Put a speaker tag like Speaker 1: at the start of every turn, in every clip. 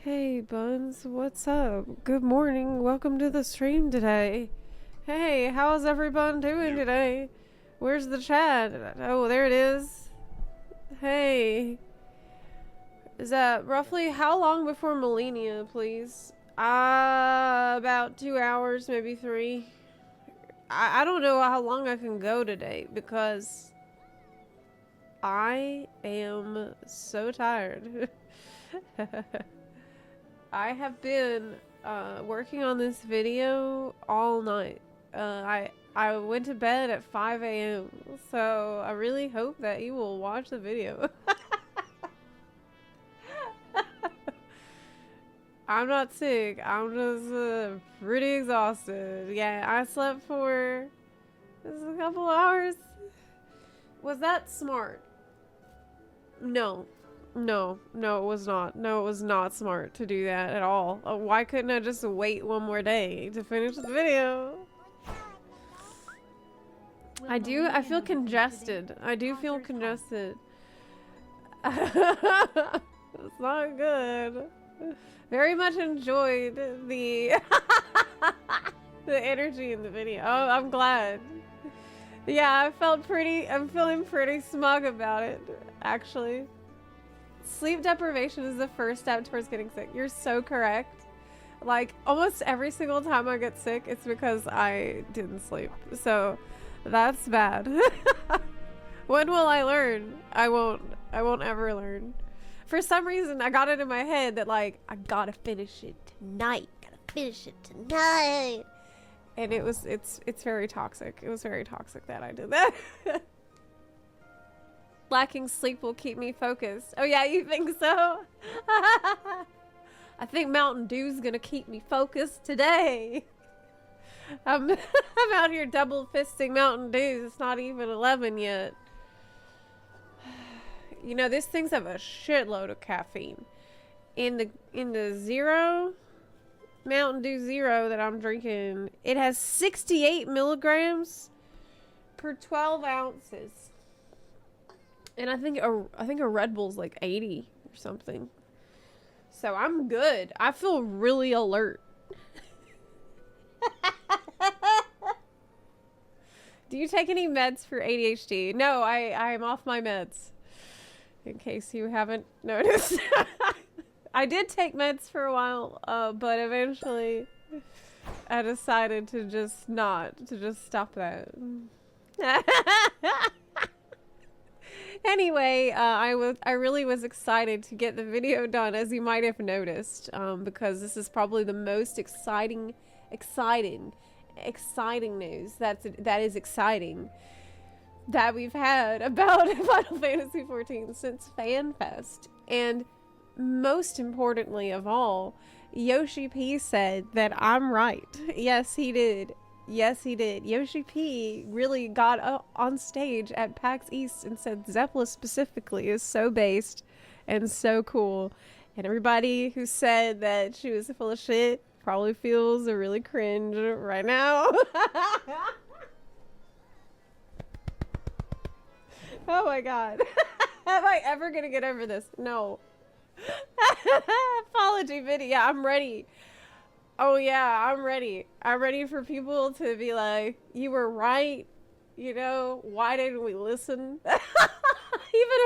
Speaker 1: Hey Buns, what's up? Good morning, welcome to the stream today. Hey, how's everyone doing today? Where's the chat? Oh, there it is. Hey. Is that roughly how long before Malenia, please? About 2 hours, maybe 3. I don't know how long I can go today because I am so tired. I have been working on this video all night. I went to bed at 5 a.m. So I really hope that you will watch the video. I'm not sick. I'm just pretty exhausted. Yeah, I slept for just a couple hours. Was that smart? No. No, it was not. No, it was not smart to do that at all. Why couldn't I just wait one more day to finish the video? I feel congested. I do feel congested. It's not good. Very much enjoyed the the energy in the video. Oh, I'm glad. Yeah, I'm feeling pretty smug about it, actually. Sleep deprivation is the first step towards getting sick. You're so correct. Like, almost every single time I get sick, it's because I didn't sleep. So, that's bad. When will I learn? I won't ever learn. For some reason, I got it in my head that, like, I gotta finish it tonight. And it's very toxic. It was very toxic that I did that. Lacking sleep will keep me focused. Oh yeah, you think so? I think Mountain Dew's gonna keep me focused today. I'm out here double fisting Mountain Dews. It's not even 11 yet. You know, these things have a shitload of caffeine. In the Zero, Mountain Dew Zero that I'm drinking, it has 68 milligrams per 12 ounces. And I think a Red Bull's like 80 or something. So I'm good. I feel really alert. Do you take any meds for ADHD? No, I'm off my meds. In case you haven't noticed. I did take meds for a while, but eventually I decided to just stop that. Anyway, I really was excited to get the video done, as you might have noticed, because this is probably the most exciting news that is exciting that we've had about Final Fantasy XIV since FanFest. And most importantly of all, Yoshi P said that I'm right. Yes, he did. Yes, he did. Yoshi P really got on stage at PAX East and said Zepla specifically is so based and so cool. And everybody who said that she was full of shit probably feels a really cringe right now. Oh my god. Am I ever gonna get over this? No. Apology video. Yeah, I'm ready. Oh yeah, I'm ready. I'm ready for people to be like, you were right. You know, why didn't we listen? Even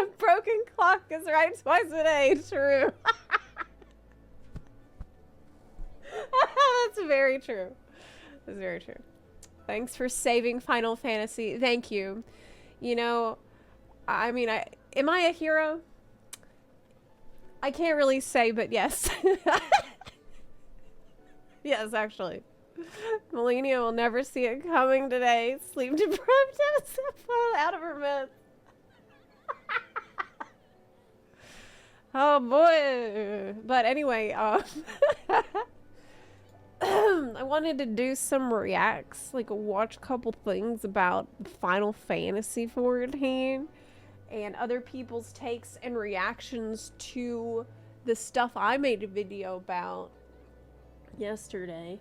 Speaker 1: a broken clock is right twice a day. True. That's very true. That's very true. Thanks for saving Final Fantasy. Thank you. You know, I mean, am I a hero? I can't really say, but yes. Yes, actually. Malenia will never see it coming today. Sleep deprived out of her meds. Oh boy. But anyway, I wanted to do some reacts, like watch a couple things about Final Fantasy XIV and other people's takes and reactions to the stuff I made a video about yesterday.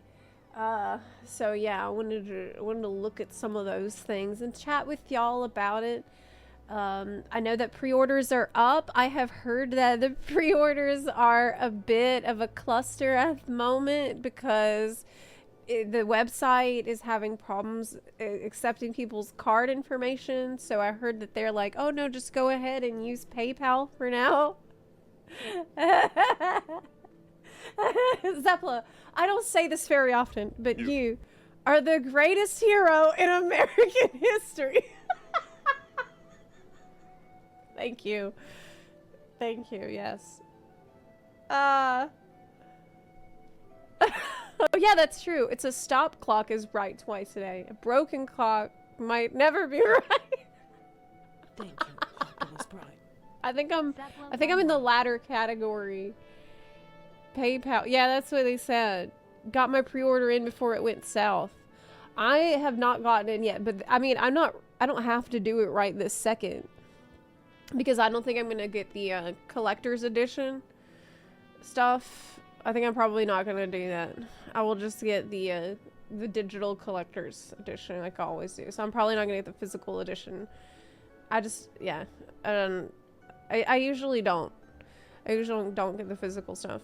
Speaker 1: So yeah, I wanted to look at some of those things and chat with y'all about it. I know that pre-orders are up. I have heard that the pre-orders are a bit of a cluster at the moment because the website is having problems accepting people's card information. So I heard that they're like, oh no, just go ahead and use PayPal for now. Zepla, I don't say this very often, but you are the greatest hero in American history. Thank you. Thank you, yes. Oh yeah, that's true. It's a stop clock is right twice a day. A broken clock might never be right.
Speaker 2: Thank you, Optimus Prime.
Speaker 1: I think I'm in the latter category. PayPal. Yeah, that's what they said. Got my pre-order in before it went south. I have not gotten in yet, but I mean, I don't have to do it right this second. Because I don't think I'm going to get the collector's edition stuff. I think I'm probably not going to do that. I will just get the digital collector's edition like I always do. So I'm probably not going to get the physical edition. I just, yeah. I usually don't. I usually don't get the physical stuff.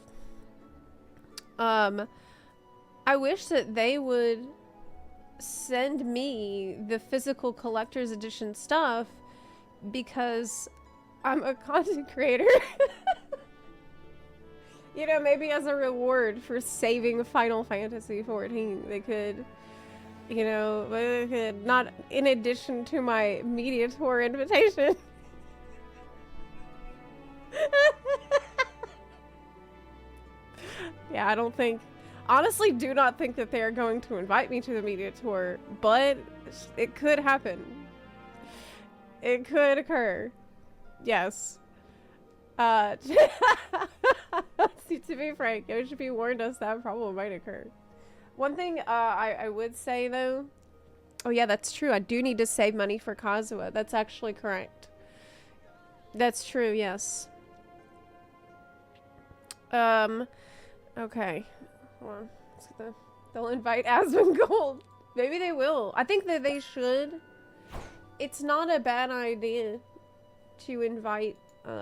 Speaker 1: I wish that they would send me the physical collector's edition stuff because I'm a content creator. You know, maybe as a reward for saving Final Fantasy XIV, they could, you know, they could, not in addition to my media tour invitation. Yeah, I don't think, honestly do not think that they are going to invite me to the media tour, but it could happen. It could occur. Yes. To be frank, OGP warned us that problem might occur. One thing I would say though, oh yeah, that's true. I do need to save money for Kazuha. That's actually correct. That's true, yes. Okay. Hold on. They'll invite Asmongold. Maybe they will. I think that they should. It's not a bad idea to invite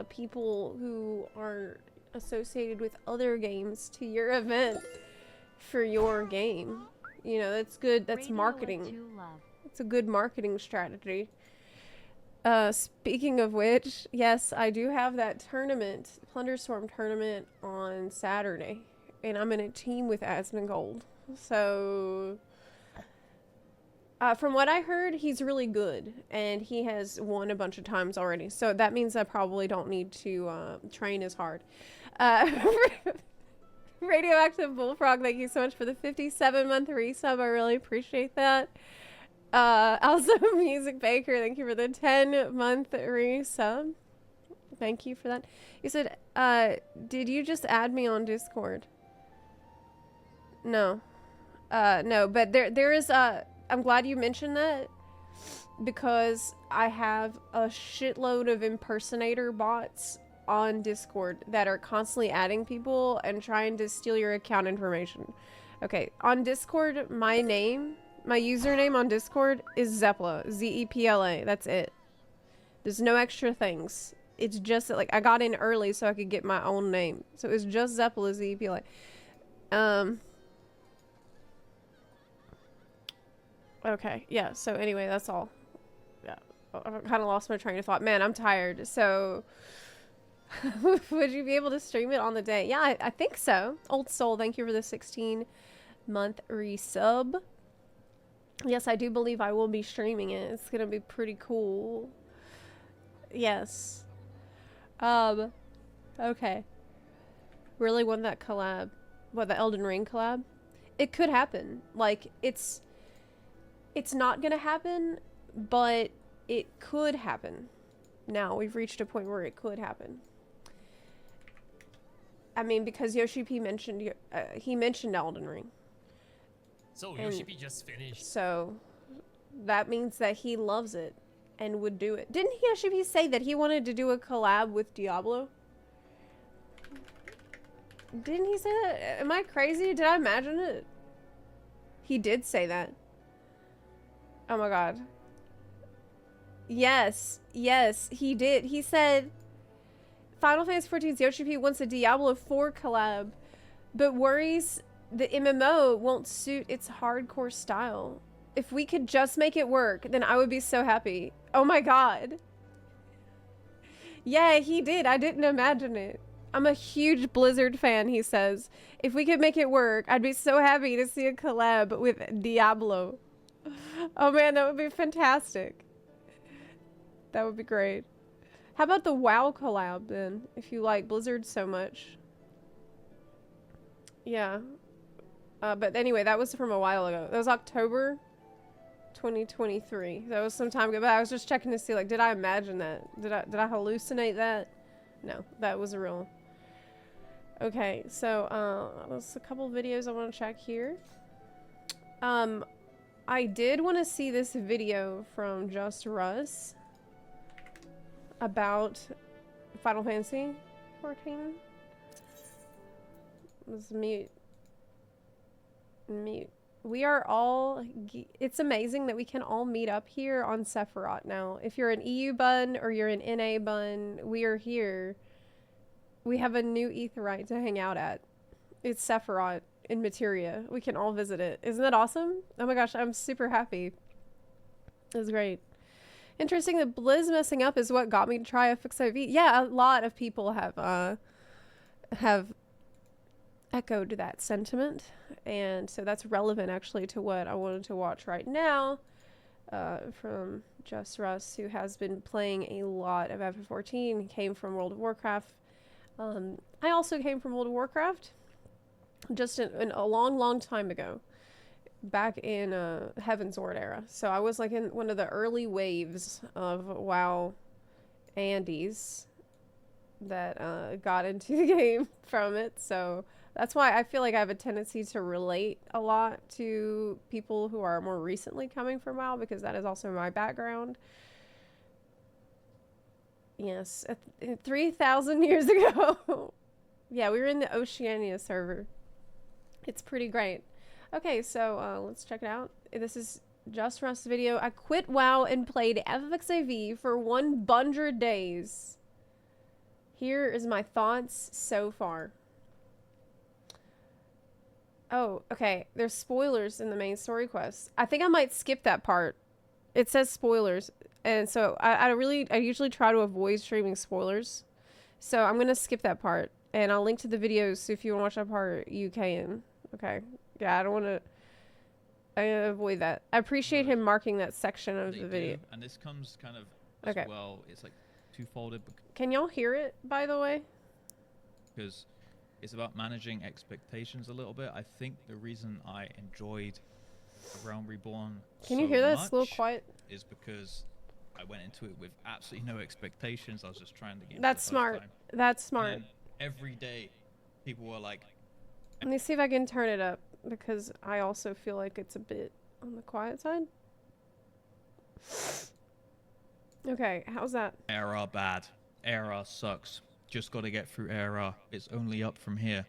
Speaker 1: people who are associated with other games to your event for your game. You know, that's good. That's marketing. It's a good marketing strategy. Speaking of which, yes, I do have that tournament, Plunderstorm tournament on Saturday, and I'm in a team with Asmongold. So from what I heard, he's really good, and he has won a bunch of times already. So that means I probably don't need to train as hard. Radioactive Bullfrog, thank you so much for the 57-month resub. I really appreciate that. Also, Music Baker, thank you for the 10-month resub. Thank you for that. You said, did you just add me on Discord? No. No, but there is I'm glad you mentioned that because I have a shitload of impersonator bots on Discord that are constantly adding people and trying to steal your account information. Okay, on Discord, my username on Discord is Zepla, Z-E-P-L-A. That's it. There's no extra things. It's just that, like, I got in early so I could get my own name. So it was just Zepla, Z-E-P-L-A. Okay, yeah, so anyway, that's all. Yeah, I kind of lost my train of thought. Man, I'm tired, so would you be able to stream it on the day? Yeah, I think so. Old Soul, thank you for the 16-month resub. Yes, I do believe I will be streaming it. It's gonna be pretty cool. Yes. Okay. Really want that collab. What, the Elden Ring collab? It could happen. Like, it's not gonna happen, but it could happen. Now, we've reached a point where it could happen. I mean, because Yoshi P mentioned, he mentioned Elden Ring.
Speaker 3: So, Yoshi P just finished.
Speaker 1: So, that means that he loves it and would do it. Didn't Yoshi P say that he wanted to do a collab with Diablo? Didn't he say that? Am I crazy? Did I imagine it? He did say that. Oh my god. Yes, yes, he did. He said Final Fantasy XIV's Yoshi wants a Diablo 4 collab, but worries the MMO won't suit its hardcore style. If we could just make it work, then I would be so happy. Oh my god. Yeah, he did. I didn't imagine it. I'm a huge Blizzard fan, he says. If we could make it work, I'd be so happy to see a collab with Diablo. Oh man, that would be fantastic. That would be great. How about the WoW collab then, if you like Blizzard so much? Yeah. But anyway, that was from a while ago. That was October 2023. That was some time ago, but I was just checking to see, like, did I imagine that? Did I hallucinate that? No, that was real. Okay, so, there's a couple videos I want to check here. I did want to see this video from Just Russ about Final Fantasy 14. Let's mute. We are all... It's amazing that we can all meet up here on Sephiroth now. If you're an EU bun or you're an NA bun, we are here. We have a new Aetheryte to hang out at. It's Sephiroth in Materia. We can all visit it. Isn't that awesome? Oh my gosh, I'm super happy. It was great. Interesting that Blizz messing up is what got me to try FXIV. Yeah, a lot of people have echoed that sentiment, and so that's relevant actually to what I wanted to watch right now from Just Russ, who has been playing a lot of FF14. He came from World of Warcraft. I also came from World of Warcraft just in a long time ago, back in Heavensward era. So I was like in one of the early waves of WoW Andes that got into the game from it. So that's why I feel like I have a tendency to relate a lot to people who are more recently coming from WoW, because that is also my background. Yes, 3,000 years ago. Yeah, we were in the Oceania server. It's pretty great. Okay, so let's check it out. This is Just Russ video. I quit WoW and played FXIV for 100 days. Here is my thoughts so far. Oh, okay. There's spoilers in the main story quest. I think I might skip that part. It says spoilers. And so I usually try to avoid streaming spoilers. So I'm going to skip that part. And I'll link to the videos, so if you want to watch that part, you can. Okay. Yeah, I don't want to... I'm going to avoid that. I appreciate him marking that section of the video.
Speaker 4: And this comes kind of as well. It's like two-folded.
Speaker 1: Can y'all hear it, by the way?
Speaker 4: Because it's about managing expectations a little bit. I think the reason I enjoyed Realm Reborn
Speaker 1: Can you hear that? It's a little quiet.
Speaker 4: Is because I went into it with absolutely no expectations. I was just trying to get.
Speaker 1: That's smart. That's smart.
Speaker 4: And every day, people were like...
Speaker 1: Let me see if I can turn it up, because I also feel like it's a bit on the quiet side. Okay, how's that?
Speaker 4: Era bad. Era sucks. Just got to get through era. It's only up from here.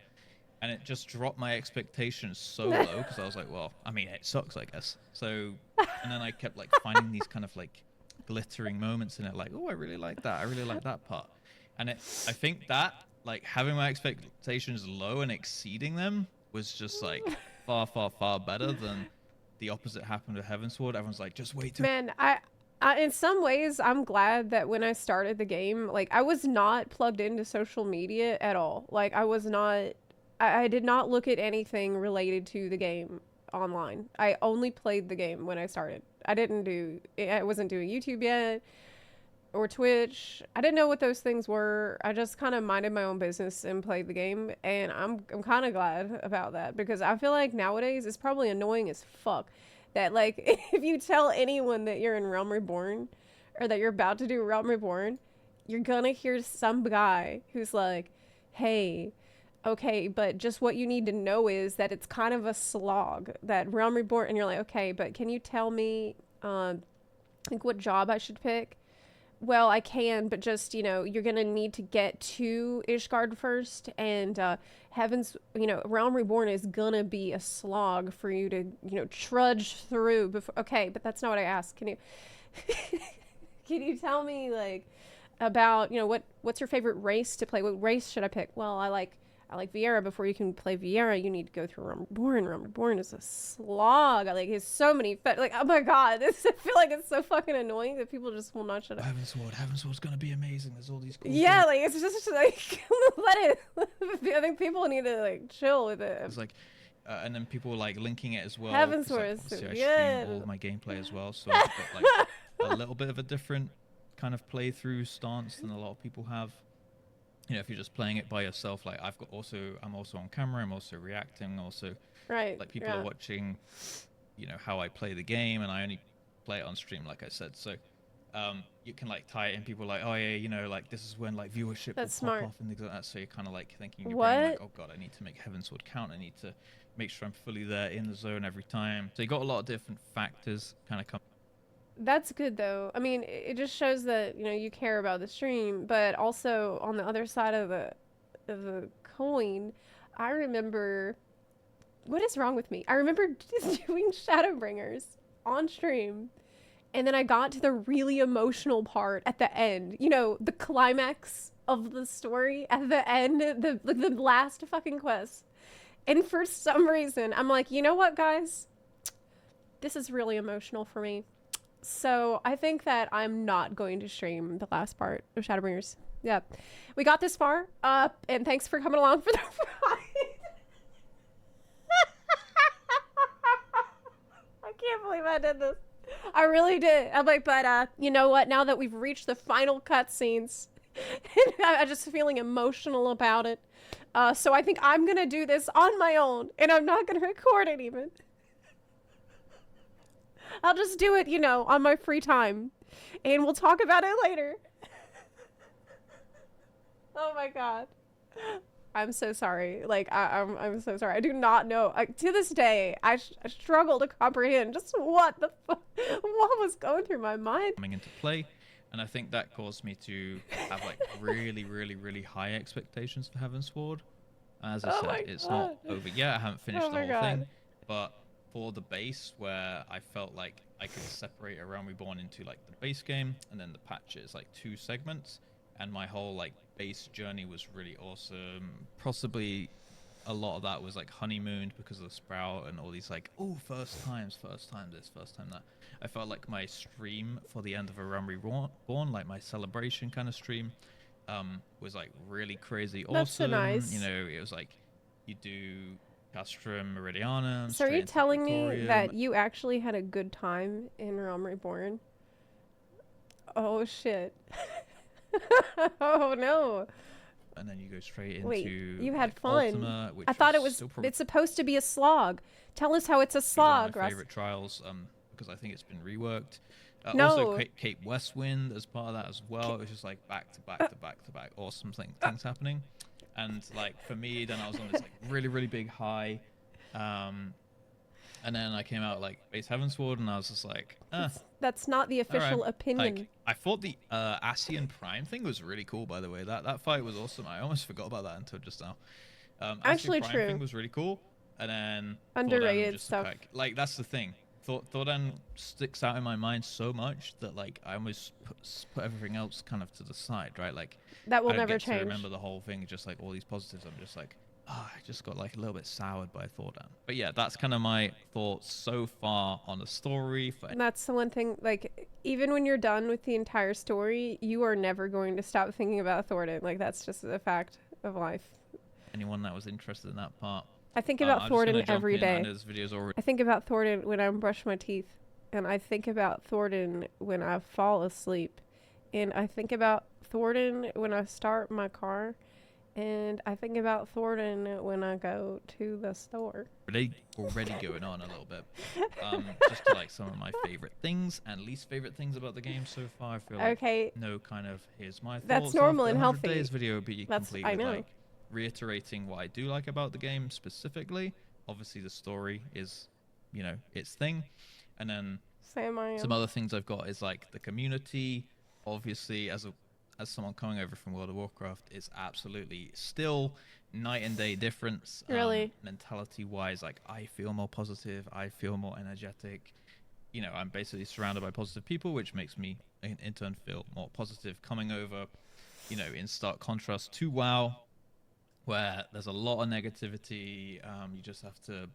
Speaker 4: And it just dropped my expectations so low, because I was like, well, I mean, it sucks, I guess. So, and then I kept like finding these kind of like glittering moments in it, like, oh, I really like that. I really like that part. And I think that, like, having my expectations low and exceeding them was just like far better than the opposite happened with Heavensward. Everyone's like, just wait till...
Speaker 1: Man, I in some ways, I'm glad that when I started the game, like, I was not plugged into social media at all. Like, I was not... I did not look at anything related to the game online. I only played the game when I started. I wasn't doing YouTube yet, or Twitch. I didn't know what those things were. I just kind of minded my own business and played the game, and I'm kind of glad about that, because I feel like nowadays it's probably annoying as fuck that, like, if you tell anyone that you're in Realm Reborn, or that you're about to do Realm Reborn, you're gonna hear some guy who's like, hey, okay, but just what you need to know is that it's kind of a slog, that Realm Reborn, and you're like, okay, but can you tell me, like, what job I should pick? Well, I can, but just, you know, you're gonna need to get to Ishgard first, and, Realm Reborn is gonna be a slog for you to, you know, trudge through before. Okay, but that's not what I asked. Can can you tell me like about, you know, what's your favorite race to play? What race should I pick? Well, I like Vieira. Before you can play Vieira, you need to go through Realm Reborn. Realm Reborn is a slog. Like, there's so many, like, oh my god, this, I feel like it's so fucking annoying that people just will not shut up.
Speaker 4: Heavensward's gonna be amazing. There's all these cool
Speaker 1: Yeah,
Speaker 4: things.
Speaker 1: like, it's just like, let it. I think people need to, like, chill with it.
Speaker 4: It's like, and then people like linking it as well.
Speaker 1: Heavensward
Speaker 4: Like,
Speaker 1: is so
Speaker 4: obviously I stream
Speaker 1: good.
Speaker 4: all of my gameplay as well, so I've got like a little bit of a different kind of playthrough stance than a lot of people have. You know, if you're just playing it by yourself, like I'm also on camera, I'm also reacting, also
Speaker 1: Right.
Speaker 4: like people are watching, you know, how I play the game, and I only play it on stream, like I said. So you can like tie it in. People are like, oh yeah, you know, like this is when like viewership
Speaker 1: That's
Speaker 4: will pop
Speaker 1: smart.
Speaker 4: off and things like that. So you're kind of like thinking in your brain, like, oh god, I need to make Heavensward count. I need to make sure I'm fully there in the zone every time. So you got a lot of different factors kind of come.
Speaker 1: That's good though. I mean, it just shows that, you know, you care about the stream, but also on the other side of the coin, I remember, what is wrong with me? I remember doing Shadowbringers on stream, and then I got to the really emotional part at the end. You know, the climax of the story at the end, the last fucking quest. And for some reason, I'm like, you know what, guys? This is really emotional for me. So I think that I'm not going to stream the last part of Shadowbringers. Yeah. We got this far, and thanks for coming along for the ride. I can't believe I did this. I really did. I'm like, but you know what? Now that we've reached the final cutscenes, I'm just feeling emotional about it. So I think I'm gonna do this on my own, and I'm not gonna record it even. I'll just do it, you know, on my free time, and we'll talk about it later. Oh my god. I'm so sorry. Like, I'm so sorry. I do not know. To this day, I struggle to comprehend just what what was going through my mind.
Speaker 4: Coming into play, and I think that caused me to have like really high expectations for Heavensward. As I said, it's not over yet. I haven't finished the whole thing, but for the base, where I felt like I could separate A Realm Reborn into like the base game and then the patches, like 2 segments, and my whole like base journey was really awesome. Possibly a lot of that was like honeymooned because of the Sprout and all these like, oh, first time this, first time that. I felt like my stream for the end of A Realm Reborn, like my celebration kind of stream, was like really crazy awesome.
Speaker 1: That's so nice.
Speaker 4: You know, it was like you do Castrum, Meridianum.
Speaker 1: So are you telling me that you actually had a good time in Realm Reborn? Oh shit. Oh no.
Speaker 4: And then you go straight into
Speaker 1: Wait, you had
Speaker 4: like,
Speaker 1: fun.
Speaker 4: Ultima, which
Speaker 1: I thought it was it's supposed to be a slog. Tell us how it's a slog,
Speaker 4: my
Speaker 1: Russ.
Speaker 4: favorite trials, because I think it's been reworked.
Speaker 1: No.
Speaker 4: Also Cape Westwind as part of that as well. It was just like back to back awesome things happening. And like for me, then I was on this like really big high, and then I came out like base Heavensward, and I was just like,
Speaker 1: That's not the official opinion.
Speaker 4: Like, I thought the Ascian Prime thing was really cool, by the way. That fight was awesome. I almost forgot about that until just now.
Speaker 1: Actually,
Speaker 4: Ascian Prime
Speaker 1: true.
Speaker 4: thing was really cool, and then
Speaker 1: Underrated
Speaker 4: just
Speaker 1: stuff.
Speaker 4: like that's the thing. Thordan sticks out in my mind so much that like I almost put everything else kind of to the side, right? Like
Speaker 1: That will
Speaker 4: I don't
Speaker 1: never
Speaker 4: get
Speaker 1: change.
Speaker 4: to remember the whole thing, just like all these positives. I'm just like, I just got like a little bit soured by Thordan. But yeah, that's kind of my thoughts so far on the story.
Speaker 1: And that's the one thing, like, even when you're done with the entire story, you are never going to stop thinking about Thordan. Like, that's just a fact of life.
Speaker 4: Anyone that was interested in that part.
Speaker 1: I think about Thordan every day.
Speaker 4: Already...
Speaker 1: I think about Thordan when I brush my teeth. And I think about Thordan when I fall asleep. And I think about Thordan when I start my car. And I think about Thordan when I go to the store.
Speaker 4: Already going on a little bit. Just to like some of my favorite things and least favorite things about the game so far. I feel like no kind of here's my thoughts.
Speaker 1: That's normal and healthy.
Speaker 4: Days video would be complete
Speaker 1: I
Speaker 4: with
Speaker 1: know.
Speaker 4: like reiterating what I do like about the game specifically. Obviously the story is, you know, its thing. And then some other things I've got is like the community. Obviously as someone coming over from World of Warcraft, it's absolutely still night and day difference.
Speaker 1: Really?
Speaker 4: Mentality wise, like I feel more positive, I feel more energetic. you know, I'm basically surrounded by positive people, which makes me in turn feel more positive. Coming over, you know, in stark contrast to WoW, where there's a lot of negativity. You just have to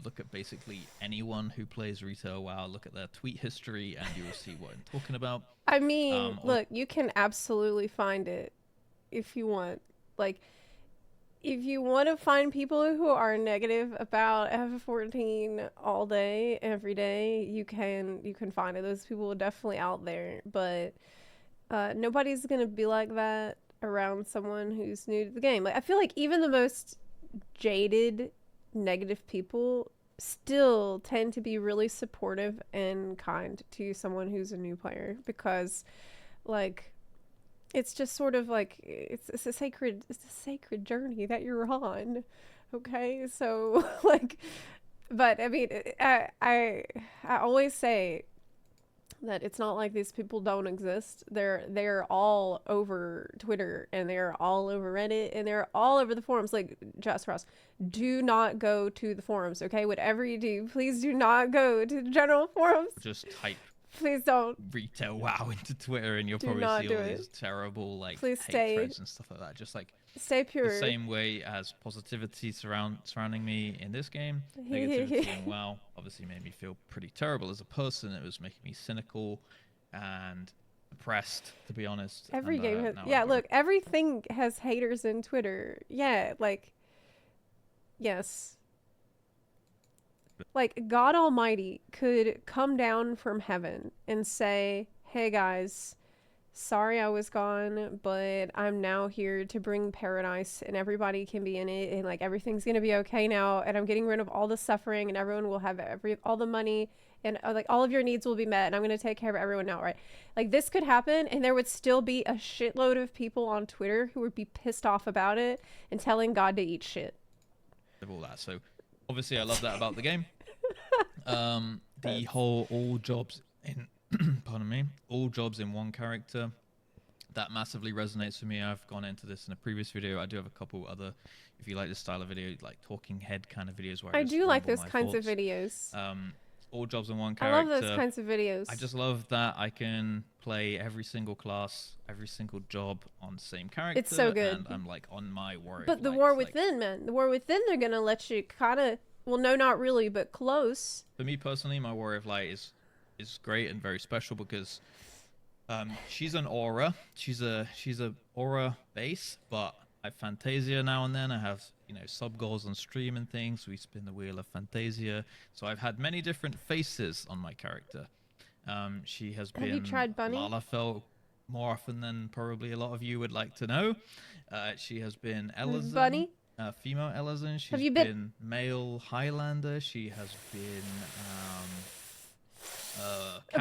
Speaker 4: look at basically anyone who plays retail WoW, look at their tweet history, and you will see what I'm talking about.
Speaker 1: I mean, look, you can absolutely find it if you want. Like, if you want to find people who are negative about F14 all day, every day, you can find it. Those people are definitely out there, but nobody's gonna be like that around someone who's new to the game. Like, I feel like even the most jaded, negative people still tend to be really supportive and kind to someone who's a new player, because, like, it's just sort of like it's a sacred journey that you're on. Okay, so like, but I mean, I always say that it's not like these people don't exist. They're all over Twitter, and they're all over Reddit, and they're all over the forums. Like, Just Ross, do not go to the forums, okay? Whatever you do, please do not go to the general forums.
Speaker 4: Just type
Speaker 1: Please don't.
Speaker 4: retail WoW into Twitter, and you'll
Speaker 1: Do
Speaker 4: probably
Speaker 1: not
Speaker 4: see
Speaker 1: do
Speaker 4: all
Speaker 1: it.
Speaker 4: these terrible like
Speaker 1: Please
Speaker 4: hate
Speaker 1: stay.
Speaker 4: threads and stuff like that. Just like
Speaker 1: Stay pure.
Speaker 4: the same way as positivity surrounding me in this game, negativity in WoW obviously made me feel pretty terrible as a person. It was making me cynical and depressed, to be honest.
Speaker 1: Every
Speaker 4: And,
Speaker 1: game has,
Speaker 4: now
Speaker 1: yeah,
Speaker 4: I've
Speaker 1: look, everything has haters in Twitter. Yeah, like, yes. Like, God Almighty could come down from heaven and say, hey guys, sorry I was gone, but I'm now here to bring paradise, and everybody can be in it, and like everything's gonna be okay now, and I'm getting rid of all the suffering, and everyone will have all the money, and like all of your needs will be met, and I'm gonna take care of everyone now, right? Like, this could happen, and there would still be a shitload of people on Twitter who would be pissed off about it and telling God to eat shit.
Speaker 4: all that. So obviously I love that about the game. The whole all jobs in pardon me, all jobs in one character, that massively resonates with me. I've gone into this in a previous video. I do have a couple other, if you like this style of video, like talking head kind of videos where
Speaker 1: I
Speaker 4: just
Speaker 1: do like
Speaker 4: ramble
Speaker 1: those
Speaker 4: my
Speaker 1: kinds of
Speaker 4: thoughts.
Speaker 1: videos.
Speaker 4: All jobs in one
Speaker 1: I
Speaker 4: character.
Speaker 1: love those kinds of videos.
Speaker 4: I just love that I can play every single class, every single job on the same character.
Speaker 1: It's so good.
Speaker 4: And I'm like on my war.
Speaker 1: But the War Within, man, the War Within, they're gonna let you kind of, well, no, not really, but close.
Speaker 4: For me personally, my Warrior of Light is great and very special because she's an aura. She's a aura base, but I have Fantasia now and then. I have, you know, sub goals on stream and things. We spin the wheel of Fantasia. So I've had many different faces on my character. She has been
Speaker 1: Have you tried Bunny?
Speaker 4: Lalafell more often than probably a lot of you would like to know. She has been Elden.
Speaker 1: Bunny?
Speaker 4: Female Elden. She's
Speaker 1: Have you been
Speaker 4: male Highlander. She has been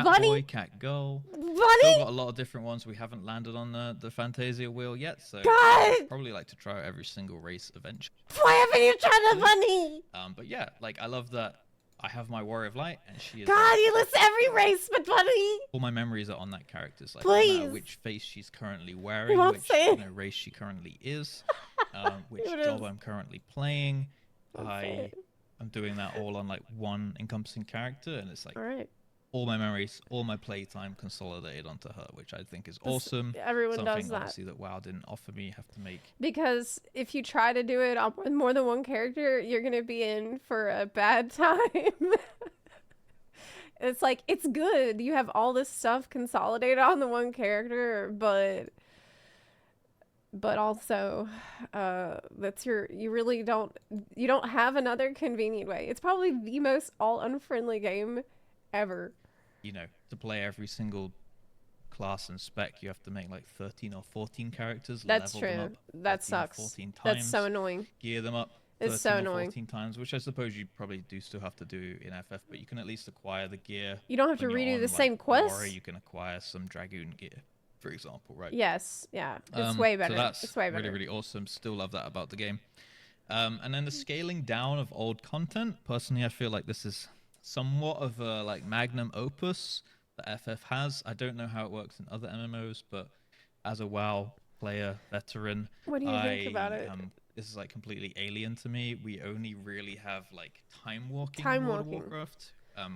Speaker 1: Bunny?
Speaker 4: Catboy, Catgirl. Still
Speaker 1: Bunny?
Speaker 4: got a lot of different ones. We haven't landed on the Fantasia wheel yet, so
Speaker 1: God!
Speaker 4: I'd probably like to try out every single race eventually.
Speaker 1: Why haven't you tried the Bunny?
Speaker 4: But yeah, like I love that I have my Warrior of Light, and she is.
Speaker 1: God, you list every race but Bunny.
Speaker 4: All my memories are on that character. So, like, no
Speaker 1: Please.
Speaker 4: matter which face she's currently wearing,
Speaker 1: won't
Speaker 4: which
Speaker 1: say it.
Speaker 4: race she currently is, which
Speaker 1: It
Speaker 4: job
Speaker 1: is.
Speaker 4: I'm currently playing.
Speaker 1: Don't say it.
Speaker 4: I'm doing that all on like one encompassing character, and it's like
Speaker 1: All right.
Speaker 4: all my memories, all my playtime consolidated onto her, which I think is awesome.
Speaker 1: Everyone
Speaker 4: Something
Speaker 1: does that.
Speaker 4: obviously that WoW didn't offer me. Have to make.
Speaker 1: Because if you try to do it on more than one character, you're going to be in for a bad time. It's like, it's good. You have all this stuff consolidated on the one character, but also you don't have another convenient way. It's probably the most all unfriendly game ever.
Speaker 4: You know, to play every single class and spec, you have to make like 13 or 14 characters.
Speaker 1: That's
Speaker 4: level them
Speaker 1: true.
Speaker 4: up
Speaker 1: That
Speaker 4: 13 or
Speaker 1: sucks.
Speaker 4: 14 times,
Speaker 1: That's so annoying.
Speaker 4: gear them up.
Speaker 1: It's so
Speaker 4: 13 or
Speaker 1: annoying.
Speaker 4: 14 times, which I suppose you probably do still have to do in FF, but you can at least acquire the gear.
Speaker 1: You don't have to
Speaker 4: when you're
Speaker 1: redo
Speaker 4: on,
Speaker 1: the
Speaker 4: like,
Speaker 1: same quest.
Speaker 4: Warrior, you can acquire some Dragoon gear, for example, right?
Speaker 1: Yes, yeah. It's way better.
Speaker 4: So that's
Speaker 1: it's way better.
Speaker 4: really, really awesome. Still love that about the game. And then the scaling down of old content. Personally, I feel like this is somewhat of a like magnum opus that FF has. I don't know how it works in other MMOs, but as a WoW player, veteran,
Speaker 1: What do you think about it?
Speaker 4: This is like completely alien to me. We only really have like time walking
Speaker 1: Time
Speaker 4: in World of
Speaker 1: walking.
Speaker 4: Warcraft,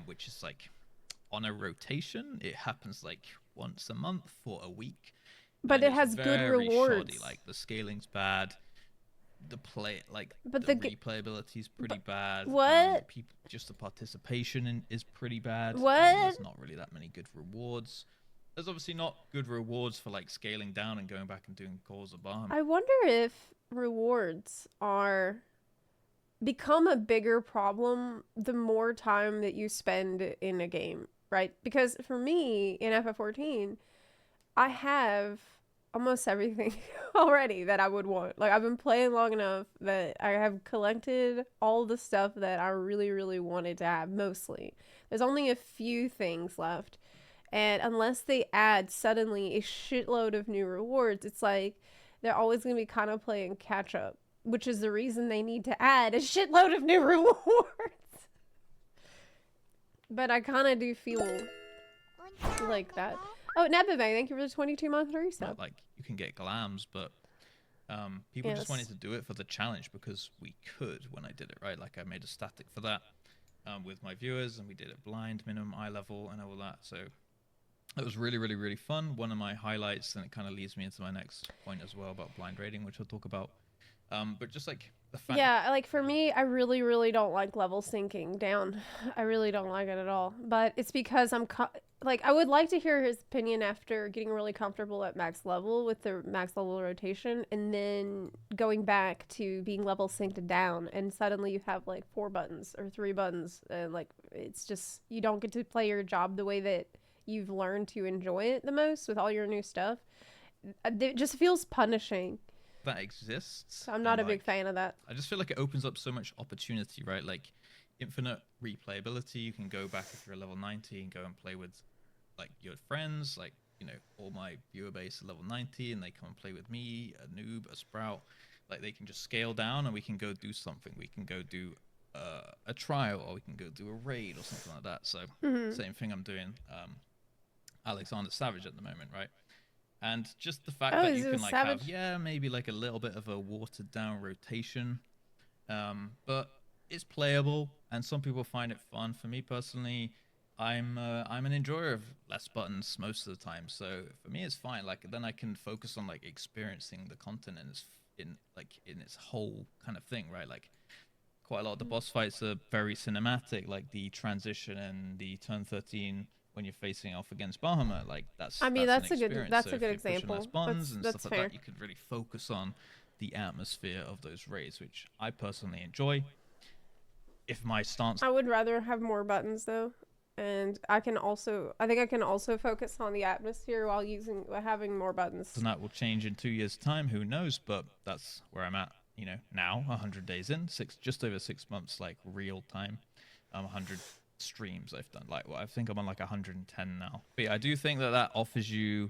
Speaker 4: which is like on a rotation. It happens like once a month for a week.
Speaker 1: But
Speaker 4: and
Speaker 1: it
Speaker 4: it's
Speaker 1: has good
Speaker 4: very
Speaker 1: rewards.
Speaker 4: shoddy. Like the scaling's bad. The play, like
Speaker 1: But
Speaker 4: the
Speaker 1: the
Speaker 4: replayability is pretty bad.
Speaker 1: what?
Speaker 4: Just the participation is pretty bad.
Speaker 1: What?
Speaker 4: There's not really that many good rewards. There's obviously not good rewards for like scaling down and going back and doing calls of Bahamut.
Speaker 1: I wonder if rewards are become a bigger problem the more time that you spend in a game, right? Because for me in FF14, I have almost everything already that I would want. Like I've been playing long enough that I have collected all the stuff that I really, really wanted to have, mostly. There's only a few things left. And unless they add suddenly a shitload of new rewards, it's like they're always going to be kind of playing catch up, which is the reason they need to add a shitload of new rewards. But I kind of do feel like that. Oh, Nebebe, thank you for the 22-month resub.
Speaker 4: Like you can get glams, but people just
Speaker 1: Yes.
Speaker 4: wanted to do it for the challenge because we could when I did it, right? Like I made a static for that with my viewers, and we did it blind, minimum eye level, and all that. So it was really, really, really fun. One of my highlights, and it kind of leads me into my next point as well about blind rating, which I'll talk about. But just like the fact,
Speaker 1: Yeah, like for me, I really, really don't like level sinking down. I really don't like it at all. But it's because like, I would like to hear his opinion after getting really comfortable at max level with the max level rotation, and then going back to being level synced down, and suddenly you have like 4 buttons or 3 buttons, and like it's just you don't get to play your job the way that you've learned to enjoy it the most with all your new stuff. It just feels punishing.
Speaker 4: that exists.
Speaker 1: So I'm not a
Speaker 4: and,
Speaker 1: big
Speaker 4: like,
Speaker 1: fan of that.
Speaker 4: I just feel like it opens up so much opportunity, right? Like infinite replayability. You can go back if you're a level 90 and go and play with like your friends. Like, you know, all my viewer base are level 90 and they come and play with me, a noob, a sprout. Like they can just scale down and we can go do something. We can go do a trial, or we can go do a raid or something like that. So same thing I'm doing Alexander Savage at the moment, right? And just the fact that
Speaker 1: is
Speaker 4: you
Speaker 1: it
Speaker 4: can like
Speaker 1: Savage?
Speaker 4: have, yeah, maybe like a little bit of a watered down rotation, but it's playable and some people find it fun. For me personally, I'm an enjoyer of less buttons most of the time, so for me it's fine. Like then I can focus on like experiencing the content in its whole kind of thing, right? Like quite a lot of the boss fights are very cinematic, like the transition and the turn 13 when you're facing off against Bahamut. Like that's
Speaker 1: I mean,
Speaker 4: an
Speaker 1: that's a good
Speaker 4: experience.
Speaker 1: that's
Speaker 4: So
Speaker 1: a
Speaker 4: if
Speaker 1: good
Speaker 4: you're pushing
Speaker 1: example.
Speaker 4: less buttons and
Speaker 1: That's
Speaker 4: stuff like
Speaker 1: fair.
Speaker 4: that, you could really focus on the atmosphere of those raids, which I personally enjoy. If my stance
Speaker 1: I would rather have more buttons though, and I think I can also focus on the atmosphere while having more buttons.
Speaker 4: and that will change in 2 years' time, who knows? But that's where I'm at, you know, now 100 days in, just over 6 months, like real time. 100 streams I've done. Like, well, I think I'm on like 110 now. But yeah, I do think that offers you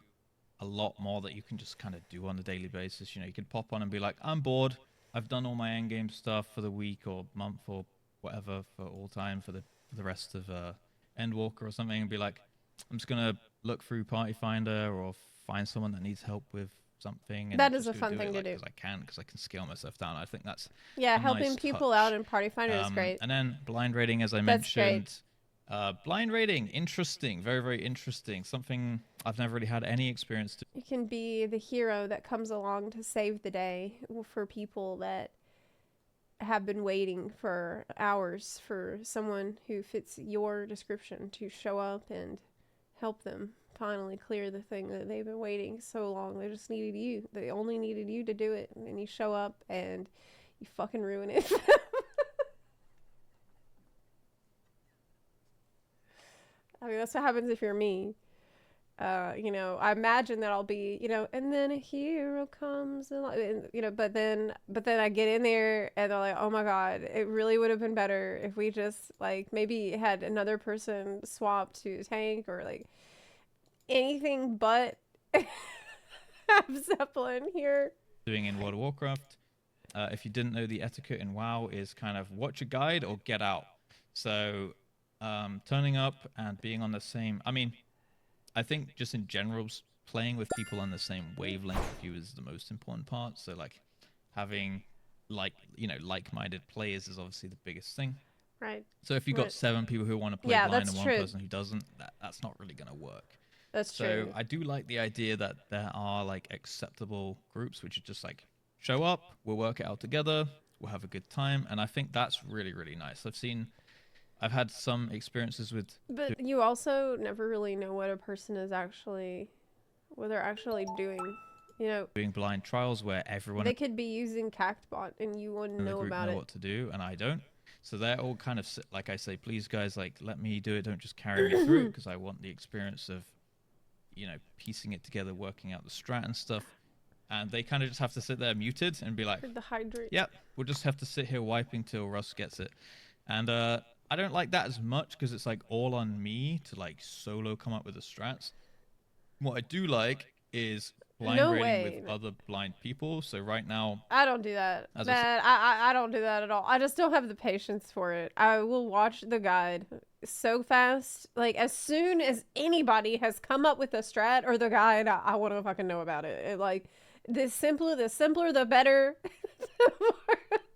Speaker 4: a lot more that you can just kind of do on a daily basis. You know, you can pop on and be like, I'm bored. I've done all my endgame stuff for the week or month or whatever for all time for the rest of Endwalker or something, and be like, I'm just gonna look through Party Finder or find someone that needs help with something. And
Speaker 1: That is
Speaker 4: just
Speaker 1: a
Speaker 4: go
Speaker 1: fun
Speaker 4: do
Speaker 1: thing
Speaker 4: it,
Speaker 1: to
Speaker 4: like,
Speaker 1: do.
Speaker 4: because I can scale myself down. I think that's
Speaker 1: Yeah,
Speaker 4: a
Speaker 1: helping
Speaker 4: nice
Speaker 1: people
Speaker 4: touch.
Speaker 1: out in Party Finder is great.
Speaker 4: And then blind rating, as I
Speaker 1: That's great.
Speaker 4: mentioned. Blind rating, interesting, very, very interesting. Something I've never really had any experience to.
Speaker 1: You can be the hero that comes along to save the day for people that have been waiting for hours for someone who fits your description to show up and help them finally clear the thing that they've been waiting so long. They just needed you. They only needed you to do it, and you show up and you fucking ruin it. I mean, that's what happens if you're me. You know, I imagine that I'll be, you know, and then a hero comes, and you know, but then I get in there and they're like, oh my god, it really would have been better if we just like maybe had another person swap to tank or like anything but have Zepla in here.
Speaker 4: Doing in World of Warcraft. If you didn't know, the etiquette in WoW is kind of watch a guide or get out. So turning up and being on the same, I mean, I think just in general, playing with people on the same wavelength of you is the most important part. So like having like-minded players is obviously the biggest thing.
Speaker 1: Right.
Speaker 4: So if you got
Speaker 1: Right.
Speaker 4: 7 people who want to play
Speaker 1: Yeah,
Speaker 4: blind
Speaker 1: that's
Speaker 4: and one
Speaker 1: true.
Speaker 4: person who doesn't, that's not really going to work.
Speaker 1: That's
Speaker 4: So
Speaker 1: true.
Speaker 4: I do like the idea that there are like acceptable groups, which are just like show up, we'll work it out together, we'll have a good time, and I think that's really really nice. I've had some experiences with
Speaker 1: But you also never really know what a person is actually, what they're actually doing. You know,
Speaker 4: doing blind trials where everyone
Speaker 1: they could be using Cactbot and you wouldn't
Speaker 4: in the
Speaker 1: know
Speaker 4: group
Speaker 1: about
Speaker 4: know
Speaker 1: it.
Speaker 4: what to do, and I don't. So they're all kind of like I say, please guys, like let me do it. Don't just carry me through it because I want the experience of, piecing it together, working out the strat and stuff. And they kind of just have to sit there muted and be like,
Speaker 1: The hydrate.
Speaker 4: yep, we'll just have to sit here wiping till Russ gets it. And I don't like that as much because it's like all on me to like solo come up with the strats. What I do like is blind
Speaker 1: No
Speaker 4: rating
Speaker 1: way.
Speaker 4: with other blind people. So right now,
Speaker 1: I don't do that.
Speaker 4: As I said-
Speaker 1: Man, I don't do that at all. I just don't have the patience for it. I will watch the guide so fast. Like, as soon as anybody has come up with a strat or the guide, I want to fucking know about it. Like, the simpler, the better.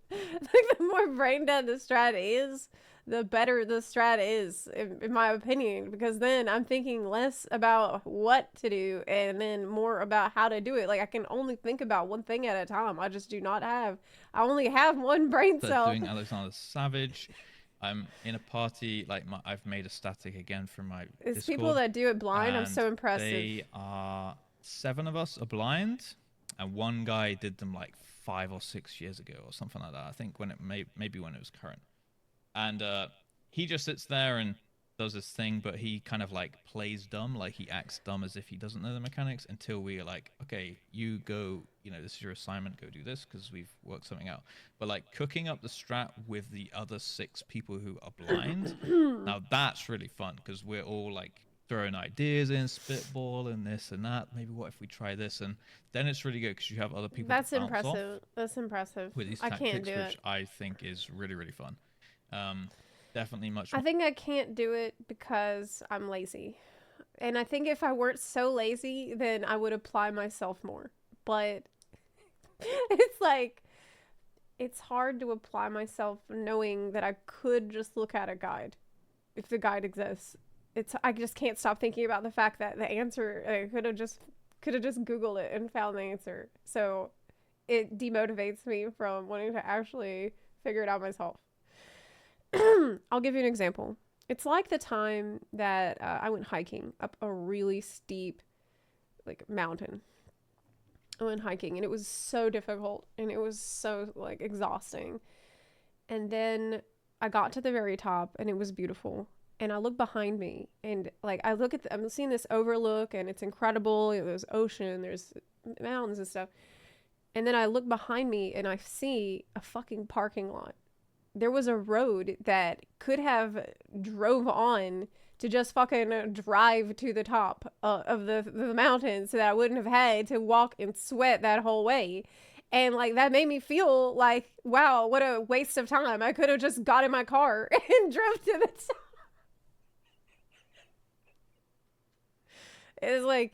Speaker 1: The more brain dead the strat is, the better the strat is, in my opinion, because then I'm thinking less about what to do and then more about how to do it. Like, I can only think about one thing at a time. I just do not have, I only have one brain cell.
Speaker 4: doing Alexander Savage. I'm in a party, like I've made a static again from my
Speaker 1: It's
Speaker 4: Discord,
Speaker 1: people that do it blind. I'm
Speaker 4: and
Speaker 1: so impressive.
Speaker 4: They are 7 of us are blind, and one guy did them like 5 or 6 years ago or something like that. I think when it maybe when it was current, and he just sits there and does this thing, but he kind of like plays dumb, like he acts dumb as if he doesn't know the mechanics until we are like, okay, you go, this is your assignment, go do this because we've worked something out. But like cooking up the strat with the other 6 people who are blind, now that's really fun because we're all like throwing ideas in, spitball and this and that. Maybe what if we try this? And then it's really good because you have other people
Speaker 1: That's
Speaker 4: to bounce off
Speaker 1: impressive. That's impressive.
Speaker 4: with these
Speaker 1: I
Speaker 4: tactics,
Speaker 1: can't do
Speaker 4: which
Speaker 1: it.
Speaker 4: I think is really, really fun. Definitely much
Speaker 1: I
Speaker 4: more.
Speaker 1: think I can't do it because I'm lazy. And I think if I weren't so lazy, then I would apply myself more. But it's like, it's hard to apply myself knowing that I could just look at a guide if the guide exists. I just can't stop thinking about the fact that the answer, I could have just Googled it and found the answer. So it demotivates me from wanting to actually figure it out myself. I'll give you an example. It's like the time that I went hiking up a really steep mountain. I went hiking and it was so difficult and it was so exhausting. And then I got to the very top and it was beautiful. And I look behind me and I'm seeing this overlook and it's incredible. There's ocean, there's mountains and stuff. And then I look behind me and I see a fucking parking lot. There was a road that could have drove on to just fucking drive to the top of the mountain so that I wouldn't have had to walk and sweat that whole way. And that made me feel like, wow, what a waste of time. I could have just got in my car and drove to the top. It's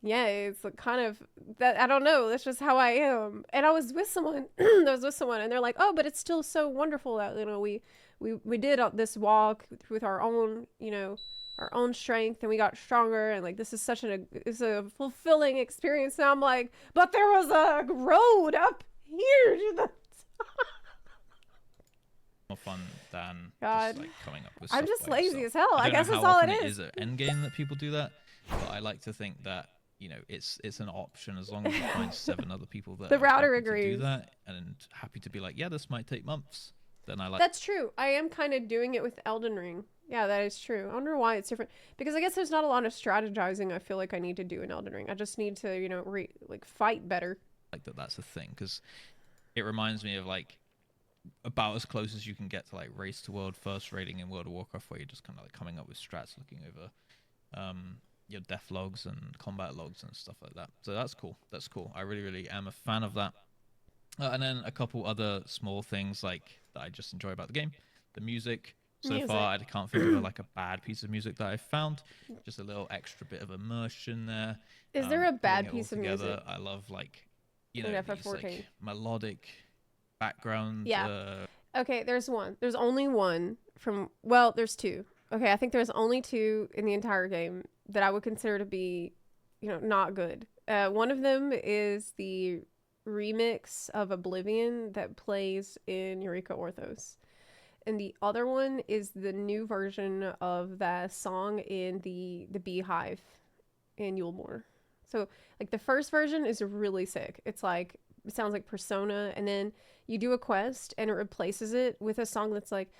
Speaker 1: yeah, it's kind of that. I don't know. That's just how I am. And I was with someone. And they're like, "Oh, but it's still so wonderful that we did this walk with our own our own strength, and we got stronger, and this is it's a fulfilling experience." And I'm like, "But there was a road up here to the."
Speaker 4: More fun than
Speaker 1: God.
Speaker 4: just coming up with
Speaker 1: I'm
Speaker 4: stuff
Speaker 1: just
Speaker 4: by
Speaker 1: lazy
Speaker 4: yourself.
Speaker 1: as hell. I
Speaker 4: don't know
Speaker 1: guess
Speaker 4: how
Speaker 1: that's all
Speaker 4: often
Speaker 1: it
Speaker 4: it
Speaker 1: is.
Speaker 4: is at endgame that people do that, but I like to think that it's an option as long as you find 7 other people that
Speaker 1: The
Speaker 4: are
Speaker 1: router
Speaker 4: happy to
Speaker 1: agrees.
Speaker 4: do that and happy to be like, yeah, this might take months. Then I like.
Speaker 1: That's true. I am kind of doing it with Elden Ring. Yeah, that is true. I wonder why it's different. Because I guess there's not a lot of strategizing I feel like I need to do in Elden Ring. I just need to, fight better.
Speaker 4: Like that's a thing because it reminds me of about as close as you can get to race to world first rating in World of Warcraft, where you're just kind of coming up with strats, looking over your death logs and combat logs and stuff like that. So that's cool. I really, really am a fan of that. And then a couple other small things that I just enjoy about the game. The music. So far, I can't think of a bad piece of music that I've found. Just a little extra bit of immersion there.
Speaker 1: Is there a
Speaker 4: Putting
Speaker 1: bad
Speaker 4: it all
Speaker 1: piece of
Speaker 4: together.
Speaker 1: music?
Speaker 4: I love
Speaker 1: in
Speaker 4: these,
Speaker 1: FF14?
Speaker 4: melodic background.
Speaker 1: Yeah. Okay, there's one. There's only one from. Well, there's two. Okay, I think there's only two in the entire game that I would consider to be, not good. One of them is the remix of Oblivion that plays in Eureka Orthos. And the other one is the new version of that song in the Beehive in Yulemore. So, like, the first version is really sick. It sounds like Persona, and then you do a quest and it replaces it with a song that's like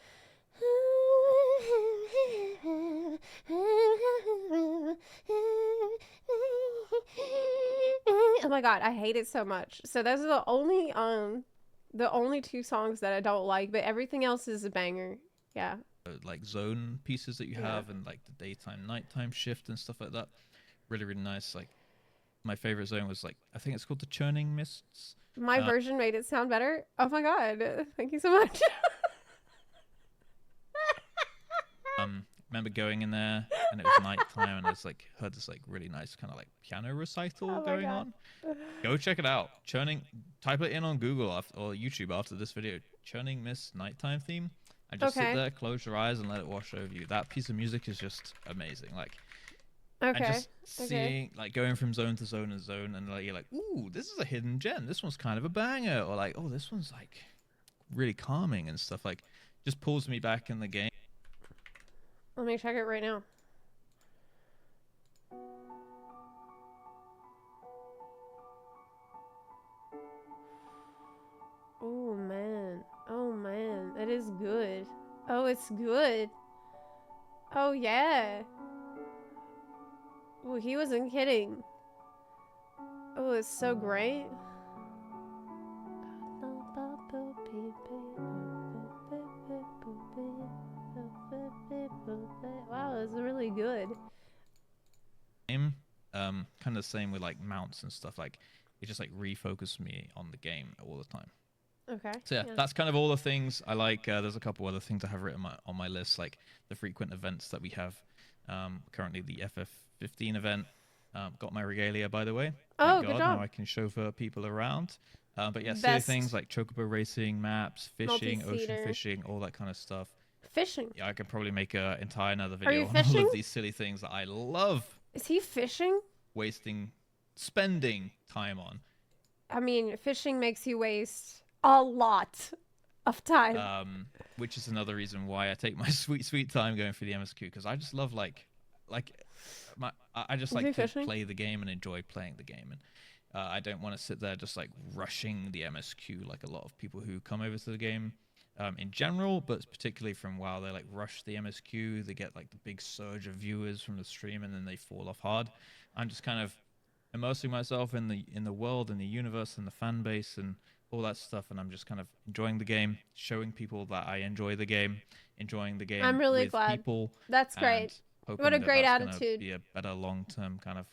Speaker 1: oh my god, I hate it so much. So those are the only two songs that I don't like, but everything else is a banger. Yeah.
Speaker 4: Like zone pieces that you have, and like the daytime nighttime shift and stuff like that. Really, really nice. Like my favorite zone was like, I think it's called the Churning Mists.
Speaker 1: My version made it sound better. Oh my god. Thank you so much.
Speaker 4: Remember going in there and it was nighttime and it's like heard this like really nice kind of like piano recital going on. Go check it out. Type it in on Google or YouTube after this video. Churning Mist nighttime theme. And just sit there, close your eyes and let it wash over you. That piece of music is just amazing. Like, and just seeing, like, going from zone to zone and zone, and like, you're like, ooh, this is a hidden gem. This one's kind of a banger. Or like, oh, this one's like really calming and stuff. Like, just pulls me back in the game.
Speaker 1: Let me check it right now. Oh man. Oh man. It is good. Oh, it's good. Oh yeah. Oh, he wasn't kidding. Oh, it's so great. Wow, it's really good.
Speaker 4: Kind of the same with like mounts and stuff. Like it just like refocused me on the game all the time.
Speaker 1: Okay.
Speaker 4: So yeah, that's kind of all the things I like. There's a couple other things I have written on my list, like the frequent events that we have. Currently the FF15 event. Got my regalia, by the way.
Speaker 1: Oh,
Speaker 4: Thank
Speaker 1: good
Speaker 4: God.
Speaker 1: job.
Speaker 4: Now I can chauffeur people around. But yeah, silly things like chocobo racing, maps, fishing, ocean fishing, all that kind of stuff.
Speaker 1: Fishing.
Speaker 4: Yeah, I could probably make an entire another video
Speaker 1: you
Speaker 4: on
Speaker 1: fishing?
Speaker 4: all of these silly things that I love
Speaker 1: Is he fishing?
Speaker 4: spending time on.
Speaker 1: I mean, fishing makes you waste a lot of time.
Speaker 4: Which is another reason why I take my sweet time going through the MSQ, because I just love I just like to play the game and enjoy playing the game, and I don't want to sit there just like rushing the MSQ like a lot of people who come over to the game in general, but particularly from WoW. They like rush the MSQ, they get like the big surge of viewers from the stream, and then they fall off hard. I'm just kind of immersing myself in the world and the universe and the fan base and all that stuff, and I'm just kind of enjoying the game, showing people that I enjoy the game, enjoying the game.
Speaker 1: I'm really
Speaker 4: with
Speaker 1: glad.
Speaker 4: People.
Speaker 1: That's great. What a great attitude.
Speaker 4: Be a better long-term kind of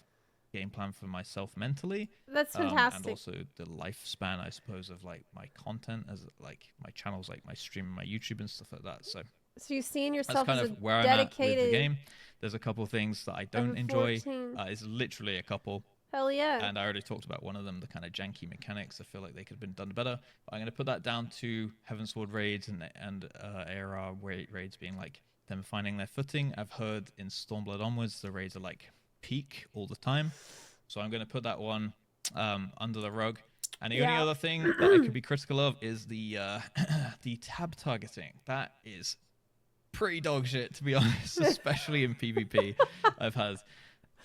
Speaker 4: game plan for myself mentally.
Speaker 1: That's fantastic.
Speaker 4: And also the lifespan, I suppose, of like my content, as like my channels, like my stream, my YouTube and stuff like that. So
Speaker 1: you've seen yourself
Speaker 4: that's kind
Speaker 1: as
Speaker 4: of where
Speaker 1: dedicated.
Speaker 4: I'm at with the game. There's a couple of things that I don't enjoy. It's literally a couple.
Speaker 1: Hell yeah.
Speaker 4: And I already talked about one of them, the kind of janky mechanics. I feel like they could have been done better. But I'm going to put that down to Heavensward raids and ARR raids being like them finding their footing. I've heard in Stormblood onwards, the raids are like peak all the time. So I'm going to put that one under the rug. And the only other thing that I could be critical of is the the tab targeting. That is pretty dog shit, to be honest, especially in PvP. I've had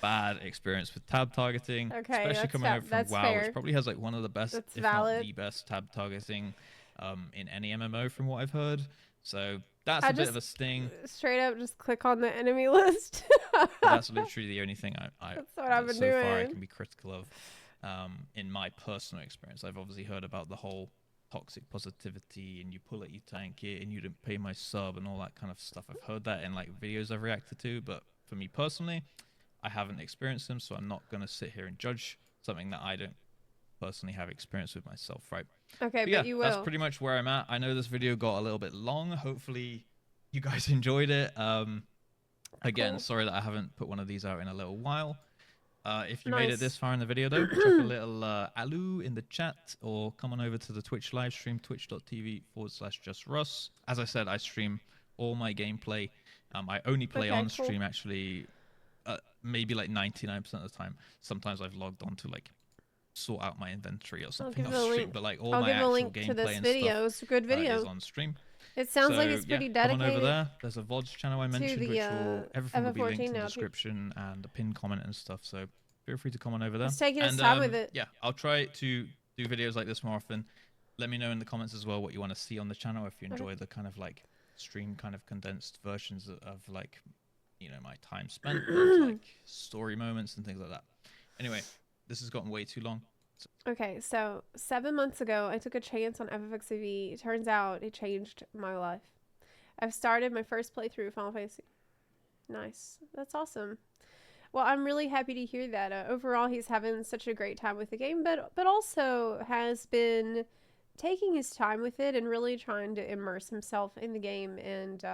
Speaker 4: bad experience with tab targeting, especially coming over from WoW, which probably has like one of the best, if not the best tab targeting in any MMO from what I've heard. So that's a bit of a sting.
Speaker 1: Straight up just click on the enemy list.
Speaker 4: That's literally the only thing
Speaker 1: that's what I've been
Speaker 4: so
Speaker 1: doing.
Speaker 4: far I can be critical of in my personal experience. I've obviously heard about the whole toxic positivity and you pull it, you tank it, and you didn't pay my sub and all that kind of stuff. I've heard that in like videos I've reacted to, but for me personally, I haven't experienced them, so I'm not going to sit here and judge something that I don't personally have experience with myself, right?
Speaker 1: Okay, but you will.
Speaker 4: That's pretty much where I'm at. I know this video got a little bit long. Hopefully you guys enjoyed it. Again, sorry that I haven't put one of these out in a little while. If you made it
Speaker 1: Nice.
Speaker 4: this far in the video, though, chuck a little alu in the chat, or come on over to the Twitch live stream, twitch.tv/JustRuss. As I said, I stream all my gameplay. I only play
Speaker 1: Okay,
Speaker 4: on
Speaker 1: cool.
Speaker 4: stream, actually, maybe like 99% of the time. Sometimes I've logged on to like sort out my inventory or something
Speaker 1: give
Speaker 4: off
Speaker 1: a
Speaker 4: stream,
Speaker 1: link.
Speaker 4: but like all
Speaker 1: I'll
Speaker 4: my
Speaker 1: give a
Speaker 4: actual
Speaker 1: link to
Speaker 4: gameplay
Speaker 1: this
Speaker 4: and
Speaker 1: video.
Speaker 4: stuff
Speaker 1: It's a good video.
Speaker 4: is on stream.
Speaker 1: It sounds like
Speaker 4: So,
Speaker 1: it's pretty
Speaker 4: come on over
Speaker 1: dedicated.
Speaker 4: there. There's a VODs channel I mentioned,
Speaker 1: the,
Speaker 4: which will everything will be linked
Speaker 1: FF14
Speaker 4: in the
Speaker 1: now, too.
Speaker 4: description and a pinned comment and stuff. So feel free to come on over there.
Speaker 1: He's taking his
Speaker 4: And,
Speaker 1: time with it.
Speaker 4: Yeah, I'll try to do videos like this more often. Let me know in the comments as well what you want to see on the channel. If you enjoy the kind of like stream kind of condensed versions of like, you know, my time spent, with, like story moments and things like that. Anyway, this has gotten way too long.
Speaker 1: Okay, so 7 months ago, I took a chance on FFXCV. It turns out it changed my life. I've started my first playthrough of Final Fantasy. Nice. That's awesome. Well, I'm really happy to hear that. Overall, he's having such a great time with the game, but also has been taking his time with it and really trying to immerse himself in the game. And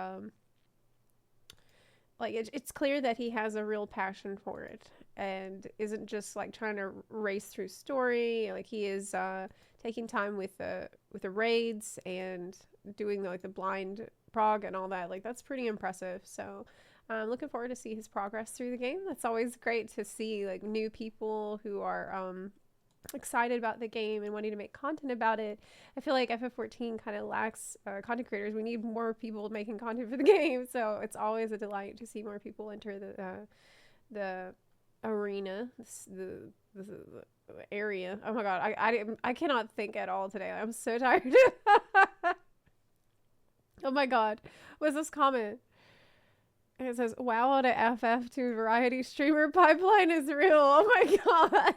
Speaker 1: like it's clear that he has a real passion for it and isn't just like trying to race through story. Like he is taking time with the raids and doing like the blind prog and all that. Like that's pretty impressive. So I'm looking forward to see his progress through the game. That's always great to see like new people who are excited about the game and wanting to make content about it. I feel like FF14 kind of lacks content creators. We need more people making content for the game, so it's always a delight to see more people enter the arena, the area. Oh my god, I cannot think at all today. I'm so tired. Oh my god, what's this comment? And it says, "Wow, the FF2 variety streamer pipeline is real." Oh my god.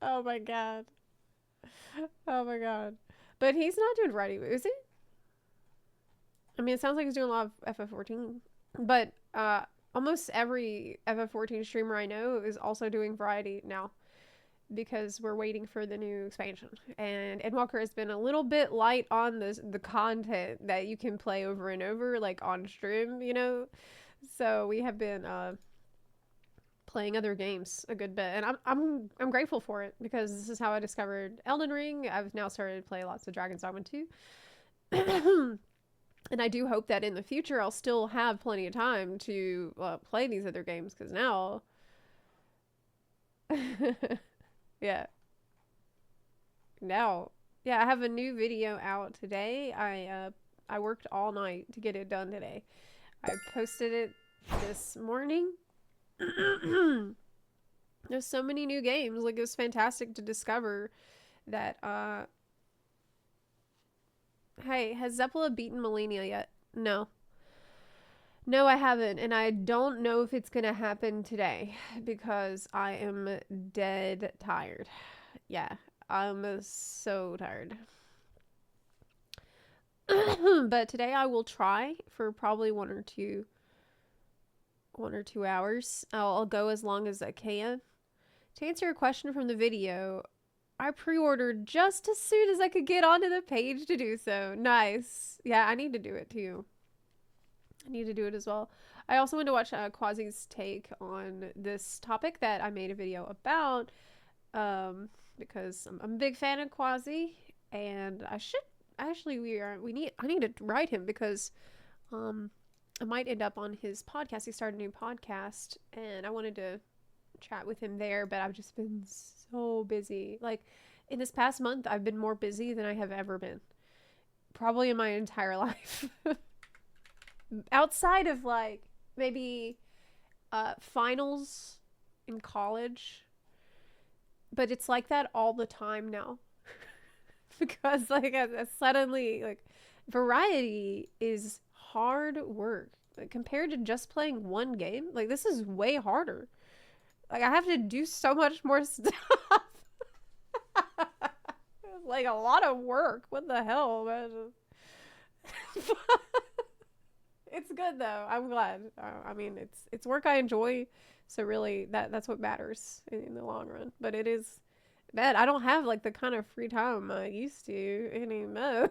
Speaker 1: Oh my god. Oh my god. But he's not doing variety, is he? I mean, it sounds like he's doing a lot of FF14. But almost every FF14 streamer I know is also doing variety now. Because we're waiting for the new expansion. And Endwalker has been a little bit light on the content that you can play over and over, like on stream, you know? So we have been playing other games a good bit, and I'm grateful for it because this is how I discovered Elden Ring. I've now started to play lots of Dragon's Dogma 2. And I do hope that in the future I'll still have plenty of time to play these other games, because now yeah, I have a new video out today. I worked all night to get it done today. I posted it this morning. There's so many new games. Like, it was fantastic to discover that hey, has Zepla beaten Malenia yet? No, I haven't, and I don't know if it's gonna happen today because I am dead tired. Yeah, I'm so tired. But today I will try for probably 1 or 2 hours. I'll go as long as I can. To answer your question from the video, I pre-ordered just as soon as I could get onto the page to do so. Nice. Yeah, I need to do it too. I need to do it as well. I also want to watch Quasi's take on this topic that I made a video about, because I'm a big fan of Quasi, and I should actually I need to write him because I might end up on his podcast. He started a new podcast, and I wanted to chat with him there, but I've just been so busy. Like, in this past month, I've been more busy than I have ever been. Probably in my entire life. Outside of, like, maybe finals in college. But it's like that all the time now. Because, like, suddenly, like, variety is hard work. Like, compared to just playing one game, like, this is way harder. Like, I have to do so much more stuff. Like, a lot of work. What the hell, man? It's good though. I'm glad. I mean, it's work I enjoy, so really that's what matters in the long run. But it is bad. I don't have like the kind of free time I used to anymore.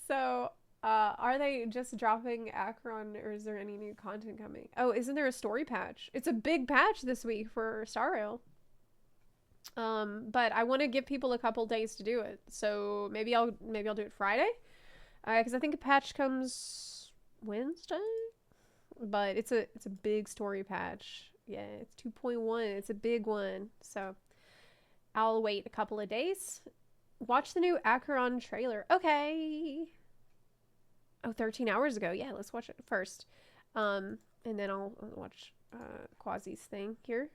Speaker 1: So Are they just dropping Akron, or is there any new content coming? Oh, isn't there a story patch? It's a big patch this week for Star Rail. But I want to give people a couple days to do it, so maybe I'll do it Friday, because I think a patch comes Wednesday. But it's a big story patch. Yeah, it's 2.1. It's a big one, so I'll wait a couple of days. Watch the new Acheron trailer. Okay. Oh, 13 hours ago. Yeah, let's watch it first. And then I'll watch Quasi's thing here.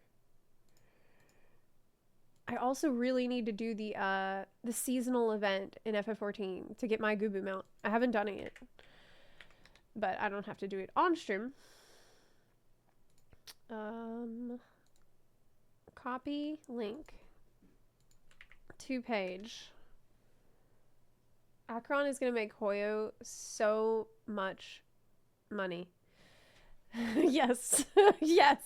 Speaker 1: I also really need to do the seasonal event in FF14 to get my Gubu mount. I haven't done it yet. But I don't have to do it on stream. Copy link. 2-page. Akron is gonna make Hoyo so much money. Yes. Yes.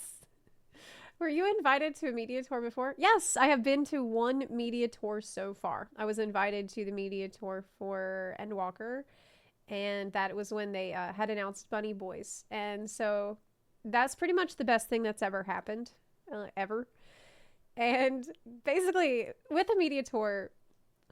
Speaker 1: Were you invited to a media tour before? Yes, I have been to one media tour so far. I was invited to the media tour for Endwalker, and that was when they had announced Bunny Boys. And so that's pretty much the best thing that's ever happened, ever. And basically, with a media tour,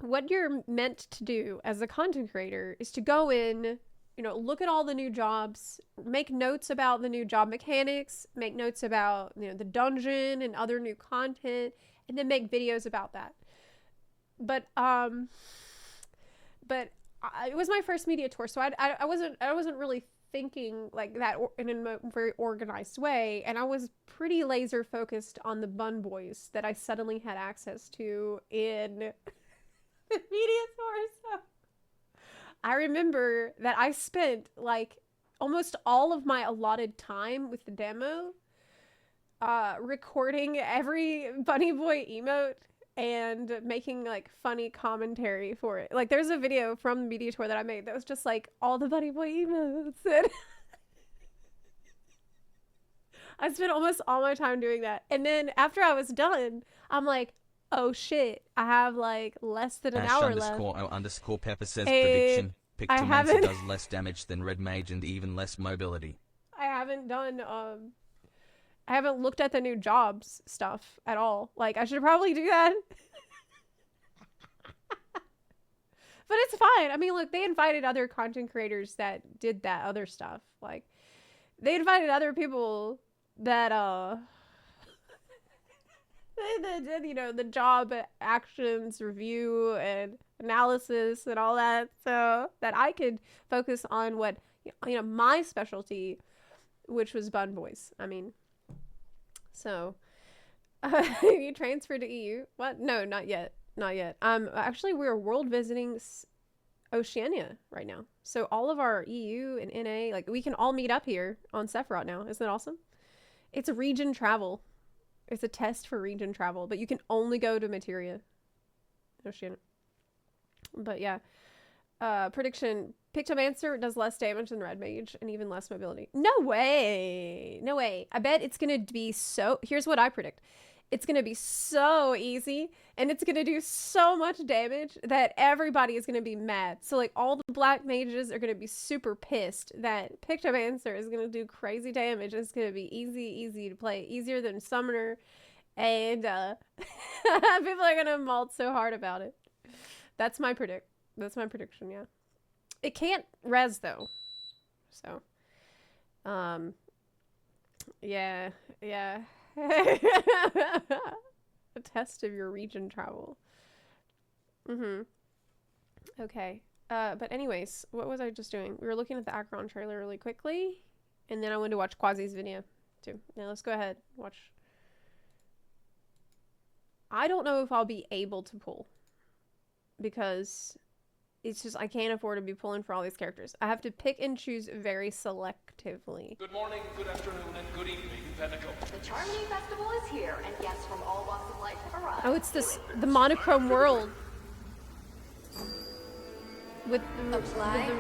Speaker 1: what you're meant to do as a content creator is to go in, you know, look at all the new jobs, make notes about the new job mechanics, make notes about, you know, the dungeon and other new content, and then make videos about that. But it was my first media tour, so I wasn't really thinking like that in a very organized way, and I was pretty laser focused on the Bun Boys that I suddenly had access to in the media tour. So I remember that I spent like almost all of my allotted time with the demo recording every Bunny Boy emote and making like funny commentary for it. Like there's a video from the media tour that I made that was just like all the Bunny Boy emotes. And I spent almost all my time doing that. And then after I was done, I'm like, oh shit, I have like less than an hour left.
Speaker 5: Underscore Pepper says prediction.
Speaker 1: I
Speaker 5: Pictomancer does less damage than Red Mage and even less mobility.
Speaker 1: I haven't done I haven't looked at the new jobs stuff at all. Like, I should probably do that. But it's fine. I mean, look, they invited other content creators that did that other stuff. Like, they invited other people that, they did, you know, the job actions review and analysis and all that. So that I could focus on what, you know, my specialty, which was Bun Boys. I mean... So, you transferred to EU? What? No, not yet. Not yet. Actually, we're world visiting Oceania right now. So all of our EU and NA, like, we can all meet up here on Sephiroth now. Isn't that awesome? It's a region travel. It's a test for region travel, but you can only go to Materia. Oceania. But yeah. Prediction. Pictomancer does less damage than Red Mage and even less mobility. No way! No way. I bet it's gonna be so... Here's what I predict. It's gonna be so easy, and it's gonna do so much damage that everybody is gonna be mad. So, like, all the black mages are gonna be super pissed that Pictomancer is gonna do crazy damage. It's gonna be easy to play. Easier than Summoner. And, people are gonna malt so hard about it. That's my prediction, yeah. It can't res though. So yeah. A test of your region travel. Okay. But anyways, what was I just doing? We were looking at the Akron trailer really quickly, and then I wanted to watch Quasi's video too. Now let's go ahead, watch. I don't know if I'll be able to pull, because it's just, I can't afford to be pulling for all these characters. I have to pick and choose very selectively.
Speaker 6: Good morning, good afternoon, and good evening, Pentacle.
Speaker 7: The Charmony Festival is here, and guests from all walks of life have arrived.
Speaker 1: Oh, it's the monochrome world. With
Speaker 7: Apply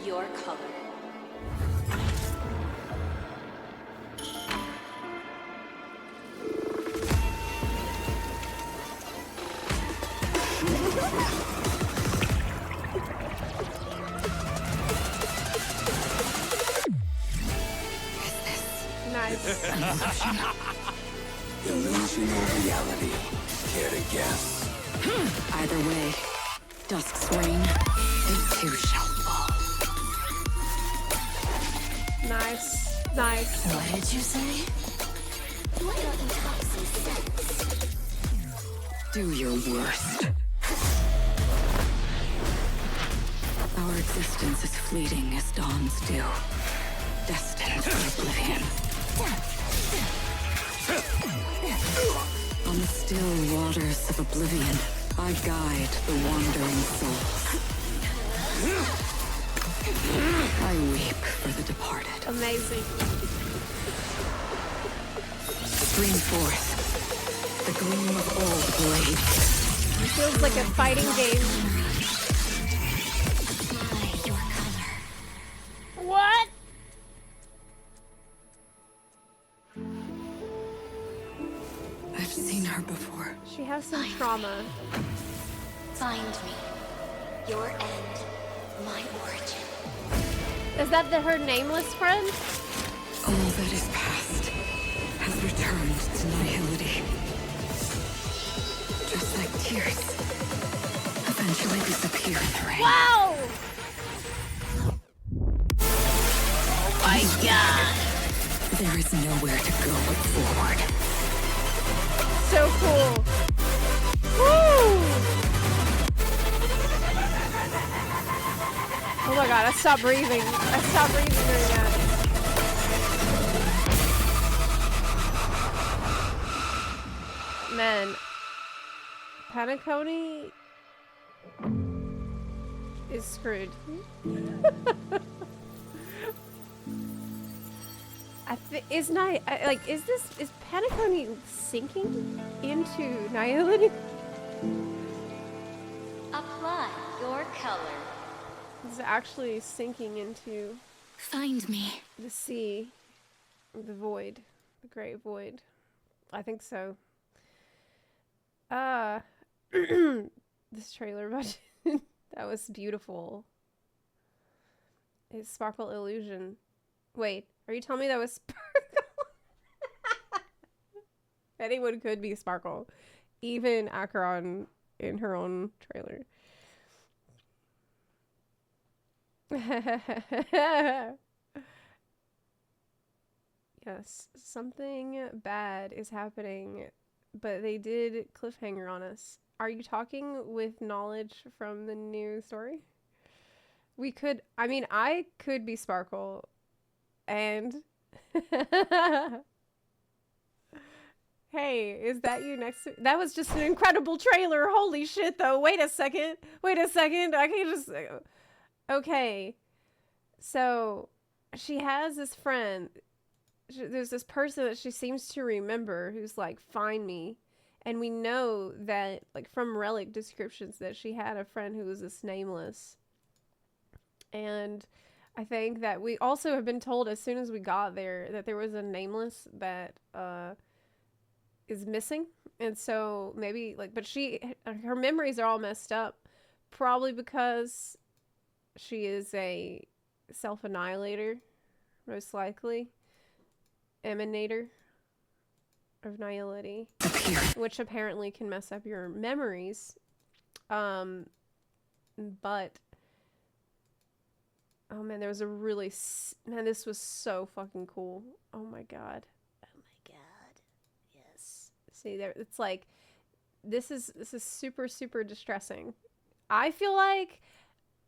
Speaker 7: your color.
Speaker 8: Illusion or reality? Care to guess?
Speaker 2: Either way, dusk's reign, they too shall fall.
Speaker 1: Nice. Nice.
Speaker 2: What did you say?
Speaker 7: Why don't you talk some sense?
Speaker 2: Do your worst. Our existence is fleeting as dawns do, destined for oblivion. On the still waters of oblivion, I guide the wandering souls. I weep for the departed.
Speaker 1: Amazing.
Speaker 2: Stream forth the gleam of old blades.
Speaker 1: It feels like a fighting game.
Speaker 7: Apply your color.
Speaker 1: What?
Speaker 2: I've seen her before.
Speaker 1: She has some trauma.
Speaker 7: Find me. Your end, my origin.
Speaker 1: Is that her nameless friend?
Speaker 2: All that is past has returned to nihility. Just like tears eventually disappear in the rain.
Speaker 1: Wow! Oh my god!
Speaker 2: There is nowhere to go but forward.
Speaker 1: So cool. Woo! Oh my god, I stopped breathing. I stopped breathing during that. Man, Panaconi is screwed. Is Panaconi sinking into nihility?
Speaker 7: Apply your color.
Speaker 1: It's actually sinking into
Speaker 2: Find me.
Speaker 1: the sea, the void, the great void. I think so. This trailer, but that was beautiful. It's Sparkle Illusion. Wait, are you telling me that was Sparkle? Anyone could be Sparkle. Even Acheron in her own trailer. Yes, something bad is happening, but they did cliffhanger on us. Are you talking with knowledge from the new story? We could, I mean, I could be Sparkle, and hey, is that you next to, that was just an incredible trailer. Holy shit, though. Wait a second. I can't just, okay. So she has this friend. There's this person that she seems to remember who's like, find me. And we know that, like, from relic descriptions, that she had a friend who was this nameless. And I think that we also have been told as soon as we got there that there was a nameless that is missing. And so maybe, like, but her memories are all messed up. Probably because she is a self-annihilator, most likely. Emanator of nihility, which apparently can mess up your memories. But oh man, there was a really man, this was so fucking cool. Oh my god. Yes. See there, it's like this is super distressing. I feel like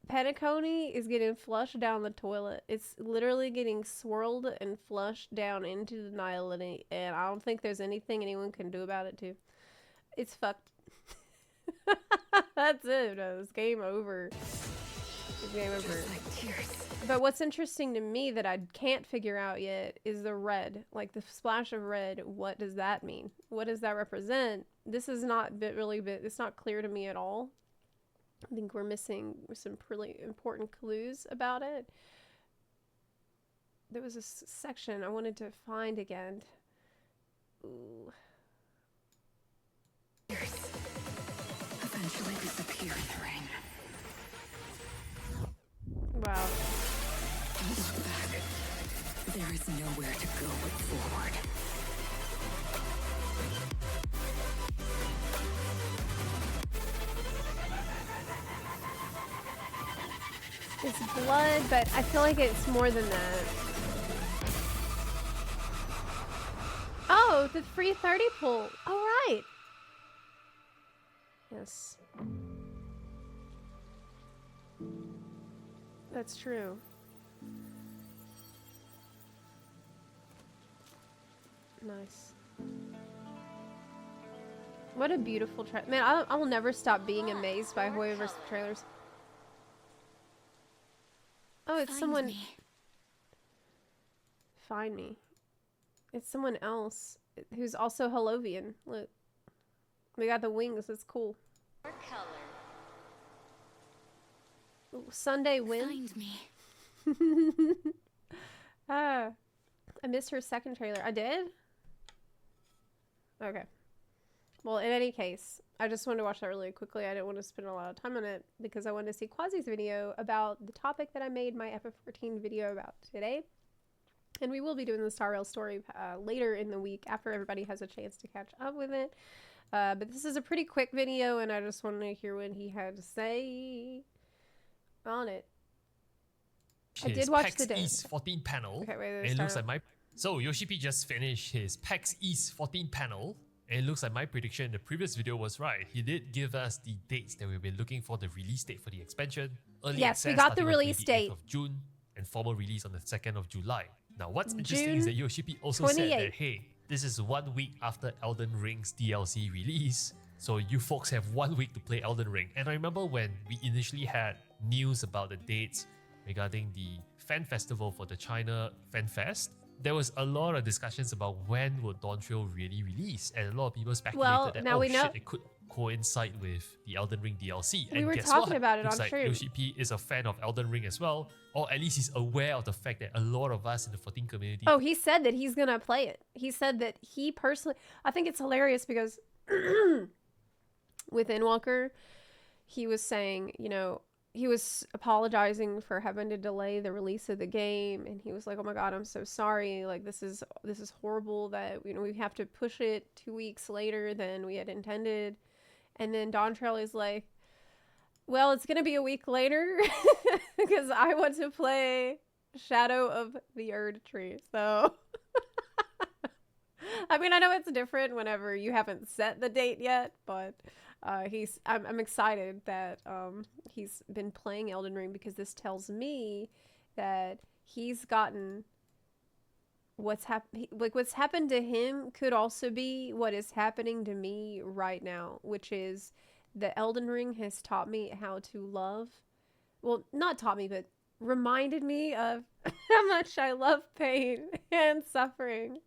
Speaker 1: Panaconi is getting flushed down the toilet. It's literally getting swirled and flushed down into the nihility, and I don't think there's anything anyone can do about it, too. It's fucked. That's it. It's game over. It's game over. But what's interesting to me that I can't figure out yet is the red. Like, the splash of red, what does that mean? What does that represent? This is not it's not clear to me at all. I think we're missing some pretty important clues about it. There was a section I wanted to find again. Ooh.
Speaker 2: Eventually disappear in the rain.
Speaker 1: Wow.
Speaker 2: Don't look back. There is nowhere to go but forward.
Speaker 1: It's blood, but I feel like it's more than that. Oh, the free 30 pull. All right. Yes. That's true. Nice. What a beautiful trailer. Man, I will never stop being amazed by Hoyoverse trailers. Oh, it's someone. Find me. It's someone else who's also Hellovian. Look. We got the wings. It's cool. Ooh, Sunday win.
Speaker 2: Find me.
Speaker 1: Ah. I missed her second trailer. I did? Okay. Well, in any case, I just wanted to watch that really quickly. I didn't want to spend a lot of time on it because I wanted to see Quasi's video about the topic that I made my FF14 video about today. And we will be doing the Star Rail story later in the week after everybody has a chance to catch up with it. But this is a pretty quick video, and I just wanted to hear what he had to say on it. I did watch
Speaker 3: PAX
Speaker 1: the day.
Speaker 3: East 14 panel.
Speaker 1: Okay, wait,
Speaker 3: And it looks like my... So Yoshi-P just finished his PAX East 14 panel. And it looks like my prediction in the previous video was right. He did give us the dates that we've been looking for, the release date for the expansion. Early
Speaker 1: Yes, we
Speaker 3: access
Speaker 1: got the
Speaker 3: starting on
Speaker 1: release
Speaker 3: 28th
Speaker 1: date.
Speaker 3: of June and formal release on the 2nd of July. Now, what's interesting
Speaker 1: June
Speaker 3: is that Yoshi-P also said
Speaker 1: 28th.
Speaker 3: that, hey, this is 1 week after Elden Ring's DLC release, so you folks have 1 week to play Elden Ring. And I remember when we initially had news about the dates regarding the fan festival for the China Fan Fest, there was a lot of discussions about when would Dawn Trail really release, and a lot of people speculated that
Speaker 1: now we know-
Speaker 3: it could coincide with the Elden Ring DLC.
Speaker 1: We
Speaker 3: and
Speaker 1: were
Speaker 3: guess
Speaker 1: talking
Speaker 3: what?
Speaker 1: about it
Speaker 3: Looks
Speaker 1: on
Speaker 3: like
Speaker 1: stream.
Speaker 3: Yoshi-P is a fan of Elden Ring as well, or at least he's aware of the fact that a lot of us in the 14 community...
Speaker 1: Oh, he said that he's gonna play it. He said that he personally... I think it's hilarious because with Endwalker, he was saying, you know, he was apologizing for having to delay the release of the game, and he was like, "Oh my god, I'm so sorry. Like this is horrible that we have to push it 2 weeks later than we had intended." And then Dawn Trail is like, "Well, it's gonna be a week later because I want to play Shadow of the Erd Tree." So, I mean, I know it's different whenever you haven't set the date yet, but I'm excited that he's been playing Elden Ring because this tells me that he's gotten what's happened to him could also be what is happening to me right now, which is the Elden Ring has taught me how to love. Well, not taught me, but reminded me of how much I love pain and suffering.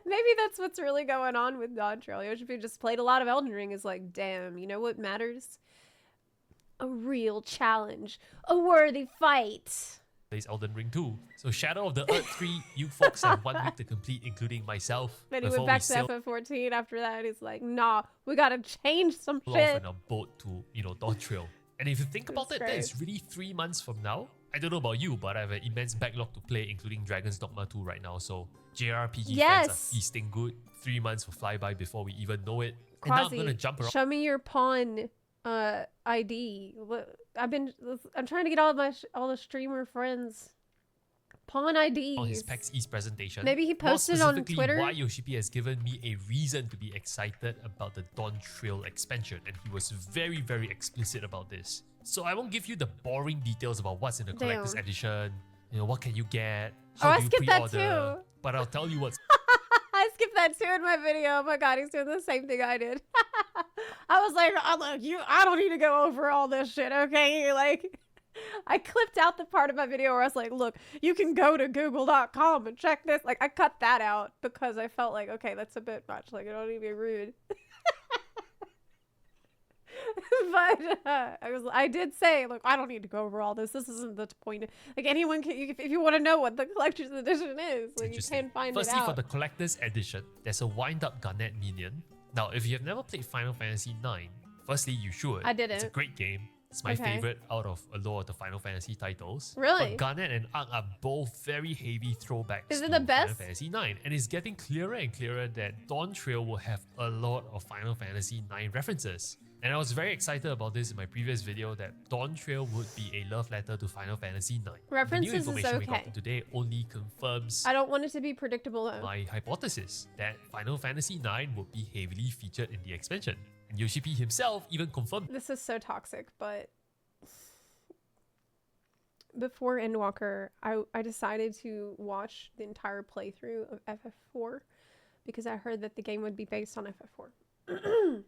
Speaker 1: Maybe that's what's really going on with Dawn Trail. Yoshi just played a lot of Elden Ring is like, damn, you know what matters? A real challenge. A worthy fight.
Speaker 3: Plays Elden Ring 2. So Shadow of the Earth 3, you folks have 1 week to complete, including myself.
Speaker 1: Then he
Speaker 3: before
Speaker 1: went back
Speaker 3: we
Speaker 1: to
Speaker 3: sail
Speaker 1: FF14 after that. He's like, nah, we gotta change some
Speaker 3: off
Speaker 1: shit.
Speaker 3: in a boat to, Dawn Trail. And if you think about
Speaker 1: That's
Speaker 3: it, that is
Speaker 1: great.
Speaker 3: really 3 months from now. I don't know about you, but I have an immense backlog to play, including Dragon's Dogma 2 right now. So JRPG fans
Speaker 1: Yes.
Speaker 3: are feasting good. 3 months will fly by before we even know it. And now I'm gonna
Speaker 1: Quasi,
Speaker 3: jump around
Speaker 1: show me your pawn ID. I'm trying to get all the streamer friends pawn IDs.
Speaker 3: on his PAX East presentation.
Speaker 1: Maybe he
Speaker 3: More
Speaker 1: posted on
Speaker 3: specifically,
Speaker 1: Twitter.
Speaker 3: why Yoshi-P has given me a reason to be excited about the Dawn Trail expansion, and he was very, very explicit about this. So I won't give you the boring details about what's in the collector's
Speaker 1: Damn.
Speaker 3: edition, what can you get,
Speaker 1: Oh,
Speaker 3: how
Speaker 1: I
Speaker 3: do you
Speaker 1: skipped that
Speaker 3: pre-order,
Speaker 1: too.
Speaker 3: but I'll tell you what's
Speaker 1: I skipped that too in my video. Oh my god, he's doing the same thing I did. I was like, oh, look, I don't need to go over all this shit, okay? Like, I clipped out the part of my video where I was like, look, you can go to google.com and check this. Like, I cut that out because I felt like, okay, that's a bit much. Like, I don't need to be rude. But I did say, look, I don't need to go over all this. This isn't the point. Like, anyone can, if you want to know what the collector's edition is, like, you
Speaker 3: interesting.
Speaker 1: can find
Speaker 3: Firstly,
Speaker 1: it out.
Speaker 3: for the collector's edition, there's a wind-up Garnet minion. Now, if you have never played Final Fantasy IX, firstly, you should.
Speaker 1: I didn't.
Speaker 3: It's a great game. It's my
Speaker 1: Okay.
Speaker 3: favorite out of a lot of the Final Fantasy titles.
Speaker 1: Really?
Speaker 3: But Garnet and Ark are both very heavy throwbacks
Speaker 1: Is it
Speaker 3: to
Speaker 1: the best?
Speaker 3: Final Fantasy IX. And it's getting clearer and clearer that Dawn Trail will have a lot of Final Fantasy IX references. And I was very excited about this in my previous video that Dawn Trail would be a love letter to Final Fantasy IX.
Speaker 1: References
Speaker 3: the new
Speaker 1: is
Speaker 3: information we
Speaker 1: okay.
Speaker 3: got today only confirms
Speaker 1: I don't want it to be predictable though.
Speaker 3: my hypothesis that Final Fantasy IX would be heavily featured in the expansion. And Yoshi P himself even confirmed.
Speaker 1: This is so toxic, but before Endwalker, I decided to watch the entire playthrough of FF4 because I heard that the game would be based on FF4.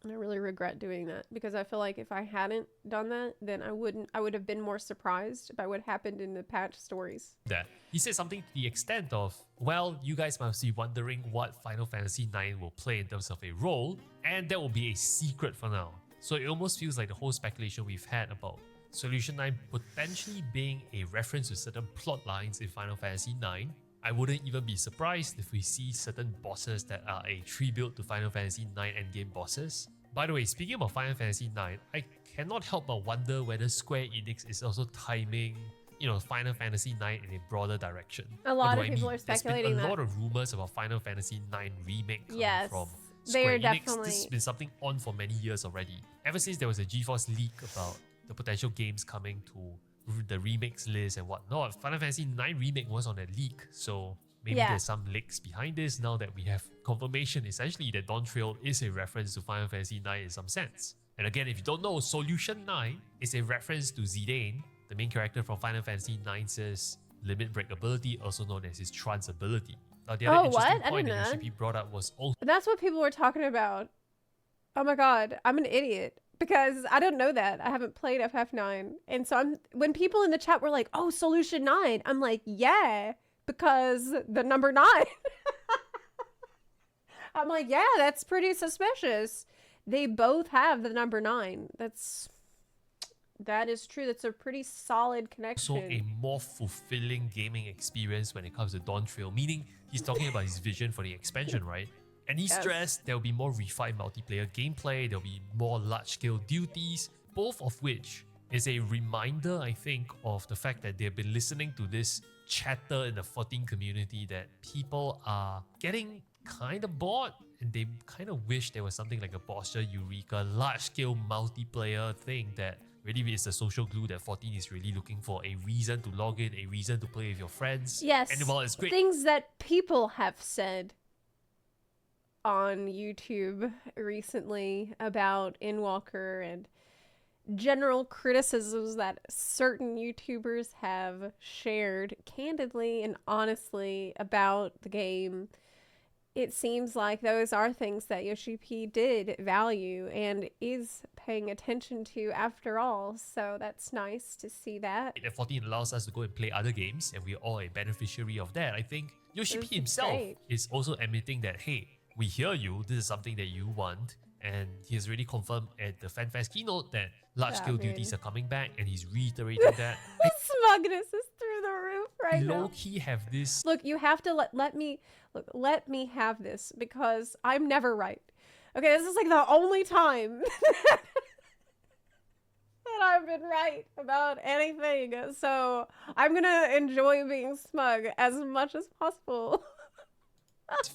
Speaker 1: And I really regret doing that because I feel like if I hadn't done that, then I would have been more surprised by what happened in the patch stories.
Speaker 3: That he said something to the extent of, well, you guys must be wondering what Final Fantasy IX will play in terms of a role, and that will be a secret for now. So it almost feels like the whole speculation we've had about Solution 9 potentially being a reference to certain plot lines in Final Fantasy IX. I wouldn't even be surprised if we see certain bosses that are a tribute to Final Fantasy IX endgame bosses. By the way, speaking about Final Fantasy IX, I cannot help but wonder whether Square Enix is also timing, Final Fantasy IX in a broader direction.
Speaker 1: A lot
Speaker 3: What
Speaker 1: of
Speaker 3: do I
Speaker 1: people
Speaker 3: mean?
Speaker 1: are speculating
Speaker 3: There's been
Speaker 1: that.
Speaker 3: a lot of rumors about Final Fantasy IX remake coming
Speaker 1: Yes,
Speaker 3: from
Speaker 1: they
Speaker 3: Square
Speaker 1: are
Speaker 3: Enix.
Speaker 1: definitely.
Speaker 3: This has been something on for many years already. Ever since there was a GeForce leak about the potential games coming to the remakes list and whatnot, Final Fantasy IX remake was on a leak, so maybe
Speaker 1: Yeah.
Speaker 3: there's some leaks behind this now that we have confirmation essentially that Dawn Trail is a reference to Final Fantasy IX in some sense. And again, if you don't know, Solution 9 is a reference to Zidane, the main character from Final Fantasy IX's limit break ability, also known as his trance ability. Now, the other
Speaker 1: Oh,
Speaker 3: interesting
Speaker 1: what? I
Speaker 3: point
Speaker 1: didn't
Speaker 3: that
Speaker 1: know that.
Speaker 3: Yoshi P brought up was also
Speaker 1: That's what people were talking about. Oh my god, I'm an idiot because I don't know that. I haven't played FF9. And so when people in the chat were like, "Oh, Solution 9." I'm like, "Yeah, because the number 9." I'm like, "Yeah, that's pretty suspicious." They both have the number 9. That is true. That's a pretty solid connection.
Speaker 3: a more fulfilling gaming experience when it comes to Dawn Trail, meaning he's talking about his vision for the expansion, right? And he
Speaker 1: Yes.
Speaker 3: stressed there will be more refined multiplayer gameplay, there will be more large-scale duties, both of which is a reminder, I think, of the fact that they've been listening to this chatter in the 14 community that people are getting kind of bored and they kind of wish there was something like a Posture Eureka large-scale multiplayer thing that really is the social glue that 14 is really looking for, a reason to log in, a reason to play with your friends.
Speaker 1: Yes.
Speaker 3: And while it's great,
Speaker 1: Things that people have said on YouTube recently about Endwalker and general criticisms that certain YouTubers have shared candidly and honestly about the game. It seems like those are things that Yoshi P did value and is paying attention to after all. So that's nice to see that.
Speaker 3: that 14 allows us to go and play other games, and we're all a beneficiary of that. I think Yoshi
Speaker 1: This
Speaker 3: P
Speaker 1: is
Speaker 3: himself
Speaker 1: great.
Speaker 3: is also admitting that, hey, we hear you, this is something that you want, and he has already confirmed at the FanFest keynote that large-scale
Speaker 1: Yeah,
Speaker 3: duties
Speaker 1: man.
Speaker 3: are coming back, and he's reiterating that.
Speaker 1: The smugness is through the roof right now.
Speaker 3: Low-key have this
Speaker 1: Look, you have to let me have this because I'm never right. Okay, this is like the only time that I've been right about anything. So I'm gonna enjoy being smug as much as possible.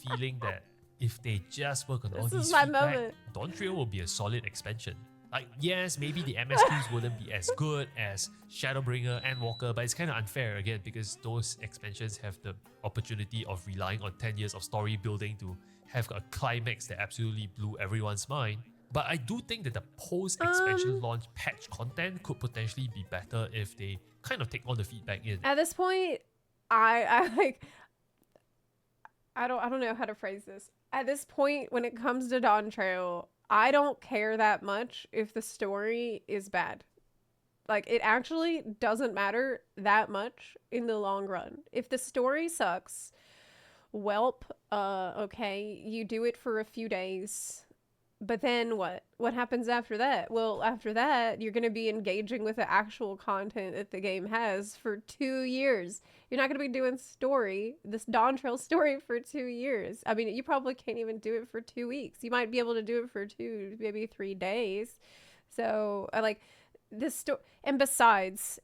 Speaker 3: feeling that if they just work on all
Speaker 1: This is
Speaker 3: these
Speaker 1: my
Speaker 3: feedback,
Speaker 1: moment.
Speaker 3: Dawn Trail will be a solid expansion. Like, yes, maybe the MSQs wouldn't be as good as Shadowbringer and Walker, but it's kind of unfair again because those expansions have the opportunity of relying on 10 years of story building to have a climax that absolutely blew everyone's mind. But I do think that the post-expansion launch patch content could potentially be better if they kind of take all the feedback in.
Speaker 1: At this point, I don't know how to phrase this. At this point, when it comes to Dawn Trail, I don't care that much if the story is bad. Like, it actually doesn't matter that much in the long run. If the story sucks, welp, okay, you do it for a few days. But then what? What happens after that? Well, after that, you're going to be engaging with the actual content that the game has for 2 years. You're not going to be doing this Dawn Trail story for 2 years. I mean, you probably can't even do it for 2 weeks. You might be able to do it for 2, maybe 3 days. So, I like this story. And besides,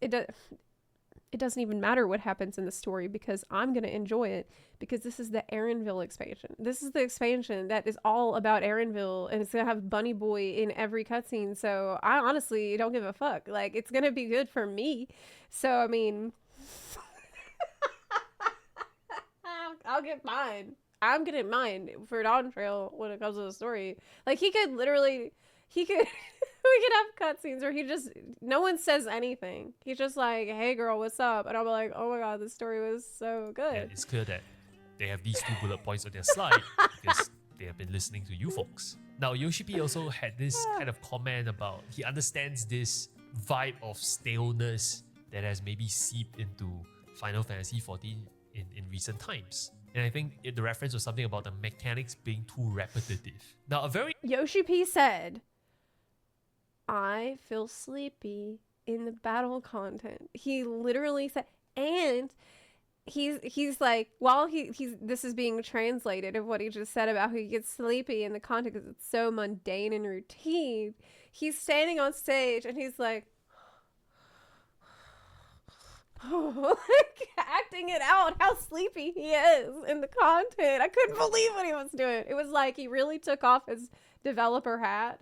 Speaker 1: it doesn't even matter what happens in the story because I'm going to enjoy it because this is the Aaronville expansion. This is the expansion that is all about Aaronville, and it's going to have Bunny Boy in every cutscene. So I honestly don't give a fuck. Like, it's going to be good for me. So, I mean, I'll get mine. I'm getting mine for Dawn Trail when it comes to the story. Like, he could literally, we could have cutscenes where he just, no one says anything. He's just like, hey girl, what's up? And I'm like, oh my god, this story was so good.
Speaker 3: And it's clear that they have these 2 bullet points on their slide because they have been listening to you folks. Now, Yoshi also had this kind of comment about he understands this vibe of staleness that has maybe seeped into Final Fantasy XIV in recent times. And I think the reference was something about the mechanics being too repetitive. Now, a very...
Speaker 1: Yoshi P said, I feel sleepy in the battle content. He literally said, and he's like, while this is being translated of what he just said about how he gets sleepy in the content because it's so mundane and routine, he's standing on stage and he's like, like acting it out how sleepy he is in the content. I couldn't believe what he was doing. It was like he really took off his developer hat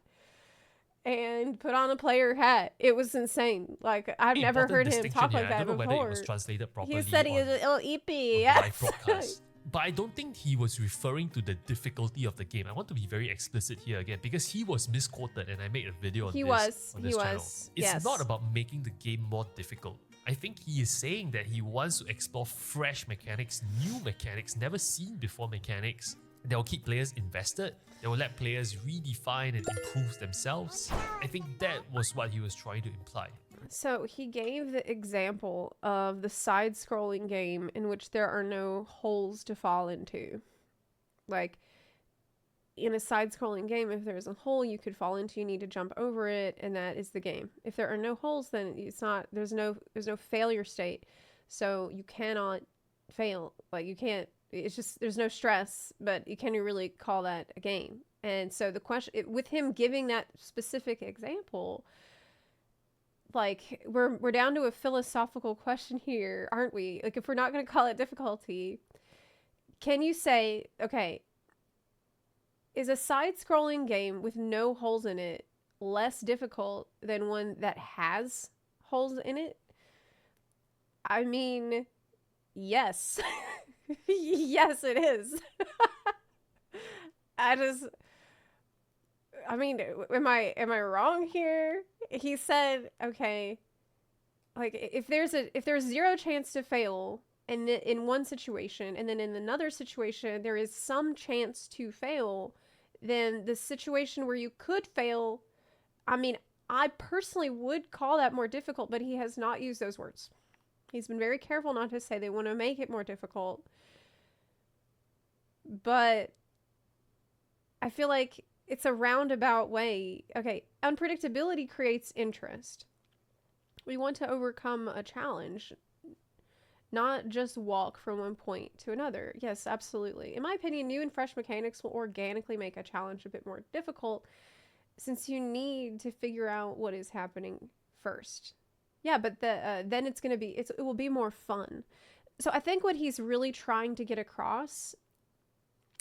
Speaker 1: and put on a player hat. It was insane. Like, I've never heard him talk like that
Speaker 3: I don't know
Speaker 1: before.
Speaker 3: whether it was translated properly.
Speaker 1: He said he was a little EP.
Speaker 3: Live broadcast. But I don't think he was referring to the difficulty of the game. I want to be very explicit here again because he was misquoted and I made a video on this channel. It's not about making the game more difficult. I think he is saying that he wants to explore fresh mechanics, new mechanics, never seen before mechanics. That will keep players invested. That will let players redefine and improve themselves. I think that was what he was trying to imply.
Speaker 1: So he gave the example of the side-scrolling game in which there are no holes to fall into. Like, in a side-scrolling game, if there's a hole you could fall into, you need to jump over it, and that is the game. If there are no holes, then it's not. There's no failure state, so you cannot fail. Like, you can't. It's just there's no stress, but you can't really call that a game. And so the question with him giving that specific example, like we're down to a philosophical question here, aren't we? Like, if we're not going to call it difficulty, can you say, okay, is a side-scrolling game with no holes in it less difficult than one that has holes in it? I mean, yes. Yes, it is. I mean, am I wrong here? He said, okay, like if there's 0 chance to fail in one situation, and then in another situation there is some chance to fail, then the situation where you could fail, I mean, I personally would call that more difficult, but he has not used those words. He's been very careful not to say they want to make it more difficult. But I feel like it's a roundabout way. Okay, unpredictability creates interest. We want to overcome a challenge, not just walk from one point to another. Yes, absolutely. In my opinion, new and fresh mechanics will organically make a challenge a bit more difficult since you need to figure out what is happening first. Yeah, but then it will be more fun. So I think what he's really trying to get across,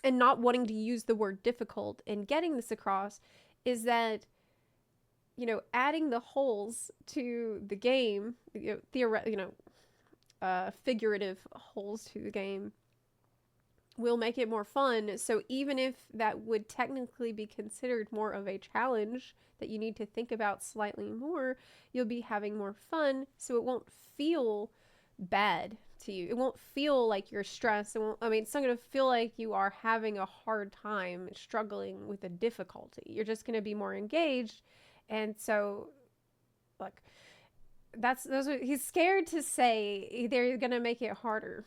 Speaker 1: and not wanting to use the word difficult and getting this across, is that, you know, adding the holes to the game, figurative holes to the game, will make it more fun. So even if that would technically be considered more of a challenge that you need to think about slightly more, you'll be having more fun, so it won't feel bad to you. It won't feel like you're stressed. It's not going to feel like you are having a hard time struggling with a difficulty. You're just going to be more engaged. And so, look, he's scared to say they're going to make it harder.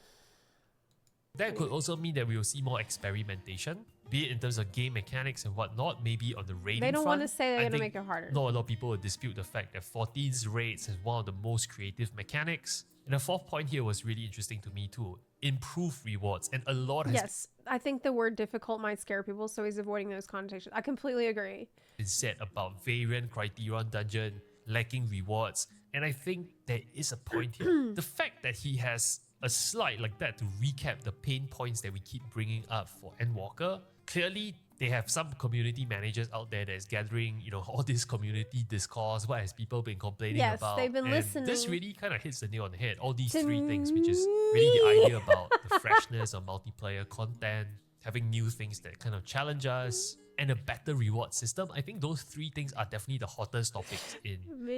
Speaker 3: That could also mean that we will see more experimentation, be it in terms of game mechanics and whatnot, maybe on the raiding front.
Speaker 1: They don't want to say they're going to make it harder.
Speaker 3: Not a lot of people will dispute the fact that 14's raids has one of the most creative mechanics. And the fourth point here was really interesting to me too. Improve rewards. And a lot has
Speaker 1: Yes, I think the word difficult might scare people, so he's avoiding those connotations. I completely agree.
Speaker 3: been said about variant Criterion Dungeon lacking rewards. And I think there is a point here. The fact that he has a slide like that to recap the pain points that we keep bringing up for Endwalker, clearly they have some community managers out there that is gathering, all this community discourse. What has people been complaining
Speaker 1: Yes,
Speaker 3: about?
Speaker 1: they've been
Speaker 3: and
Speaker 1: listening.
Speaker 3: This really kind of hits the nail on the head. All these three things, which is really the idea about the freshness of multiplayer content, having new things that kind of challenge us, and a better reward system. I think those three things are definitely the hottest topics in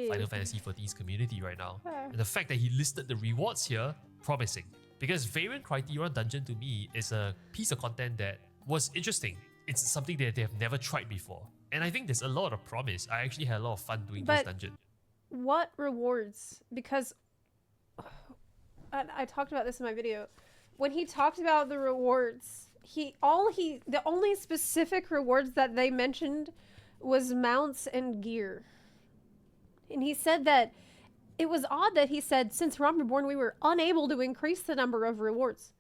Speaker 3: Final Fantasy XIV's community right now. And the fact that he listed the rewards here, promising. Because Variant Criterion Dungeon to me is a piece of content that was interesting. It's something that they have never tried before. And I think there's a lot of promise. I actually had a lot of fun doing this dungeon.
Speaker 1: What rewards? Because I talked about this in my video. When he talked about the rewards, the only specific rewards that they mentioned was mounts and gear. And he said that it was odd that he said, since Realm Reborn, we were unable to increase the number of rewards.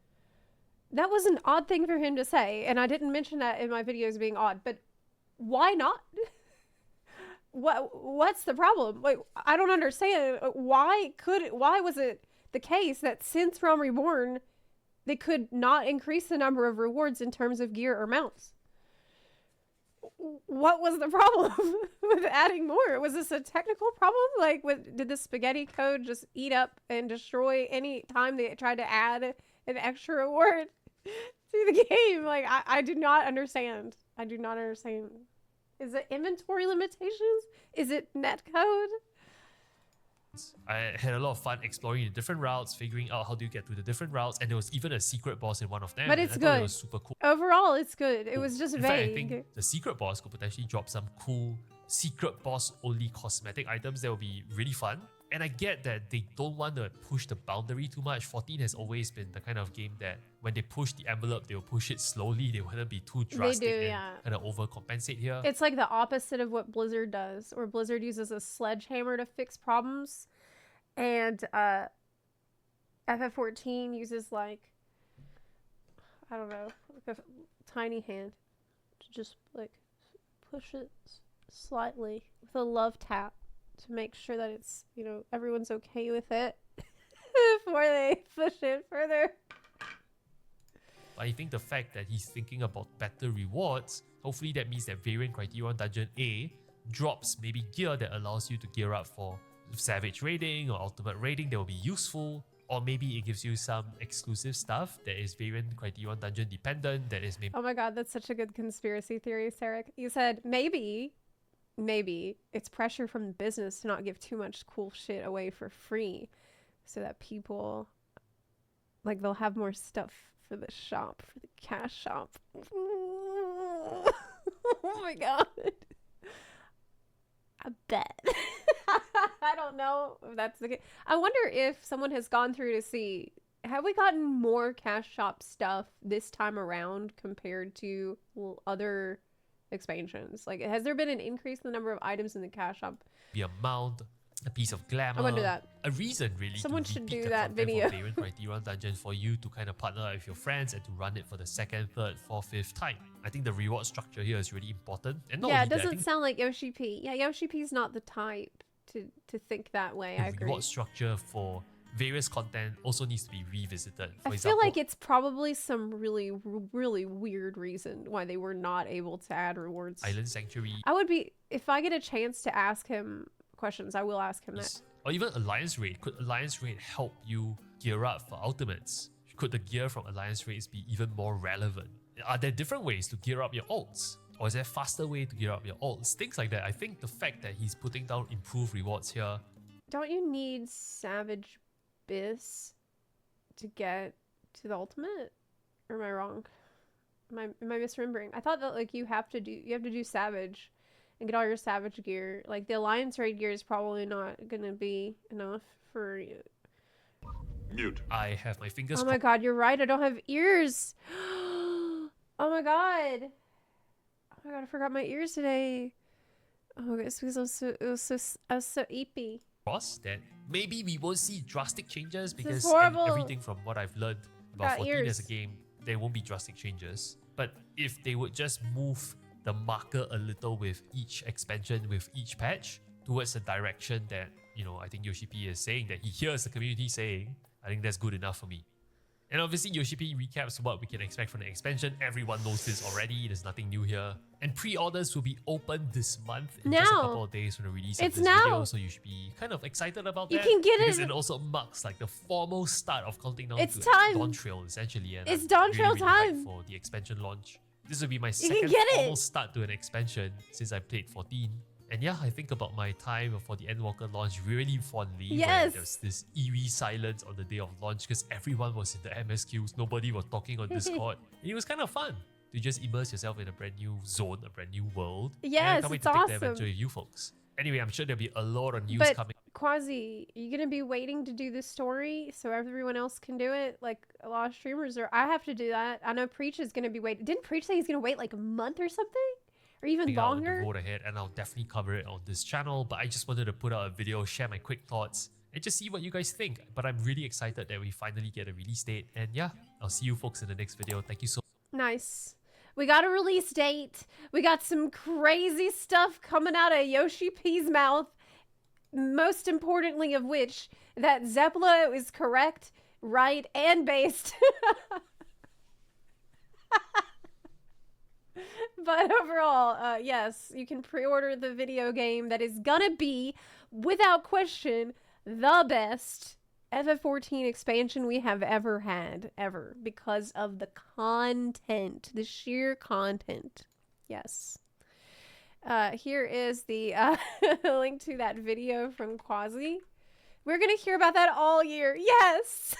Speaker 1: That was an odd thing for him to say, and I didn't mention that in my videos being odd, but why not? What's the problem? Like, I don't understand. Why was it the case that since Realm Reborn, they could not increase the number of rewards in terms of gear or mounts? What was the problem with adding more? Was this a technical problem? Like, did the spaghetti code just eat up and destroy any time they tried to add an extra reward to the game? Like, I do not understand. I do not understand. Is it inventory limitations? Is it netcode?
Speaker 3: I had a lot of fun exploring the different routes, figuring out how do you get to the different routes, and there was even a secret boss in one of them.
Speaker 1: But it's
Speaker 3: and I thought
Speaker 1: good.
Speaker 3: It was super cool.
Speaker 1: Overall, it's good. It was just
Speaker 3: In
Speaker 1: vague.
Speaker 3: fact, I think the secret boss could potentially drop some cool secret boss only cosmetic items that will be really fun. And I get that they don't want to push the boundary too much. 14 has always been the kind of game that when they push the envelope, they'll push it slowly. They wouldn't be too drastic and kind of overcompensate here.
Speaker 1: It's like the opposite of what Blizzard does, where Blizzard uses a sledgehammer to fix problems. And FF14 uses, like, I don't know, like a tiny hand to just, like, push it slightly with a love tap to make sure that it's, everyone's okay with it before they push it further.
Speaker 3: I think the fact that he's thinking about better rewards, hopefully that means that Variant Criterion Dungeon A drops maybe gear that allows you to gear up for Savage raiding or Ultimate raiding that will be useful, or maybe it gives you some exclusive stuff that is Variant Criterion Dungeon dependent, that is maybe...
Speaker 1: Oh my god, that's such a good conspiracy theory, Sarek. You said maybe it's pressure from the business to not give too much cool shit away for free so that people, like, they'll have more stuff for the shop, for the cash shop. Oh my god. I bet. I don't know if that's the case. I wonder if someone has gone through to see, have we gotten more cash shop stuff this time around compared to other expansions? Like, has there been an increase in the number of items in the cash shop?
Speaker 3: Be a mount, a piece of glamour.
Speaker 1: I want to do that.
Speaker 3: A reason, really.
Speaker 1: Someone
Speaker 3: to
Speaker 1: should
Speaker 3: repeat
Speaker 1: do
Speaker 3: the
Speaker 1: that
Speaker 3: content
Speaker 1: video.
Speaker 3: For Variant Criterion Dungeon for you to kind of partner up with your friends and to run it for the second, third, fourth, fifth time. I think the reward structure here is really important. And not
Speaker 1: Yeah, it
Speaker 3: only that, I
Speaker 1: doesn't
Speaker 3: think
Speaker 1: sound like Yoshi P. Yeah, Yoshi P's not the type to think that way. I
Speaker 3: the
Speaker 1: agree.
Speaker 3: reward structure for various content also needs to be revisited. For
Speaker 1: I
Speaker 3: example,
Speaker 1: feel like it's probably some really, really weird reason why they were not able to add rewards.
Speaker 3: Island Sanctuary,
Speaker 1: I would be, if I get a chance to ask him questions, I will ask him that.
Speaker 3: or even Alliance Raid. Could Alliance Raid help you gear up for ultimates? Could the gear from Alliance Raids be even more relevant? Are there different ways to gear up your ults? Or is there a faster way to gear up your ults? Things like that. I think the fact that he's putting down improved rewards here.
Speaker 1: Don't you need Savage Biss to get to the ultimate? Or am I wrong? Am I misremembering? I thought that, like, you have to do Savage and get all your Savage gear. Like, the Alliance Raid gear is probably not gonna be enough for you.
Speaker 6: Mute.
Speaker 3: I have my fingers
Speaker 1: Oh my god, you're right. I don't have ears. Oh my god. Oh my god, I forgot my ears today. Oh, it's because I was so eepy.
Speaker 3: crossed that maybe we won't see drastic changes
Speaker 1: is
Speaker 3: because
Speaker 1: horrible.
Speaker 3: everything from what I've learned about
Speaker 1: Got
Speaker 3: 14 as
Speaker 1: ears.
Speaker 3: a game, there won't be drastic changes. But if they would just move the marker a little with each expansion, with each patch, towards a direction that, I think Yoshi P is saying that he hears the community saying, I think that's good enough for me. And obviously Yoshi P recaps what we can expect from the expansion. Everyone knows this already, there's nothing new here. And pre-orders will be open this month in just a couple of days from the release of this video, so you should be kind of excited about that.
Speaker 1: You can get
Speaker 3: because
Speaker 1: it.
Speaker 3: it also marks like the formal start of counting down
Speaker 1: It's
Speaker 3: to
Speaker 1: time.
Speaker 3: Dawn Trail essentially. And
Speaker 1: It's
Speaker 3: I'm
Speaker 1: Dawn
Speaker 3: really,
Speaker 1: Trail
Speaker 3: really hyped
Speaker 1: time.
Speaker 3: for the expansion launch. This will be my
Speaker 1: can
Speaker 3: second
Speaker 1: get it.
Speaker 3: formal start to an expansion since I played 14. And yeah, I think about my time for the Endwalker launch really fondly.
Speaker 1: Yes.
Speaker 3: Where there was this eerie silence on the day of launch because everyone was in the MS queues, nobody was talking on Discord. And it was kind of fun to just immerse yourself in a brand new zone, a brand new world. And I
Speaker 1: Yes,
Speaker 3: can't wait
Speaker 1: it's
Speaker 3: to take the
Speaker 1: awesome.
Speaker 3: adventure with you folks. Anyway, I'm sure there'll be a lot of news
Speaker 1: But
Speaker 3: coming.
Speaker 1: Quasi, you gonna be waiting to do the story so everyone else can do it? Like a lot of streamers are. I have to do that. I know Preach is gonna be waiting. Didn't Preach say he's gonna wait like a month or something, or even
Speaker 3: Out on the
Speaker 1: longer?
Speaker 3: road ahead, and I'll definitely cover it on this channel. But I just wanted to put out a video, share my quick thoughts, and just see what you guys think. But I'm really excited that we finally get a release date. And yeah, I'll see you folks in the next video. Thank you so much.
Speaker 1: Nice. We got a release date. We got some crazy stuff coming out of Yoshi P's mouth. Most importantly of which, that Zepla is correct, right, and based. But overall, yes, you can pre-order the video game that is gonna be, without question, the best FF14 expansion we have ever had, ever, because of the content, the sheer content. Yes. Here is the link to that video from Quasi. We're gonna hear about that all year. Yes.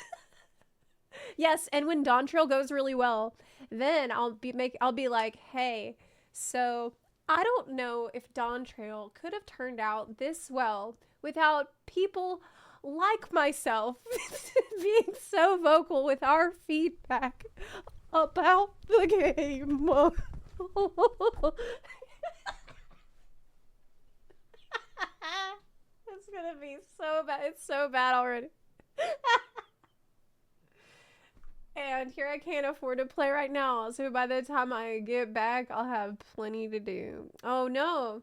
Speaker 1: Yes, and when Dawn Trail goes really well, then I'll be like, hey, so I don't know if Dawn Trail could have turned out this well without people like myself being so vocal with our feedback about the game. It's gonna be so bad. It's so bad already. And here I can't afford to play right now, so by the time I get back, I'll have plenty to do. Oh no.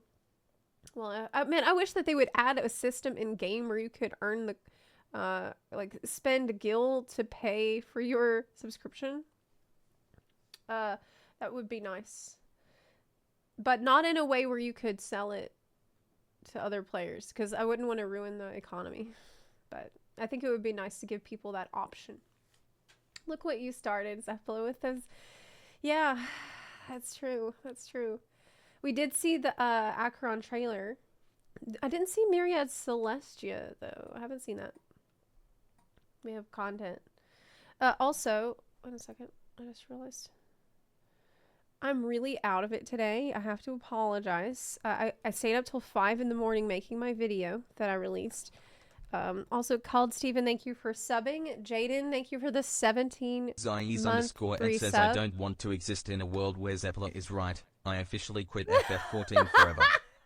Speaker 1: Well, man, I wish that they would add a system in game where you could earn the, like, spend gil to pay for your subscription. That would be nice. But not in a way where you could sell it to other players, because I wouldn't want to ruin the economy. But I think it would be nice to give people that option. Look what you started, Zepla, with this. Yeah, that's true. That's true. We did see the Acheron trailer. I didn't see Myriad Celestia, though. I haven't seen that. We have content. Also, wait a second. I just realized. I'm really out of it today. I have to apologize. I stayed up till 5 in the morning making my video that I released. Also, called Steven, thank you for subbing. Jaden, thank you for the 17
Speaker 5: Zai's
Speaker 1: month
Speaker 5: underscore
Speaker 1: free
Speaker 5: and says,
Speaker 1: sub.
Speaker 5: I don't want to exist in a world where Zepla is right. I officially quit FF14 forever.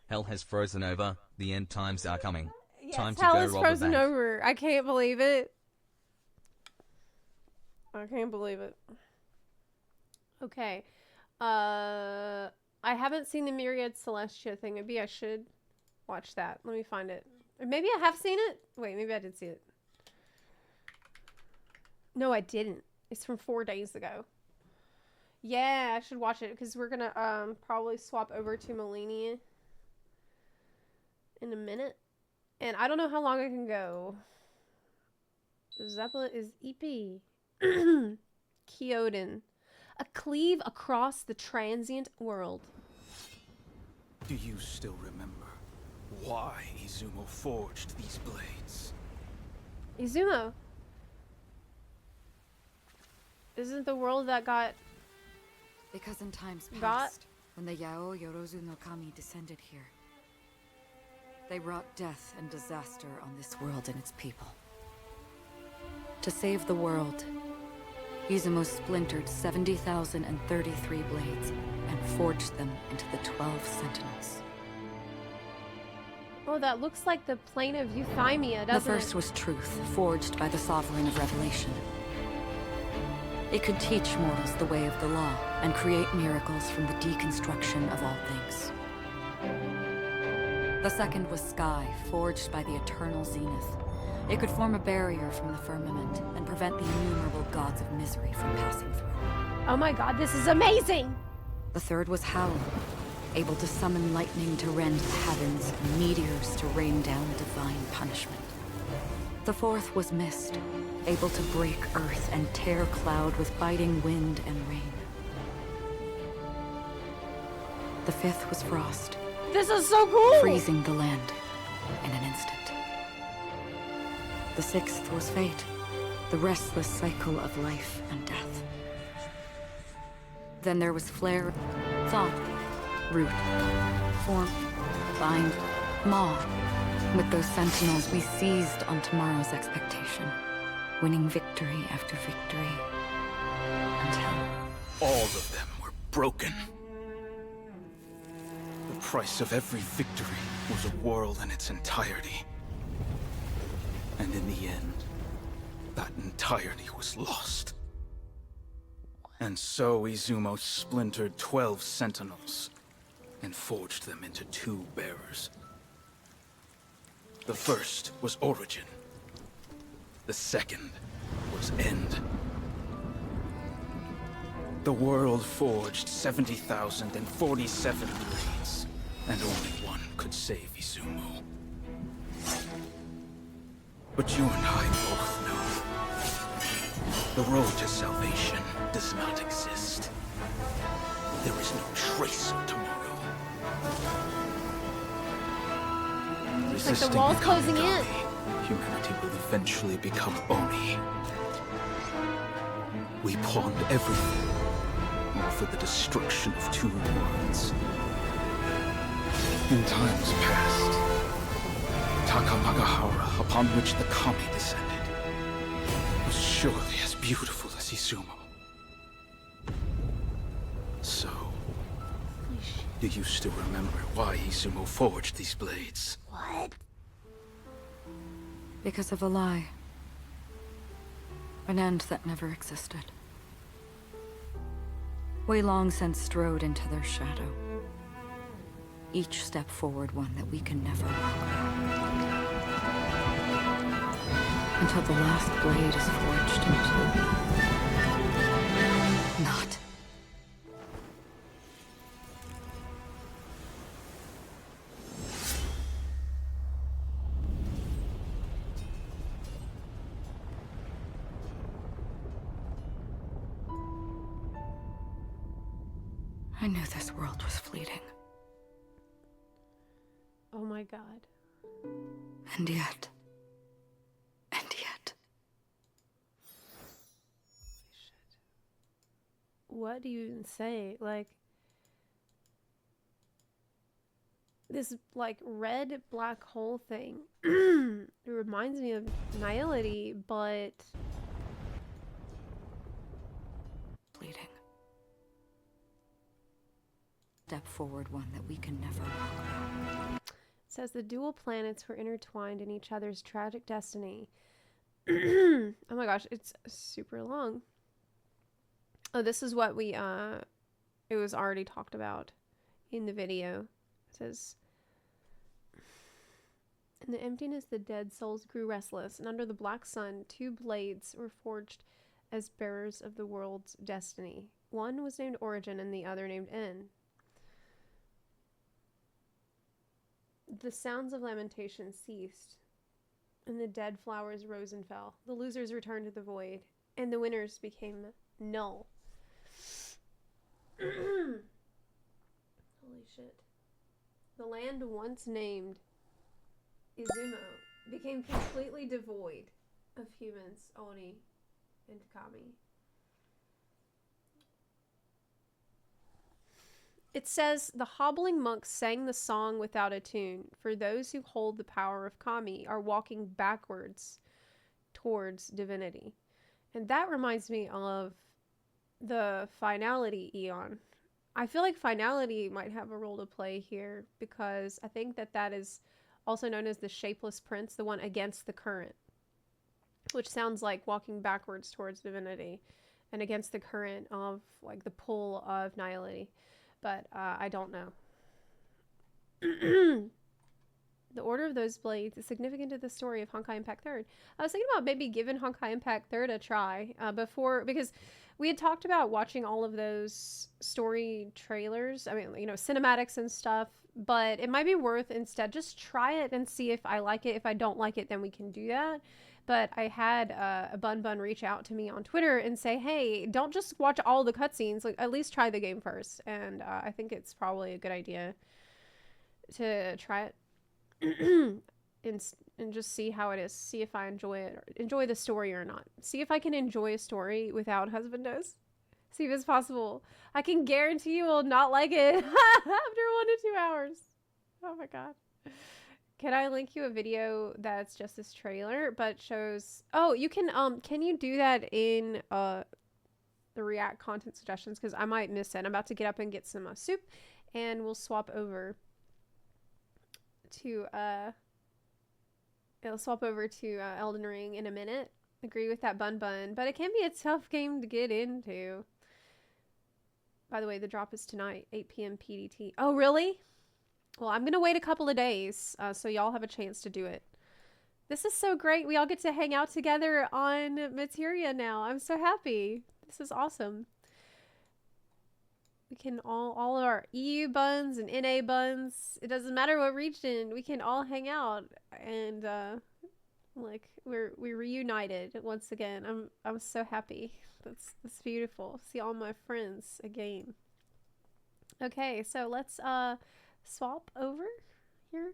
Speaker 5: Hell has frozen over. The end times are coming.
Speaker 1: Yes,
Speaker 5: Time to
Speaker 1: hell
Speaker 5: go
Speaker 1: is
Speaker 5: rob a
Speaker 1: frozen
Speaker 5: bank.
Speaker 1: over. I can't believe it. I can't believe it. Okay. I haven't seen the Myriad Celestia thing. Maybe I should watch that. Let me find it. Or maybe I have seen it. Wait, maybe I did see it. No, I didn't. It's from 4 days ago. Yeah, I should watch it because we're gonna probably swap over to Malenia in a minute. And I don't know how long I can go. Zepla is EP. Kyoden. A cleave across the transient world.
Speaker 8: Do you still remember why Izumo forged these blades?
Speaker 1: Izumo. Isn't the world that got...
Speaker 9: Because in times
Speaker 1: Got-
Speaker 9: past, when the Yao Yorozu no Kami descended here, they wrought death and disaster on this world and its people. To save the world, Izumo splintered 70,033 blades and forged them into the 12 Sentinels.
Speaker 1: Oh, that looks like the plane of Euthymia, doesn't
Speaker 9: The first was truth, forged by the Sovereign of Revelation. It could teach mortals the way of the law and create miracles from the deconstruction of all things. The second was sky, forged by the eternal zenith. It could form a barrier from the firmament and prevent the innumerable gods of misery from passing through.
Speaker 1: Oh my god, this is amazing!
Speaker 9: The third was Howl, able to summon lightning to rend the heavens and meteors to rain down divine punishment. The fourth was Mist, able to break earth and tear cloud with biting wind and rain. The fifth was Frost.
Speaker 1: This is so cool!
Speaker 9: Freezing the land in an instant. The sixth was Fate, the restless cycle of life and death. Then there was Flare, Thought, Root, Form, Bind, Maw. With those sentinels, we seized on tomorrow's expectation, winning victory after victory, until...
Speaker 8: All of them were broken. The price of every victory was a world in its entirety. And in the end, that entirety was lost. And so Izumo splintered 12 sentinels and forged them into 2 bearers. The first was Origin. The second was End. The world forged 70,047 blades, and only one could save Izumo. But you and I both know, the road to salvation does not exist. There is no trace of tomorrow.
Speaker 1: Like the wall's closing in.
Speaker 8: Humanity will eventually become Oni. We pawned everything, all for the destruction of 2 worlds. In times past, Takamagahara, upon which the Kami descended, was surely as beautiful as Izumo. So, do you still remember why Izumo forged these blades?
Speaker 1: What?
Speaker 9: Because of a lie. An end that never existed. We long since strode into their shadow. Each step forward one that we can never walk back. Until the last blade is forged into... not. I knew this world was fleeting.
Speaker 1: Oh my god.
Speaker 9: And yet...
Speaker 1: What do you even say? Like, this, like, red black hole thing. It reminds me of Nihility, but...
Speaker 9: fleeting. Step forward one that we can never walk back.
Speaker 1: It says the dual planets were intertwined in each other's tragic destiny. Oh my gosh, it's super long. Oh, this is what we, it was already talked about in the video. It says, in the emptiness, the dead souls grew restless, and under the black sun, 2 blades were forged as bearers of the world's destiny. One was named Origin, and the other named End. The sounds of lamentation ceased, and the dead flowers rose and fell. The losers returned to the void, and the winners became null. Holy shit. The land once named Izumo became completely devoid of humans, Oni, and Kami. It says, the hobbling monks sang the song without a tune, for those who hold the power of Kami are walking backwards towards divinity. And that reminds me of the finality Eon. I feel like finality might have a role to play here, because I think that that is also known as the shapeless prince, the one against the current, which sounds like walking backwards towards divinity and against the current of like the pull of nihility. But I don't know. The order of those blades is significant to the story of Honkai Impact 3rd. I was thinking about maybe giving Honkai Impact 3rd a try before, because we had talked about watching all of those story trailers. I mean, you know, cinematics and stuff, but it might be worth instead just try it and see if I like it. If I don't like it, then we can do that. But I had a Bun Bun reach out to me on Twitter and say, hey, don't just watch all the cutscenes. Like, at least try the game first. And I think it's probably a good idea to try it. and just see how it is. See if I enjoy it, or enjoy the story or not. See if I can enjoy a story without husbandos. See if it's possible. I can guarantee you will not like it after 1 to 2 hours. Oh my god. Can I link you a video that's just this trailer but shows... Oh, you can you do that in the React content suggestions, because I might miss it. I'm about to get up and get some soup, and we'll swap over to Elden Ring in a minute. Agree with that, Bun Bun, but it can be a tough game to get into. By the way, the drop is tonight, 8 p.m. PDT. Oh, really? Well, I'm gonna wait a couple of days so y'all have a chance to do it. This is so great. We all get to hang out together on Materia now. I'm so happy. This is awesome. We can all of our EU buns and NA buns, it doesn't matter what region, we can all hang out and like we're reunited once again. I'm so happy. That's beautiful. See all my friends again. Okay, so let's swap over here.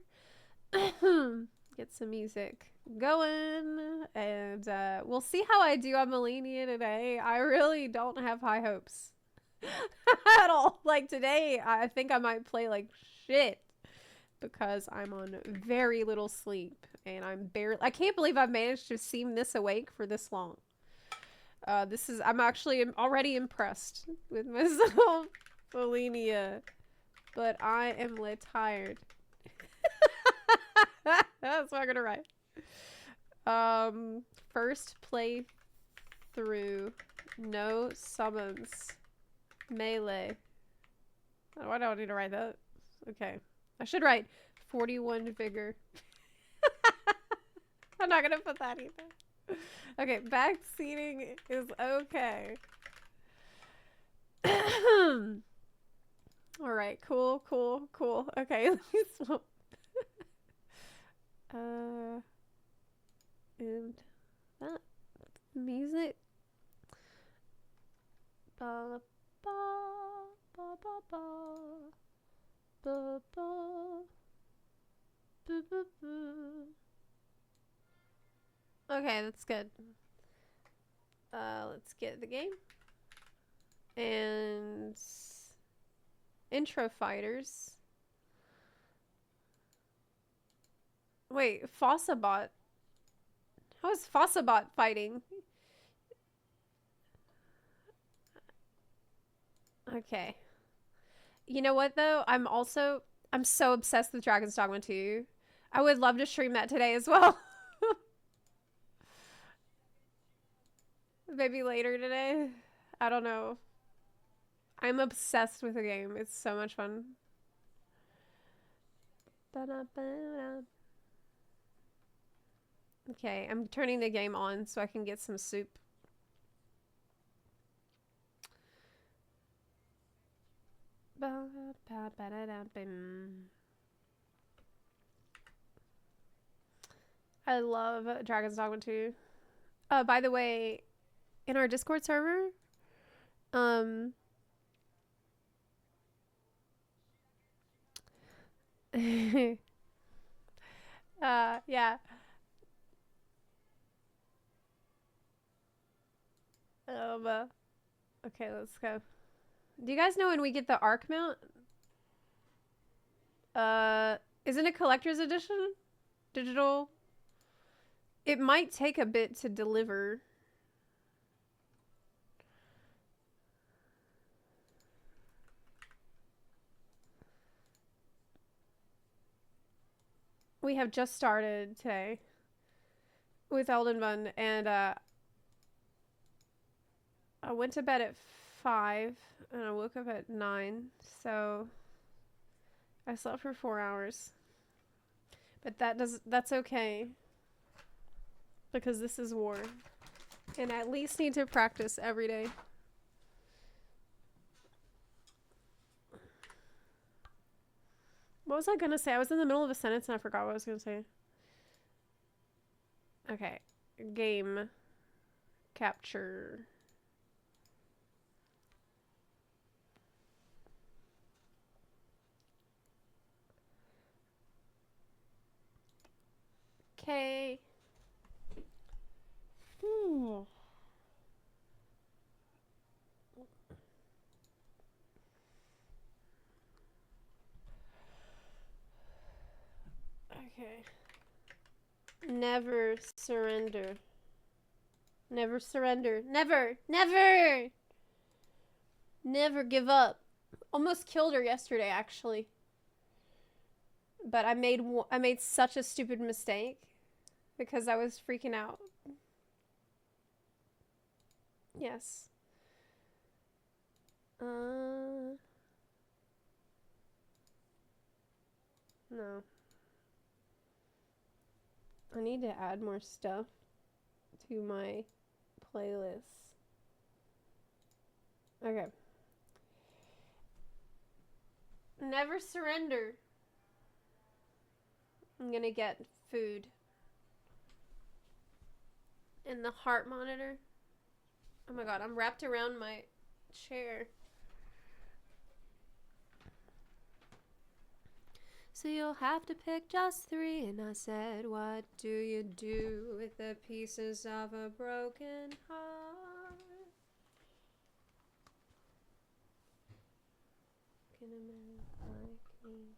Speaker 1: Get some music going, and we'll see how I do on Malenia today. I really don't have high hopes. At all. Like today, I think I might play like shit because I'm on very little sleep and I can't believe I've managed to seem this awake for this long. I'm actually already impressed with myself, Malenia, but I am tired. That's what I'm gonna write. First play through, no summons. Melee. Why do I need to write that? Okay. I should write 41 vigor. I'm not gonna put that either. Okay, back seating is okay. Alright, cool. Okay, let me swap. And that music. Ba ba ba ba ba ba ba ba ba ba. Okay, that's good. Let's get the game and intro fighters. Wait, Fossabot. How is Fossabot fighting? Okay. You know what though? I'm so obsessed with Dragon's Dogma 2. I would love to stream that today as well. Maybe later today. I don't know. I'm obsessed with the game. It's so much fun. Okay, I'm turning the game on so I can get some soup. I love Dragon's Dogma 2. By the way, in our Discord server, yeah. Okay, let's go. Do you guys know when we get the Arc mount? Isn't it collector's edition? Digital? It might take a bit to deliver. We have just started today with Elden Bun, and I went to bed at 5 and I woke up at 9, so I slept for 4 hours. But that's okay. Because this is war. And I at least need to practice every day. What was I gonna say? I was in the middle of a sentence and I forgot what I was gonna say. Okay. Game. Capture. Okay. Okay. Never surrender. Never surrender. Never! Never! Never give up. Almost killed her yesterday, actually. But I made such a stupid mistake because I was freaking out. Yes. No. I need to add more stuff to my playlist. Okay. Never surrender. I'm gonna get food. And the heart monitor. Oh my god, I'm wrapped around my chair. So you'll have to pick just 3. And I said, what do you do with the pieces of a broken heart? Can a man like me?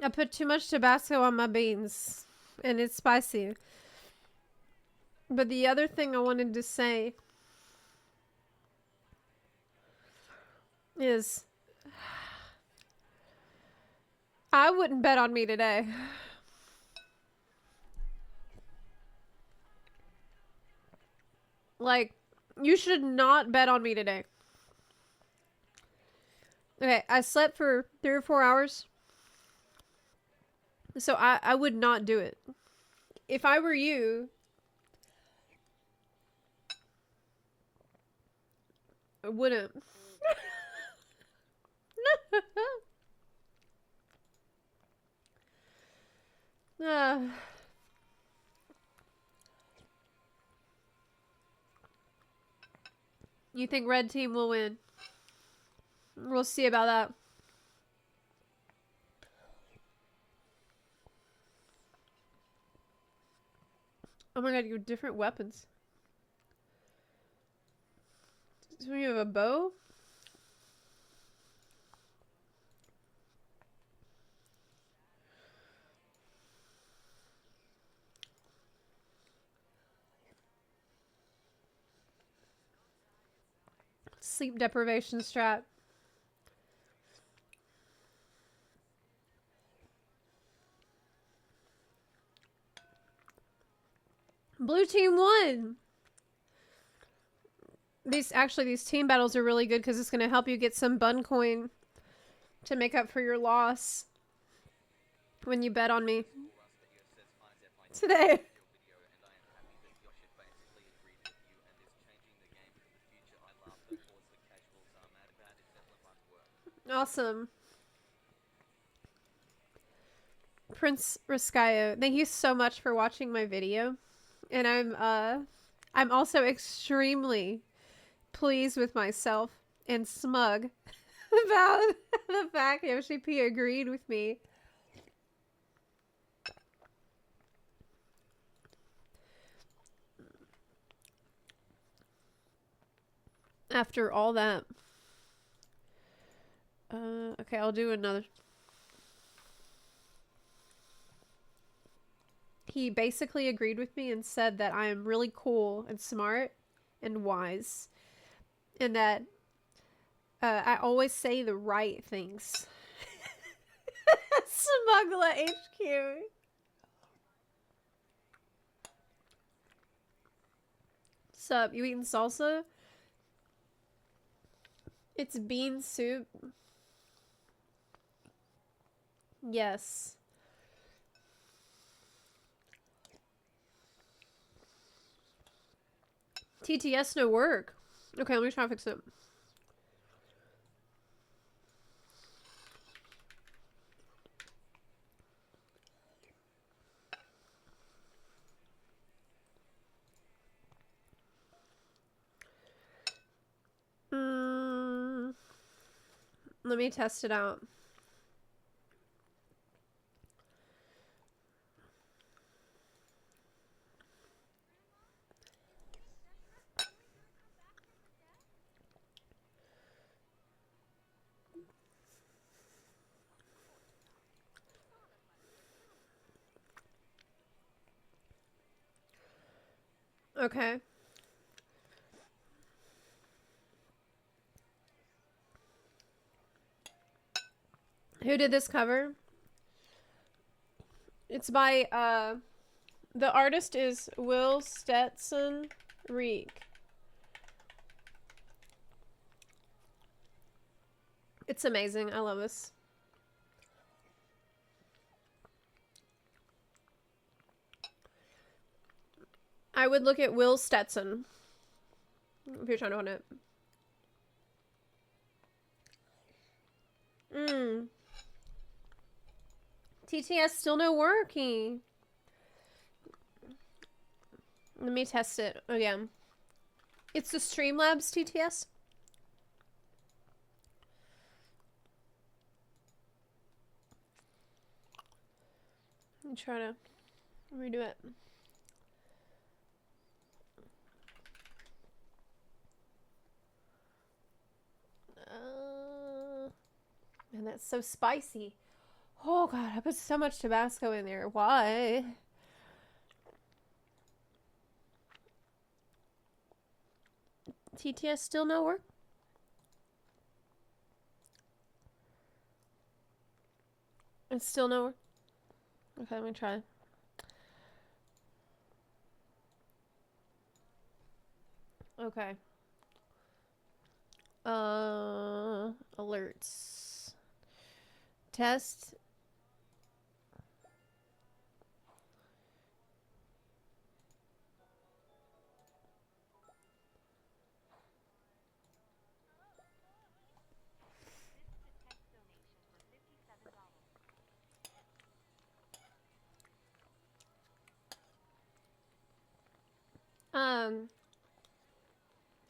Speaker 1: I put too much Tabasco on my beans, and it's spicy. But the other thing I wanted to say is I wouldn't bet on me today. Like, you should not bet on me today. Okay, I slept for 3 or 4 hours. So I would not do it. If I were you, I wouldn't. Ah. You think red team will win? We'll see about that. Oh my god, you have different weapons. So you have a bow? Sleep deprivation strat. Blue team won! These team battles are really good because it's going to help you get some bun coin to make up for your loss when you bet on me today. Awesome. Prince Riskayo, thank you so much for watching my video. And I'm also extremely pleased with myself and smug about the fact Yoshi P agreed with me. After all that. Okay, I'll do another. He basically agreed with me and said that I am really cool and smart and wise. And that I always say the right things. Smuggler HQ. Sup, you eating salsa? It's bean soup. Yes. TTS no work. Okay, let me try to fix it. Let me test it out. Okay. Who did this cover? It's by, the artist is Will Stetson Reek. It's amazing. I love this. I would look at Will Stetson if you're trying to find it. TTS still no working. Let me test it again. It's the Streamlabs TTS. Let me try to redo it. And that's so spicy. Oh god, I put so much Tabasco in there. Why? TTS still no work? It's still no work? Okay, let me try. Okay. Alerts. Test.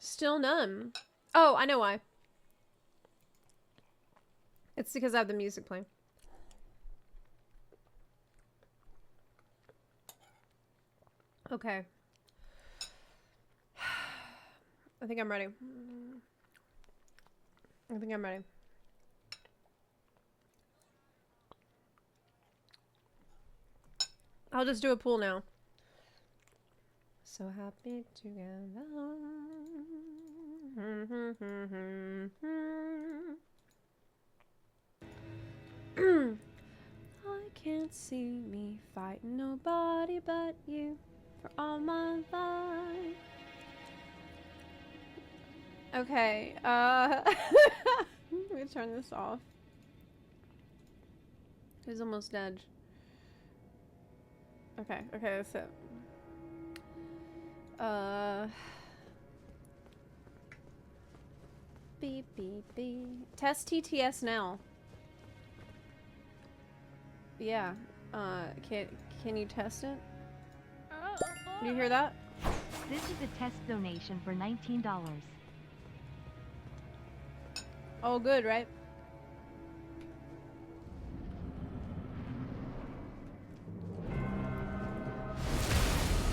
Speaker 1: Still none. Oh, I know why. It's because I have the music playing. Okay. I think I'm ready. I think I'm ready. I'll just do a pool now. So happy together. I can't see me fighting nobody but you for all my life. Okay, let me turn this off. He's almost dead. Okay, that's it. Beep, beep, beep. Test TTS now. Yeah. Can you test it? Do you hear that?
Speaker 10: This is a test donation for $19.
Speaker 1: Oh, good, right?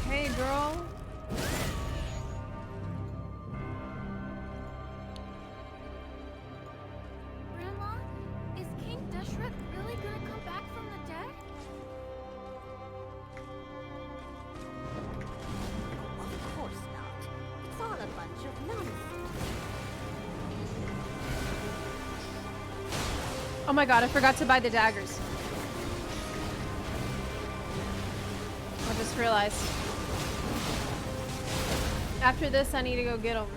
Speaker 1: Hey, girl.
Speaker 11: Grandma, is King Deshret really gonna come back from the dead?
Speaker 12: Of course not. It's all a bunch of nonsense.
Speaker 1: Oh my god, I forgot to buy the daggers. I just realized. After this, I need to go get them.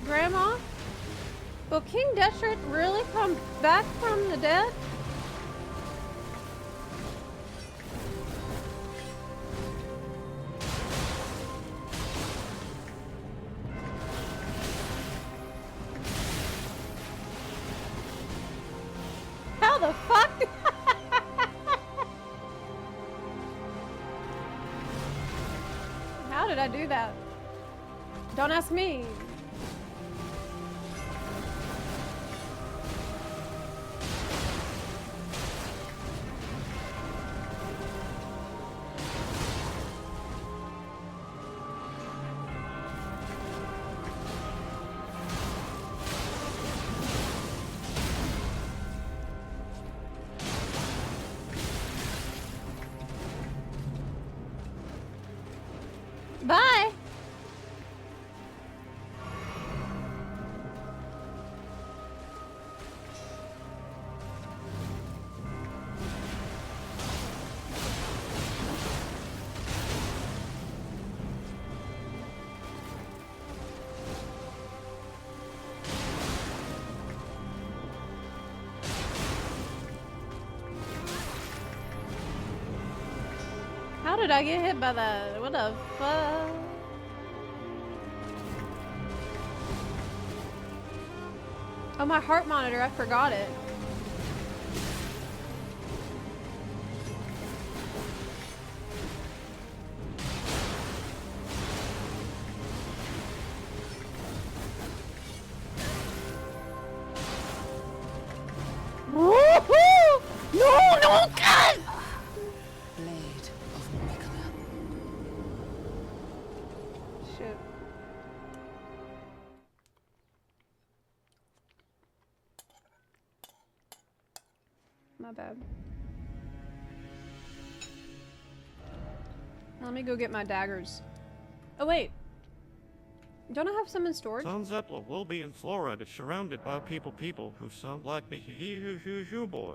Speaker 1: Grandma? Will King Deshret really come back from the dead? How the fuck? How did I do that? Don't ask me. Bye. How did I get hit by that? What the fuck? Oh, my heart monitor, I forgot it. Woohoo! No, God!
Speaker 2: Blade of Mikola.
Speaker 1: Shit. My bad. Let me go get my daggers. Oh wait. Don't I have some in storage?
Speaker 13: Son Zepla will be in Florida, surrounded by people who sound like me. You boy.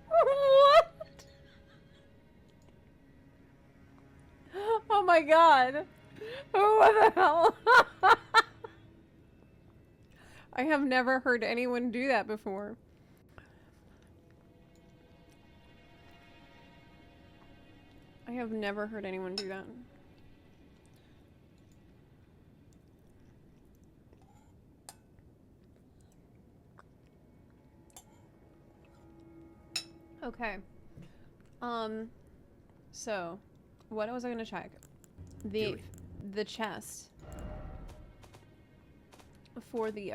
Speaker 1: What? Oh my god. What the hell? I have never heard anyone do that before. I have never heard anyone do that. Okay. So, what was I gonna check? The chest. For the,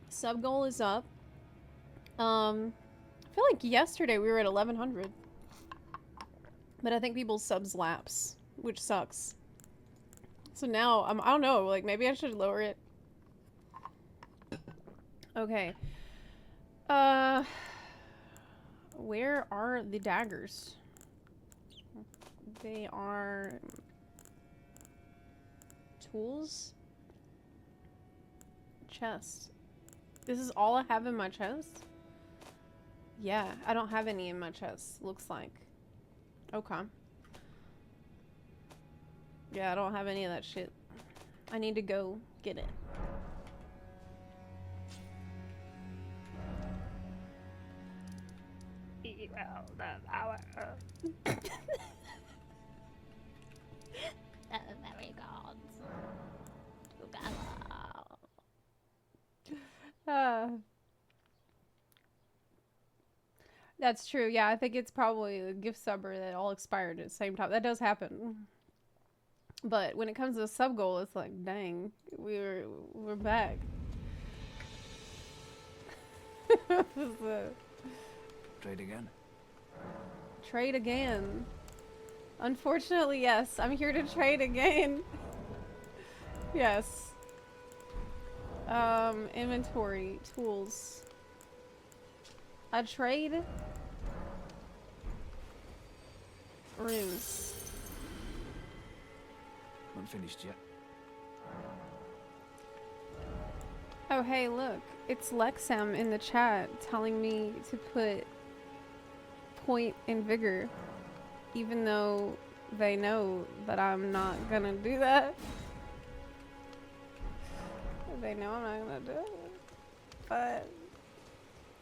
Speaker 1: sub goal is up. I feel like yesterday we were at 1100. But I think people's subs lapse, which sucks. So now, I don't know, like maybe I should lower it. Okay. Where are the daggers? They are tools. Chest. This is all I have in my chest? Yeah, I don't have any in my chest, looks like. Okay. Yeah, I don't have any of that shit. I need to go get it. That's true. Yeah, I think it's probably the gift subber that all expired at the same time. That does happen. But when it comes to the sub goal, it's like, dang, we're back.
Speaker 14: Trade again.
Speaker 1: Trade again. Unfortunately, yes. I'm here to trade again. Yes. Inventory, tools. A trade. Runes.
Speaker 14: Unfinished yet.
Speaker 1: Oh, hey, look. It's Lexam in the chat telling me to put point in vigor, even though they know that I'm not gonna do that. They know I'm not gonna do it. But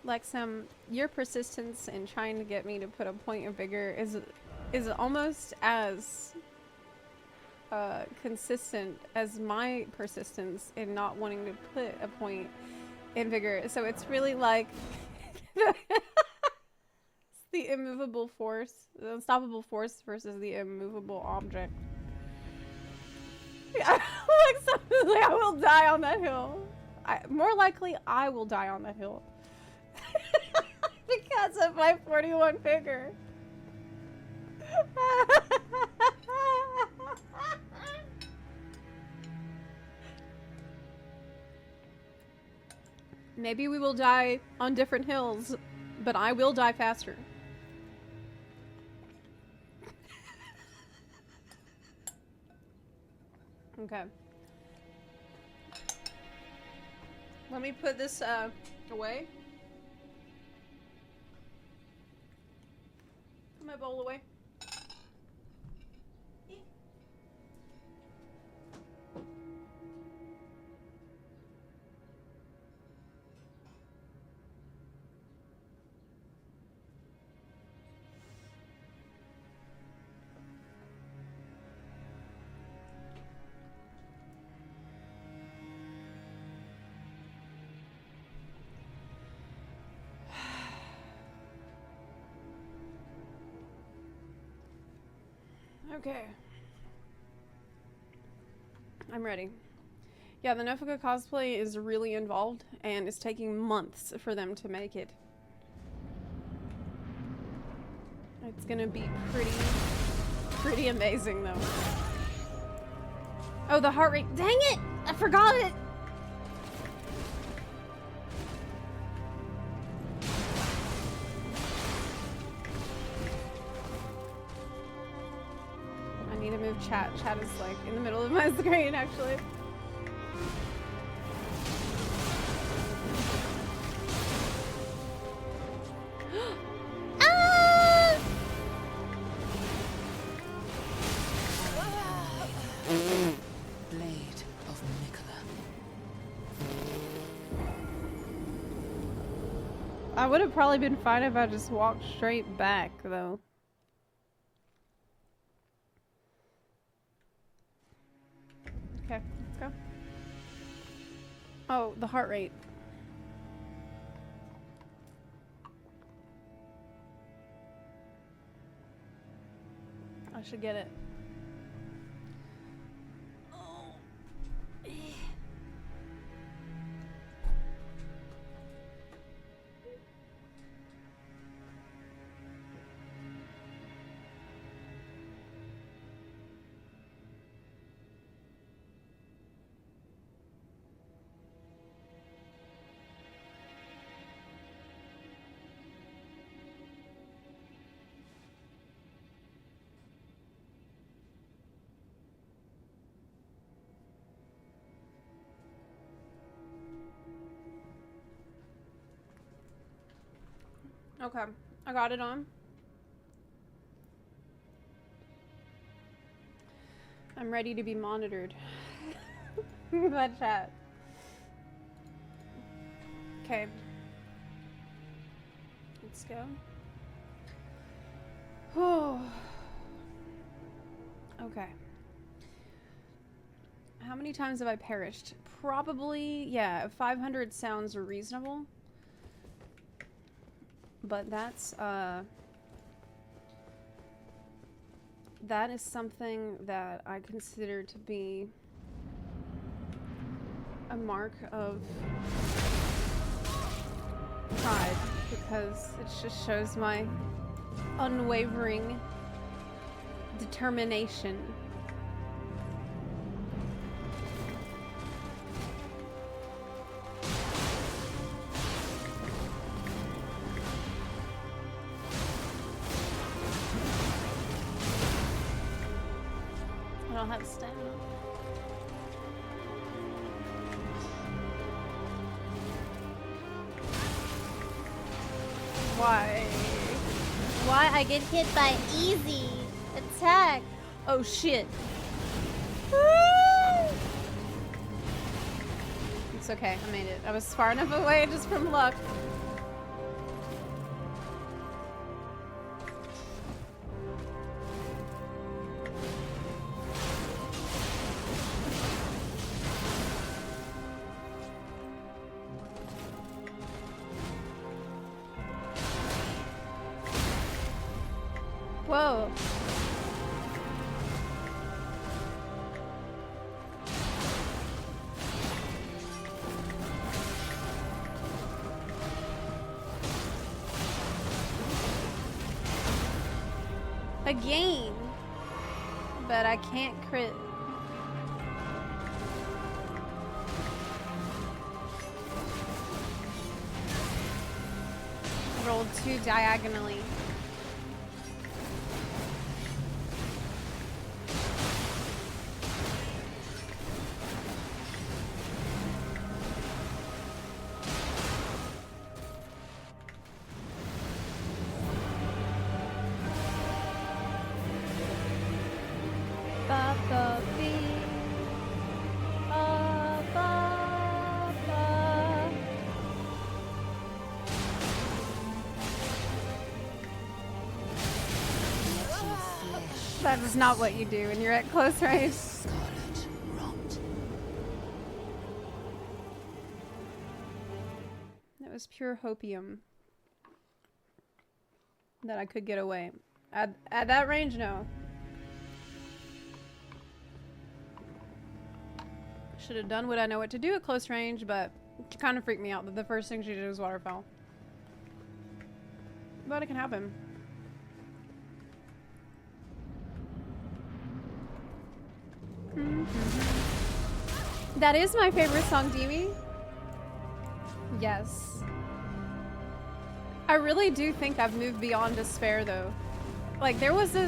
Speaker 1: Lexam, your persistence in trying to get me to put a point of vigor is almost as consistent as my persistence in not wanting to put a point in vigor. So it's really like it's the immovable force, the unstoppable force versus the immovable object. Yeah, like something like I will die on that hill. More likely, I will die on that hill because of my 41 figure. Maybe we will die on different hills, but I will die faster. Okay. Let me put this away. Put my bowl away. Okay. I'm ready. Yeah, the Nefika cosplay is really involved, and it's taking months for them to make it. It's gonna be pretty pretty amazing though. Oh, the heart rate. Dang it! I forgot it! I need to move chat. Chat is like in the middle of my screen actually. Ah!
Speaker 2: Blade of Nicola.
Speaker 1: I would have probably been fine if I just walked straight back though. Okay, let's go. Oh, the heart rate. I should get it. Okay, I got it on. I'm ready to be monitored by chat. Okay. Let's go. Oh. Okay. How many times have I perished? Probably, yeah, 500 sounds reasonable. But that's, that is something that I consider to be a mark of pride, because it just shows my unwavering determination. I don't have stamina. Why? Why I get hit by easy attack? Oh shit. It's okay, I made it. I was far enough away just from luck. Whoa. Again, but I can't crit. Rolled 2 diagonally. That is not what you do when you're at close range. That was pure hopium. That I could get away. At that range, no. Should have done what I know what to do at close range, but it kind of freaked me out that the first thing she did was waterfall. But it can happen. That is my favorite song, Demi. Yes. I really do think I've moved beyond despair, though. Like, there was a...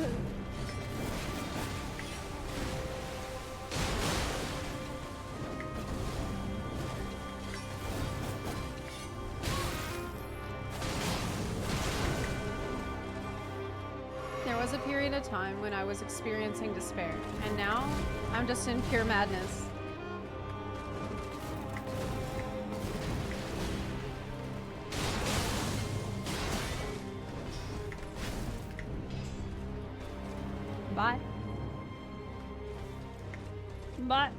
Speaker 1: There was a period of time when I was experiencing despair, and now I'm just in pure madness. Bye. Bye.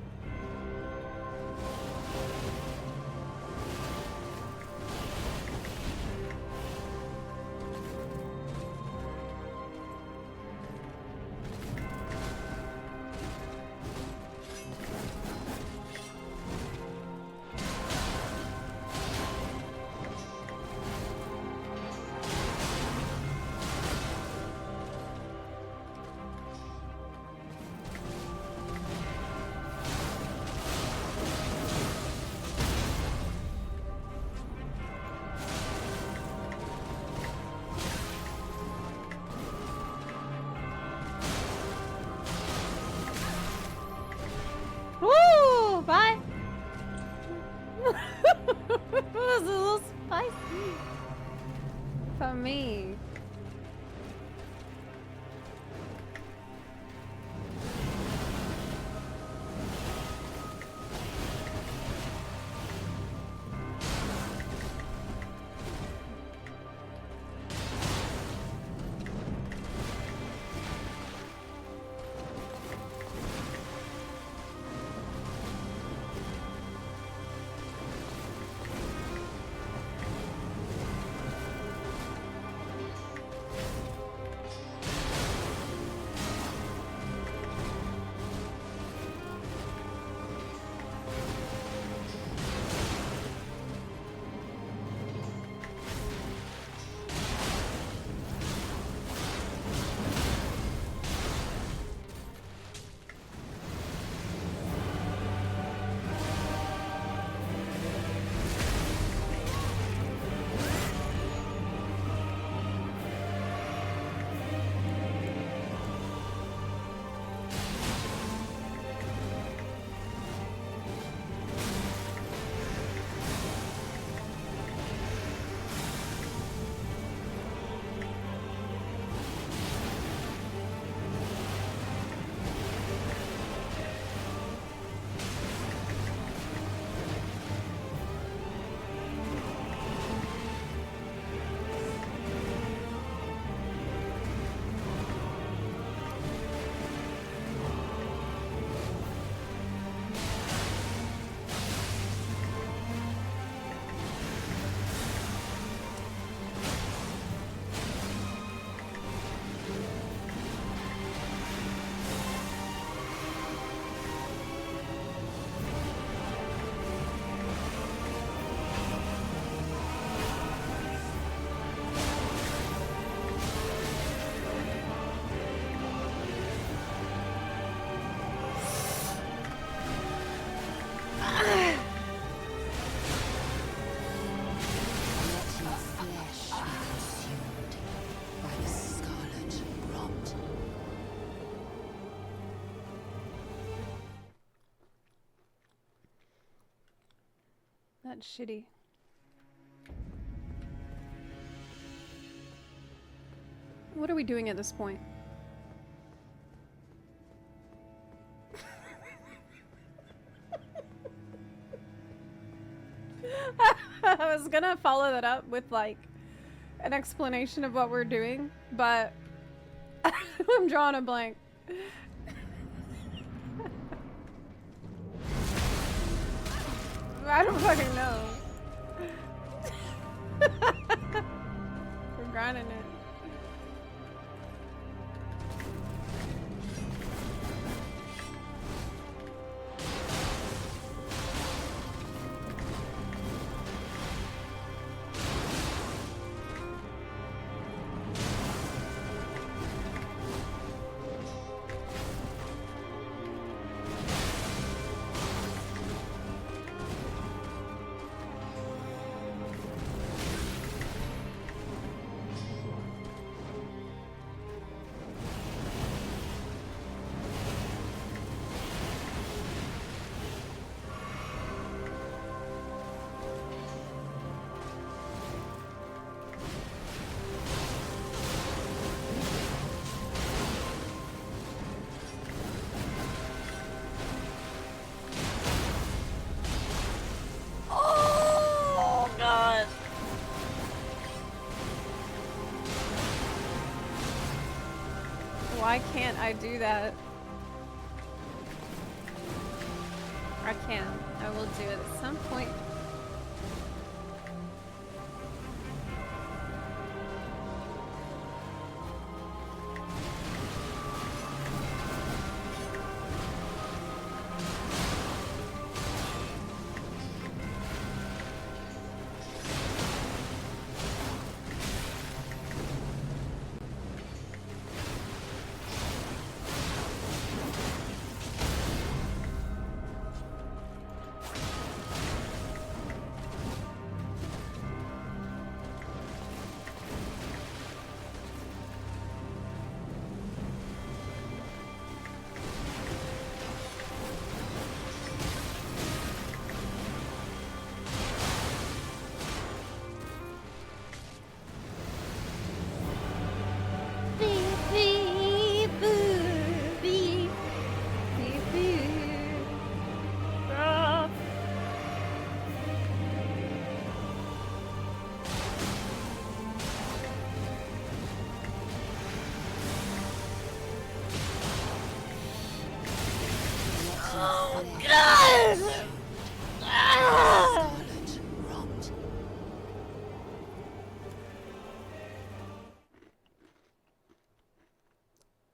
Speaker 1: Woo! Bye. It was a little spicy for me. That's shitty. What are we doing at this point? I was gonna follow that up with like an explanation of what we're doing, but I'm drawing a blank. I don't fucking know. We're grinding it. Why can't I do that? I can. I will do it at some point.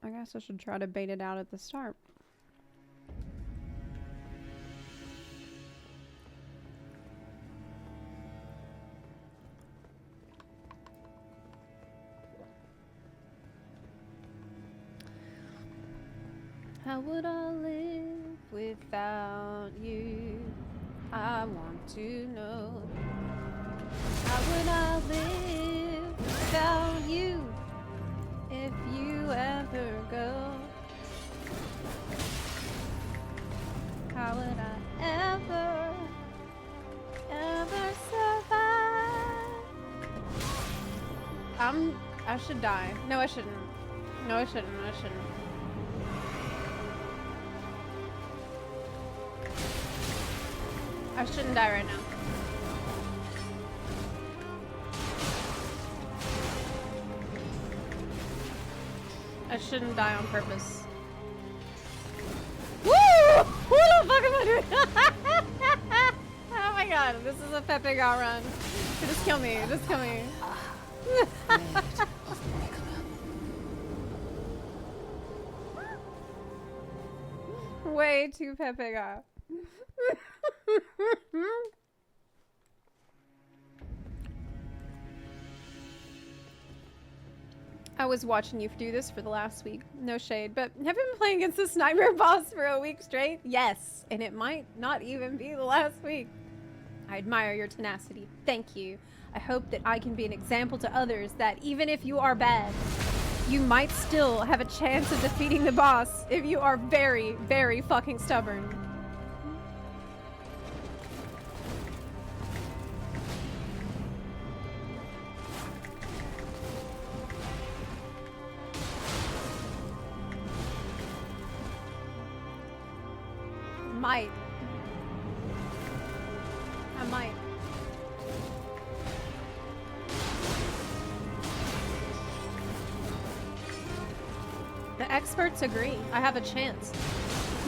Speaker 1: I guess I should try to bait it out at the start. How would I live without you? I want to know. How would I live without you? If you ever go, how would I ever survive? I should die. No, I shouldn't. No, I shouldn't. I shouldn't. I shouldn't die right now. I shouldn't die on purpose. Woo! What the fuck am I doing? Oh my god, this is a Pepe Gar run. Just kill me, just kill me. Way too Pepe Gar. I was watching you do this for the last week. No shade, but have you been playing against this nightmare boss for a week straight? Yes, and it might not even be the last week. I admire your tenacity. Thank you. I hope that I can be an example to others that even if you are bad, you might still have a chance of defeating the boss if you are very, very fucking stubborn. Might. I might. The experts agree. I have a chance.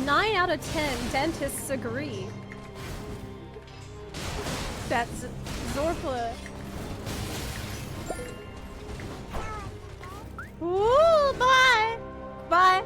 Speaker 1: 9 out of 10 dentists agree. That's Zepla. Ooh, bye! Bye!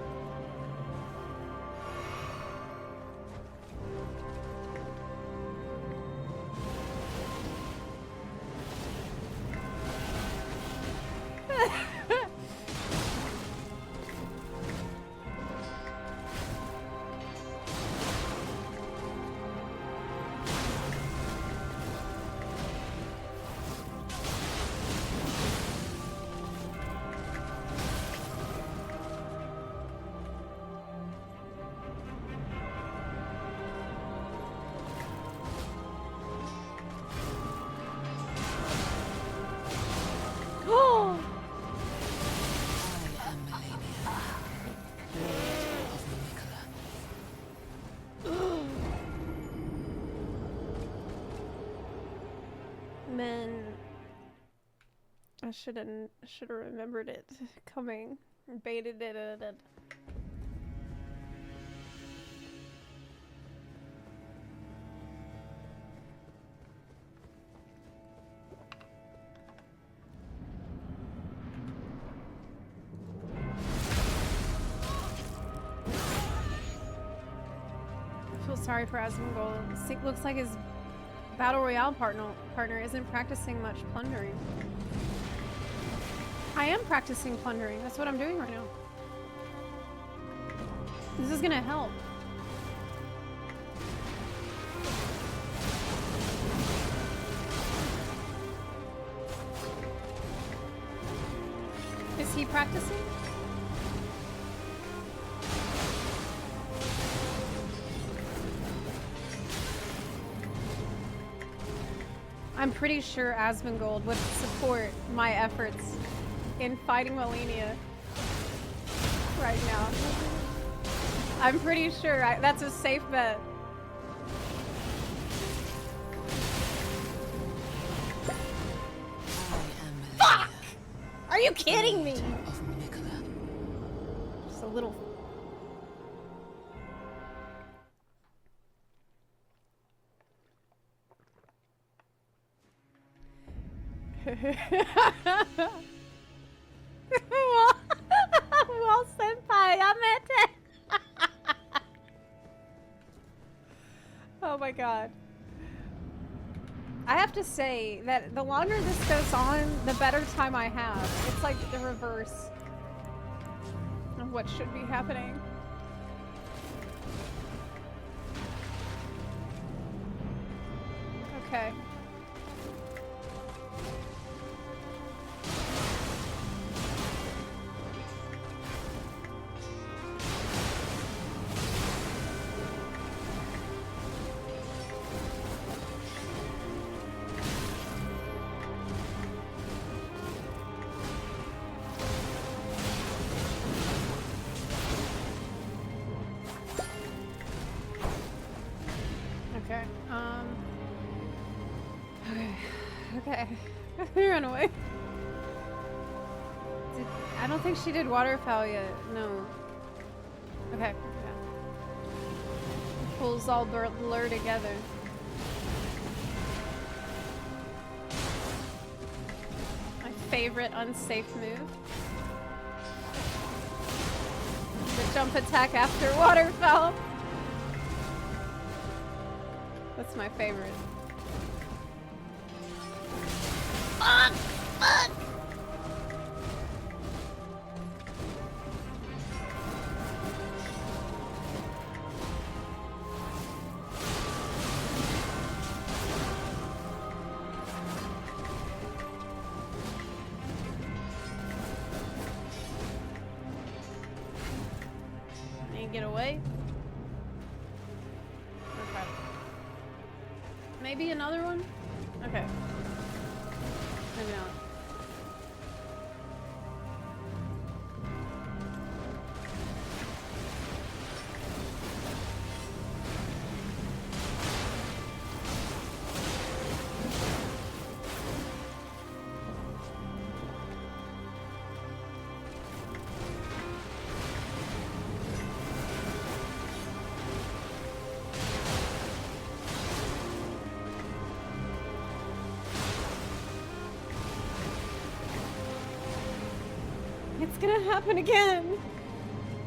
Speaker 2: I am Malenia, Lord of Nicola.
Speaker 1: Man, I should have remembered it coming. Baited it. I feel sorry for Asmongold. It looks like his Battle Royale partner isn't practicing much plundering. I am practicing plundering. That's what I'm doing right now. This is gonna help. Is he practicing? I'm pretty sure Asmongold would support my efforts in fighting Malenia right now. I'm pretty sure that's a safe bet. Fuck! Are you kidding me? Just a little. Well, senpai, I meant it. Oh my god. I have to say that the longer this goes on, the better time I have. It's like the reverse of what should be happening. Okay. Okay. Run away. I don't think she did waterfowl yet. No. Okay. Yeah. Pulls all blur together. My favorite unsafe move. The jump attack after waterfowl. That's my favorite. Fuck! Fuck! Can you get away? Okay. Maybe another one? Okay. Maybe not. It's gonna happen again.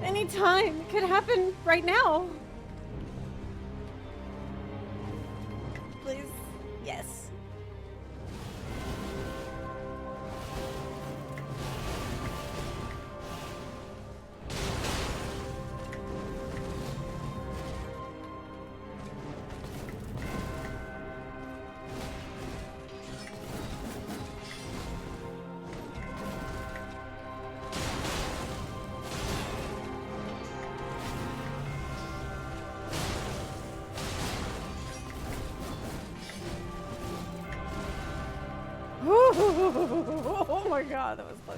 Speaker 1: Anytime. It could happen right now. Please. Yes. Oh my god, that was close.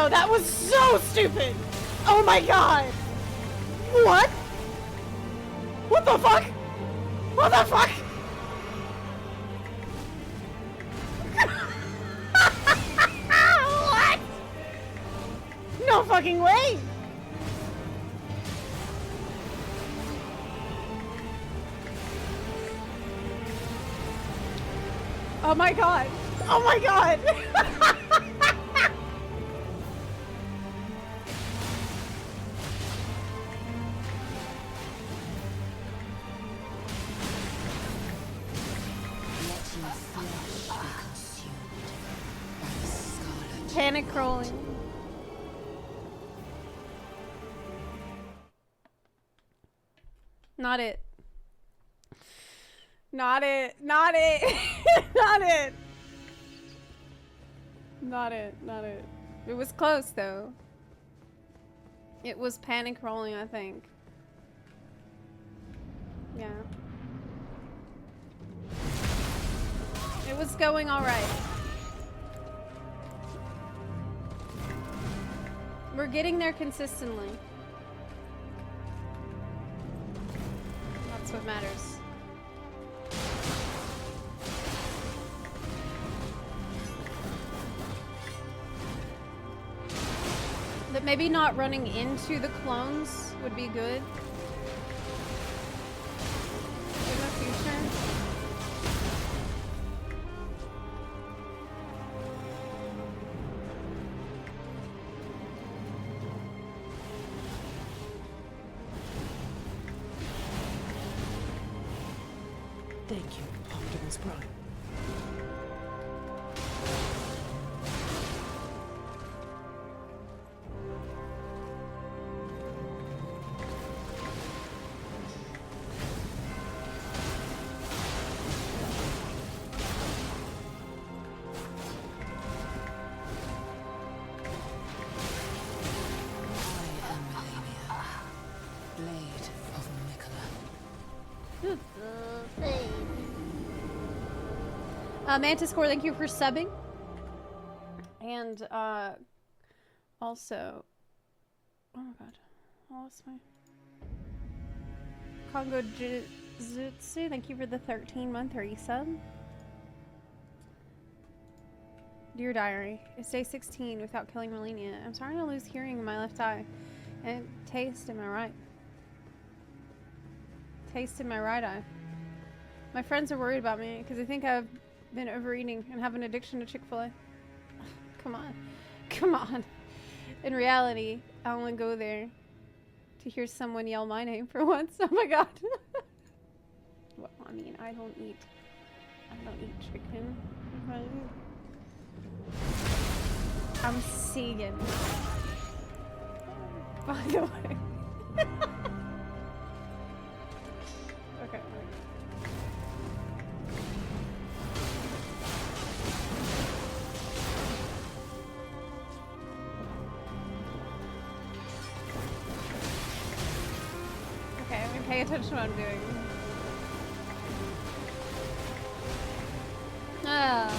Speaker 1: No, that was so stupid! Oh my god! What? What the fuck? What the fuck? What? No fucking way! Oh my god! Oh my god! Panic crawling. Not it. Not it. Not it. Not it. Not it. Not it. It was close though. It was panic rolling, I think. Yeah. It was going all right. We're getting there consistently. That's what matters. That maybe not running into the clones would be good in the future.
Speaker 15: Thank you, Optimus Prime.
Speaker 9: I am Malenia, Blade of Mikola.
Speaker 1: Mantis Core, thank you for subbing. And also, oh my god, I lost my Congo Jitsu, thank you for the 13-month resub. Dear Diary, it's day 16 without killing Malenia. I'm starting to lose hearing in my left eye and taste in my right. Taste in my right eye. My friends are worried about me because they think I've been overeating and have an addiction to Chick-fil-A. Come on. Come on. In reality, I only go there to hear someone yell my name for once. Oh my god. Well, I mean, I don't eat chicken. I'm Segan. By the way. Okay. Okay, I'm gonna pay attention to what I'm doing. Ah.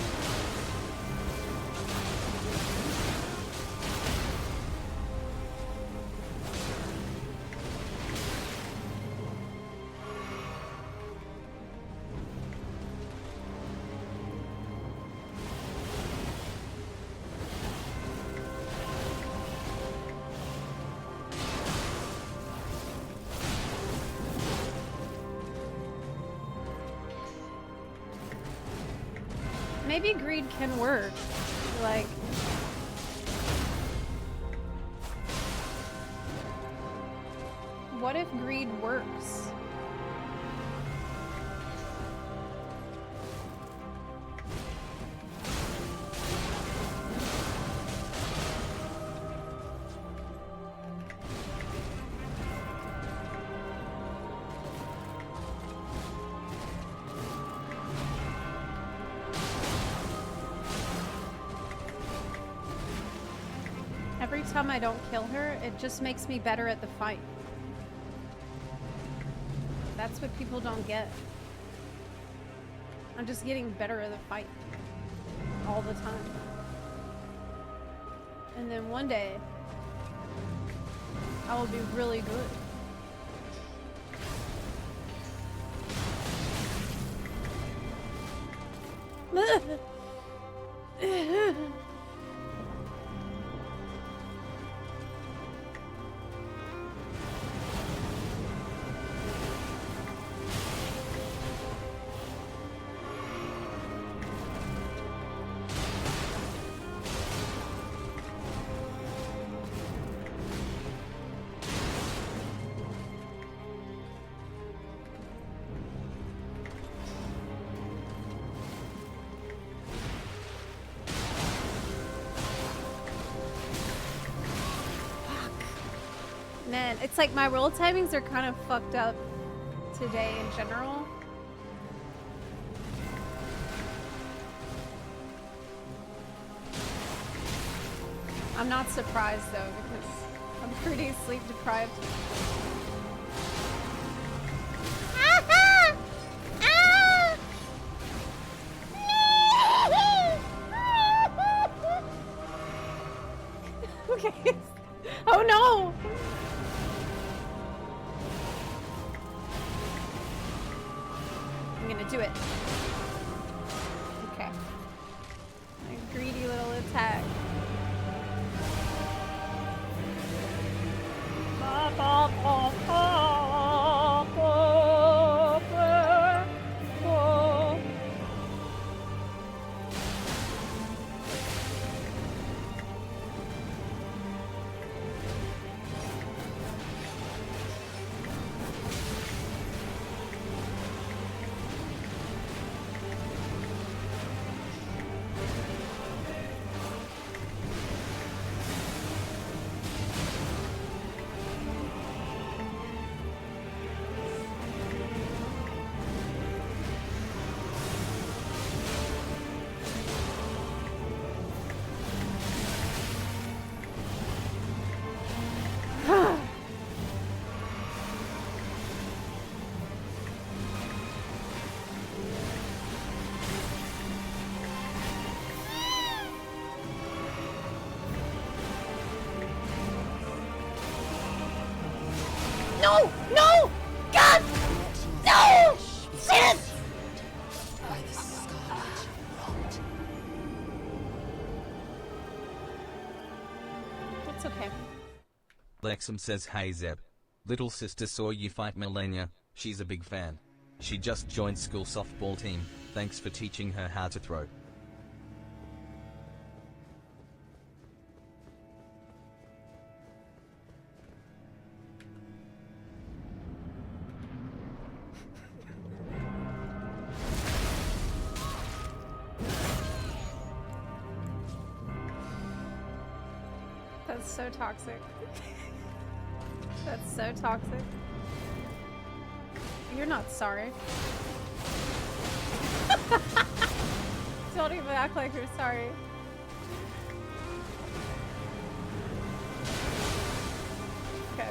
Speaker 1: Maybe greed can work. Like, what if greed works? Every time I don't kill her, it just makes me better at the fight. That's what people don't get. I'm just getting better at the fight all the time. And then one day, I will be really good. Man, it's like my roll timings are kind of fucked up today in general. I'm not surprised though, because I'm pretty sleep deprived. Okay. Oh no! I'm gonna do it. Okay. My greedy little attack. No! No! God! No! Shit! It's okay.
Speaker 5: Lexum says, hey Zeb. Little sister saw you fight Malenia. She's a big fan. She just joined school softball team. Thanks for teaching her how to throw.
Speaker 1: That's so toxic. That's so toxic. You're not sorry. Don't even act like you're sorry. Okay.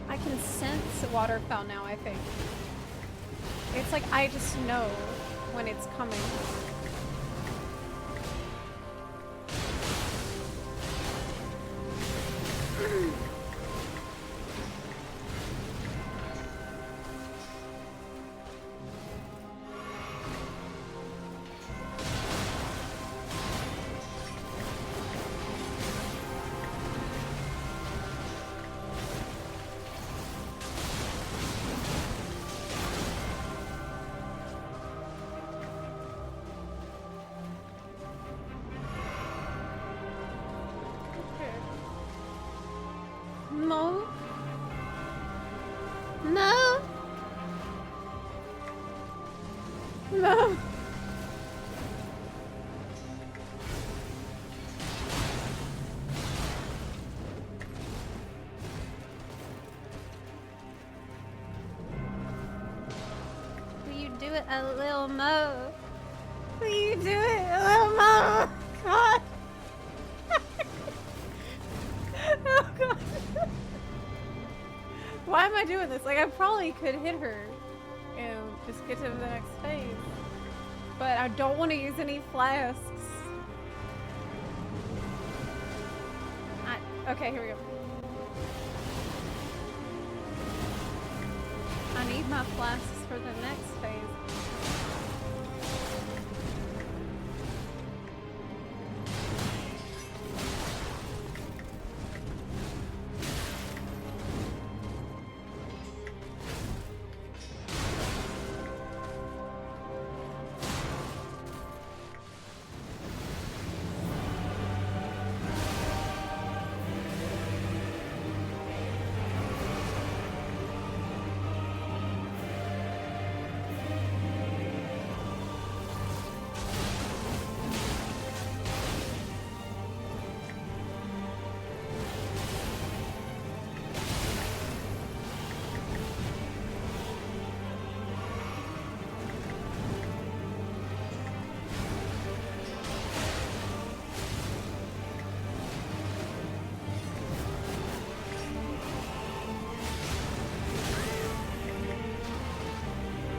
Speaker 1: I can sense the waterfowl now, I think. It's like I just know when it's coming. No. No. No. Will you do it a little more? Will you do it a little more? God. Why am I doing this? Like, I probably could hit her and just get to the next phase. But I don't want to use any flasks. Okay, here we go. I need my flasks for the next phase.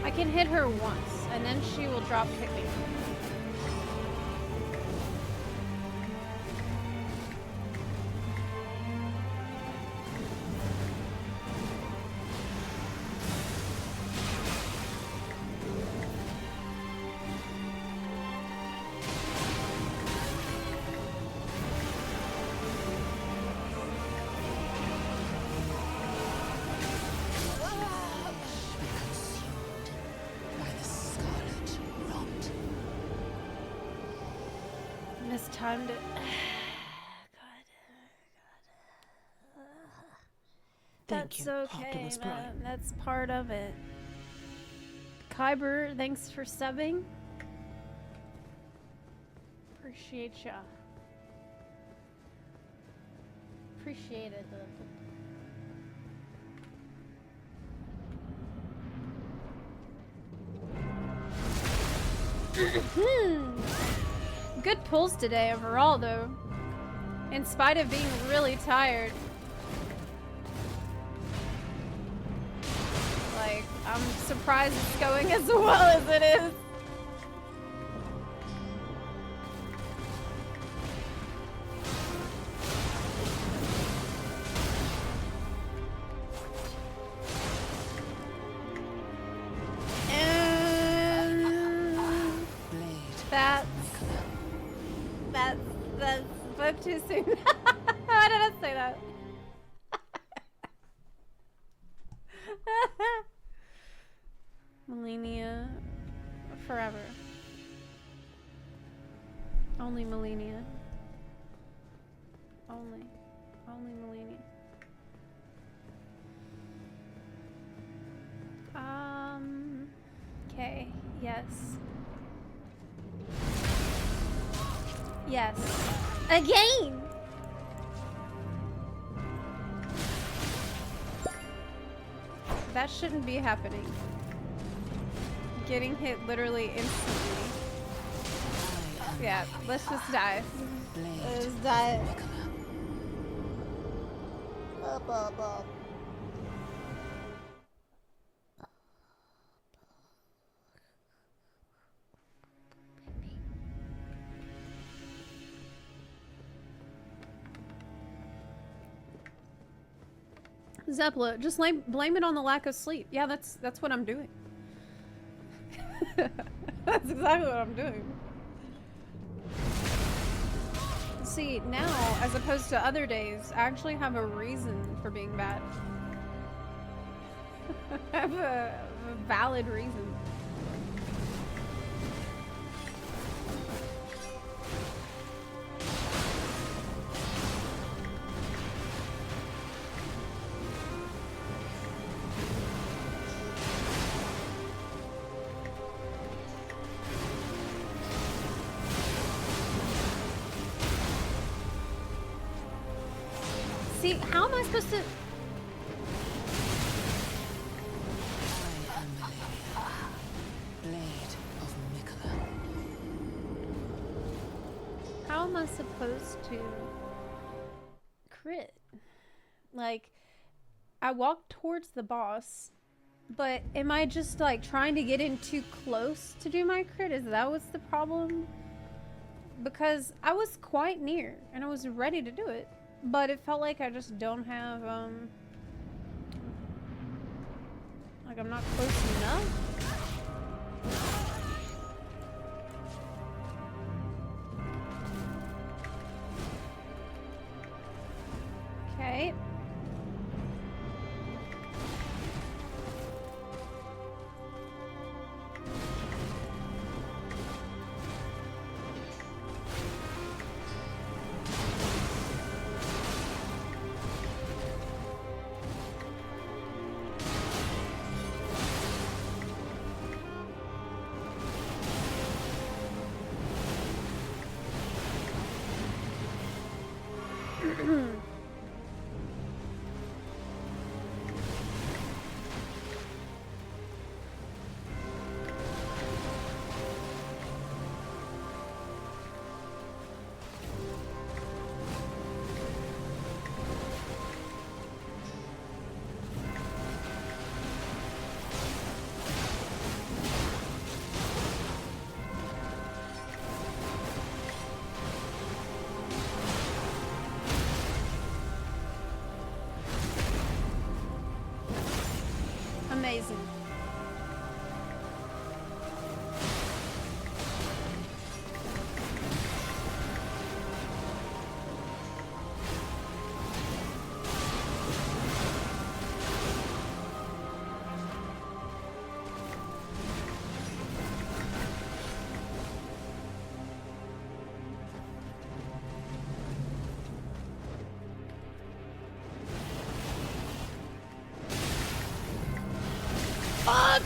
Speaker 1: I can hit her once, and then she will drop kick me. Mistimed it. That's okay, man. That's part of it. Kyber, thanks for subbing. Appreciate ya. Appreciate it. Good pulls today overall, though. In spite of being really tired. Like, I'm surprised it's going as well as it is. That's too soon. Why did I say that? Malenia forever. Only Malenia. Only Malenia. Okay. Yes. Yes. Again! That shouldn't be happening. Getting hit literally instantly. Yeah, let's just die. Let's die. Zepla, just blame it on the lack of sleep. Yeah, that's what I'm doing. That's exactly what I'm doing. See, now, as opposed to other days, I actually have a reason for being bad. I have a valid reason. See, how am I supposed to... How am I supposed to crit? Like, I walked towards the boss, but am I just like trying to get in too close to do my crit? Is that what's the problem? Because I was quite near and I was ready to do it, but it felt like I just don't have, like I'm not close enough. Okay. Amazing. Fuck!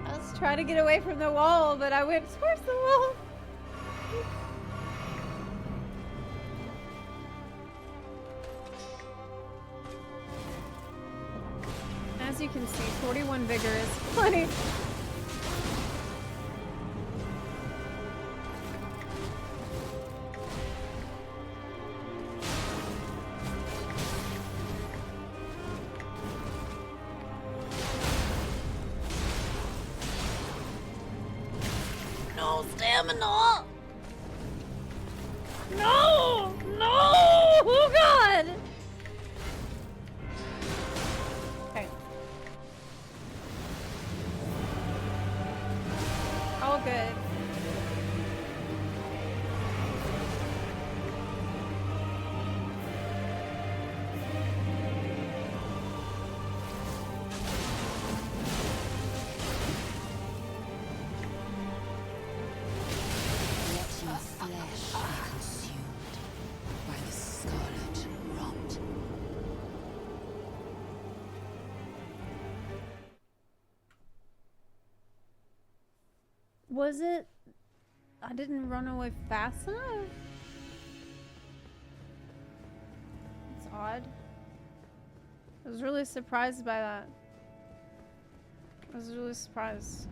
Speaker 1: I was trying to get away from the wall, but I went towards the wall. As you can see, 41 vigor is plenty. No stamina! No! No! Oh god! Okay. All good. Was it? I didn't run away fast enough? It's odd. I was really surprised by that. I was really surprised.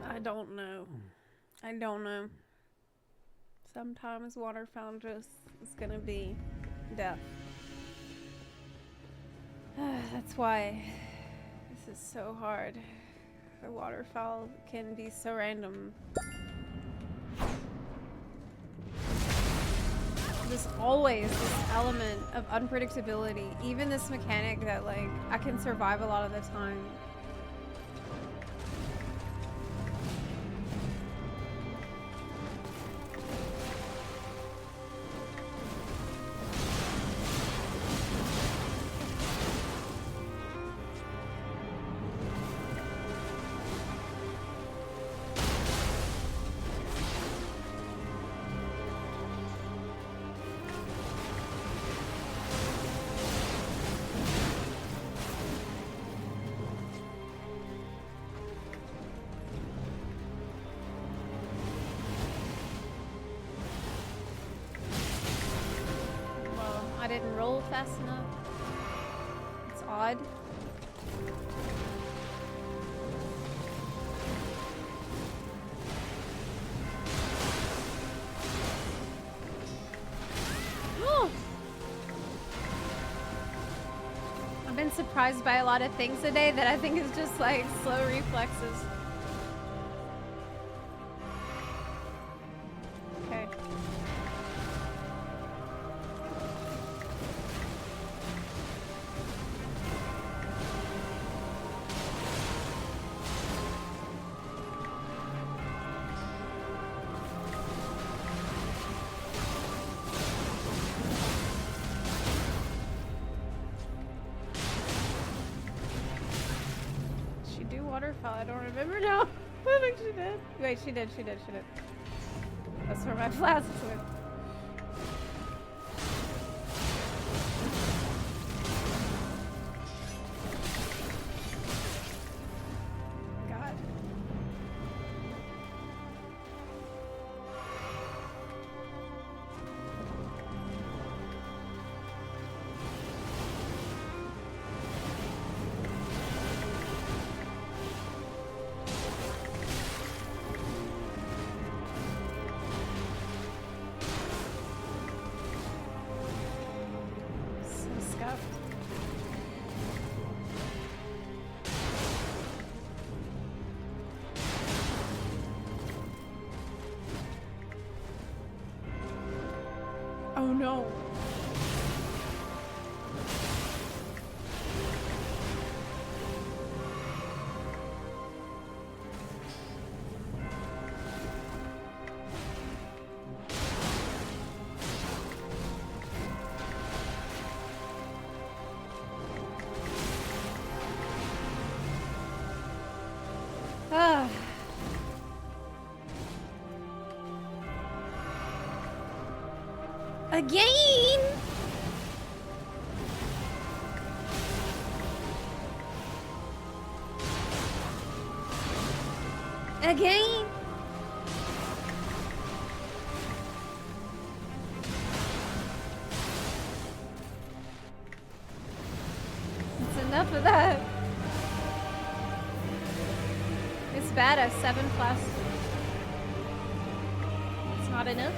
Speaker 1: I don't know. I don't know. Sometimes water fountains is gonna be death. That's why this is so hard. The waterfowl can be so random. There's always this element of unpredictability. Even this mechanic that like I can survive a lot of the time. I didn't roll fast enough. It's odd. I've been surprised by a lot of things today that I think is just like slow reflexes. Okay. Waterfall, I don't remember now. I think she did. Wait, she did. That's where my flasks went. God. Oh no. Ah. Again? Again? It's enough of that. It's bad. I have 7 flasks. It's not enough.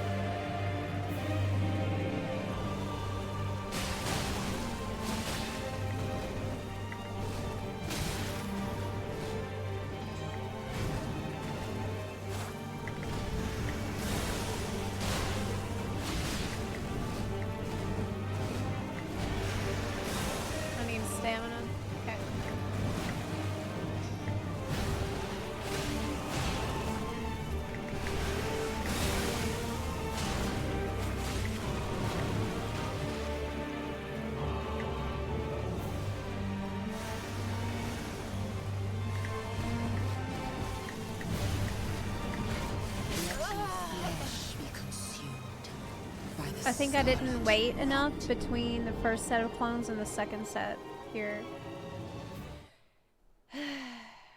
Speaker 1: I think I didn't wait enough between the first set of clones and the second set here.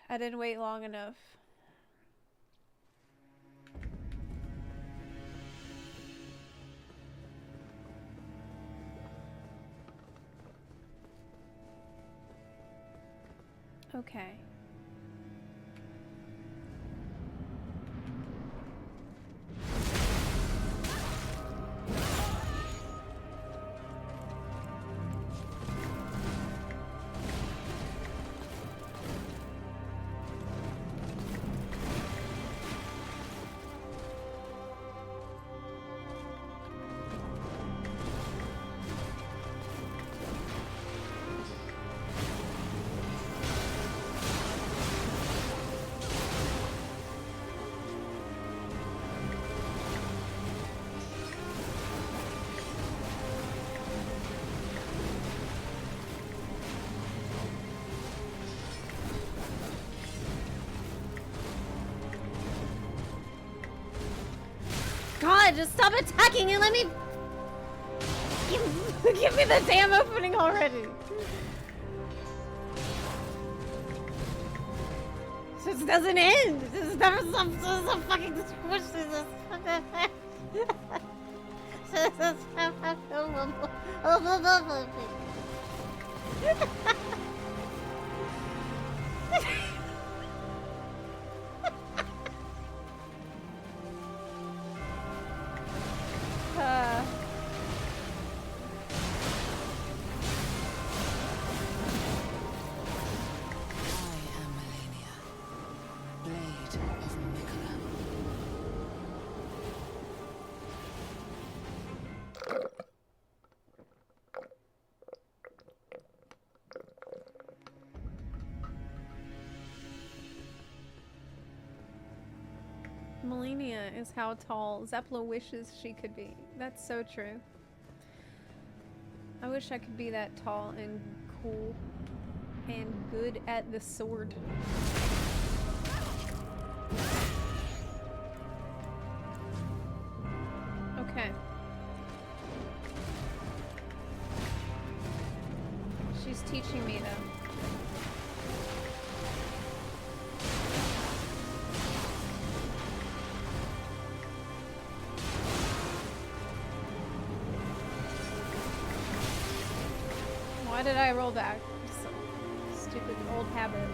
Speaker 1: I didn't wait long enough. Okay. god, just stop attacking and let me... Give me the damn opening already. This doesn't end. This is never some fucking squish. Malenia is how tall Zepla wishes she could be. That's so true. I wish I could be that tall and cool and good at the sword. Okay. She's teaching me though. Why did I roll back? Some stupid old habit.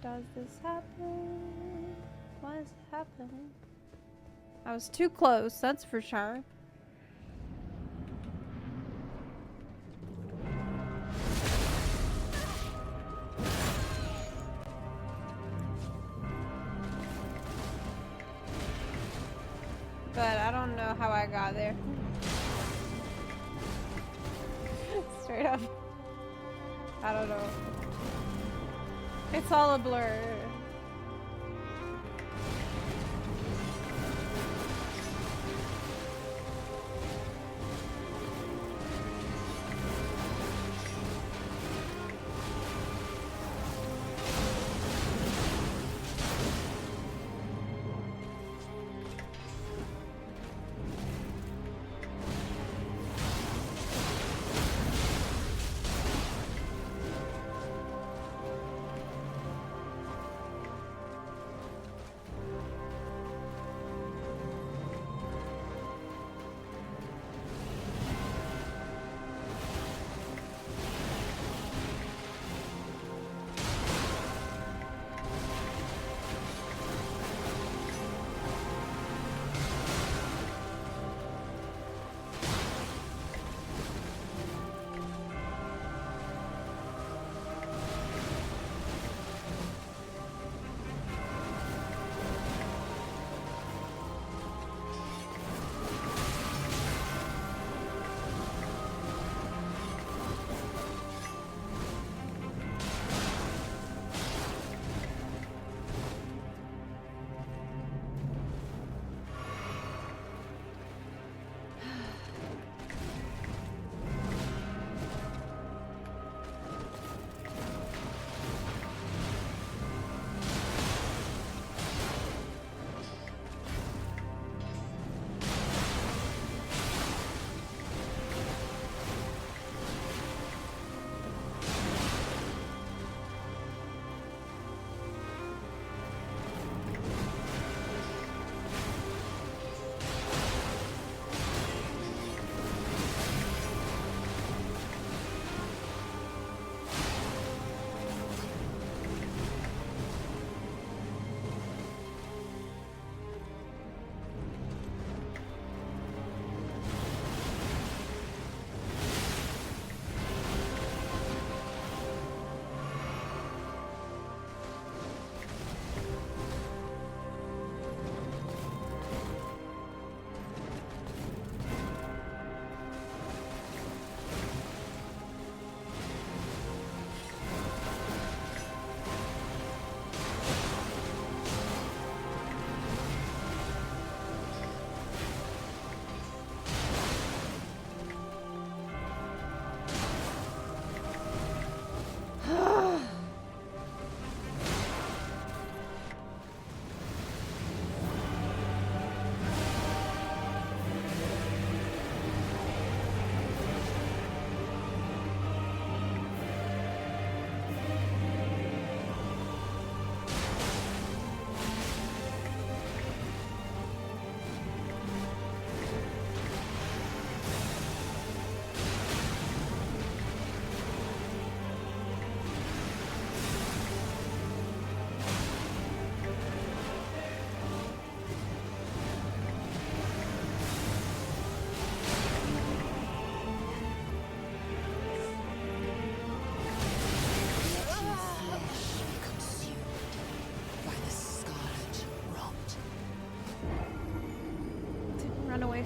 Speaker 1: does this happen? Why is it happening? I was too close, that's for sure. But I don't know how I got there. Straight up. I don't know. It's all a blur.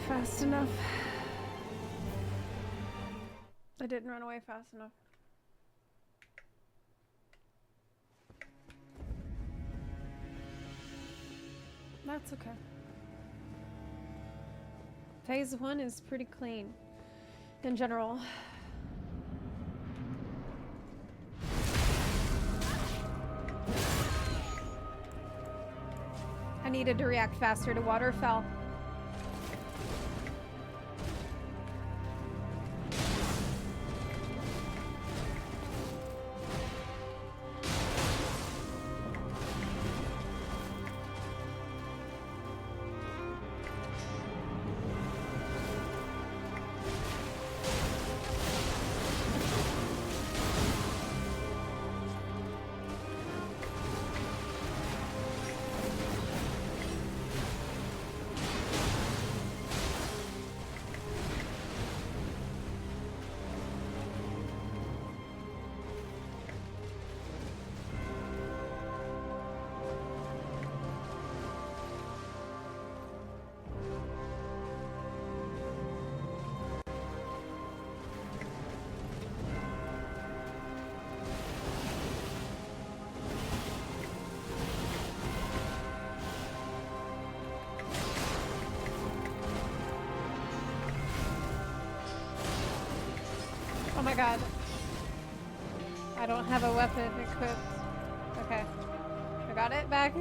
Speaker 1: Fast enough. I didn't run away fast enough. That's okay. Phase 1 is pretty clean in general. I needed to react faster to waterfall. god. I don't have a weapon equipped. Okay. I got it back.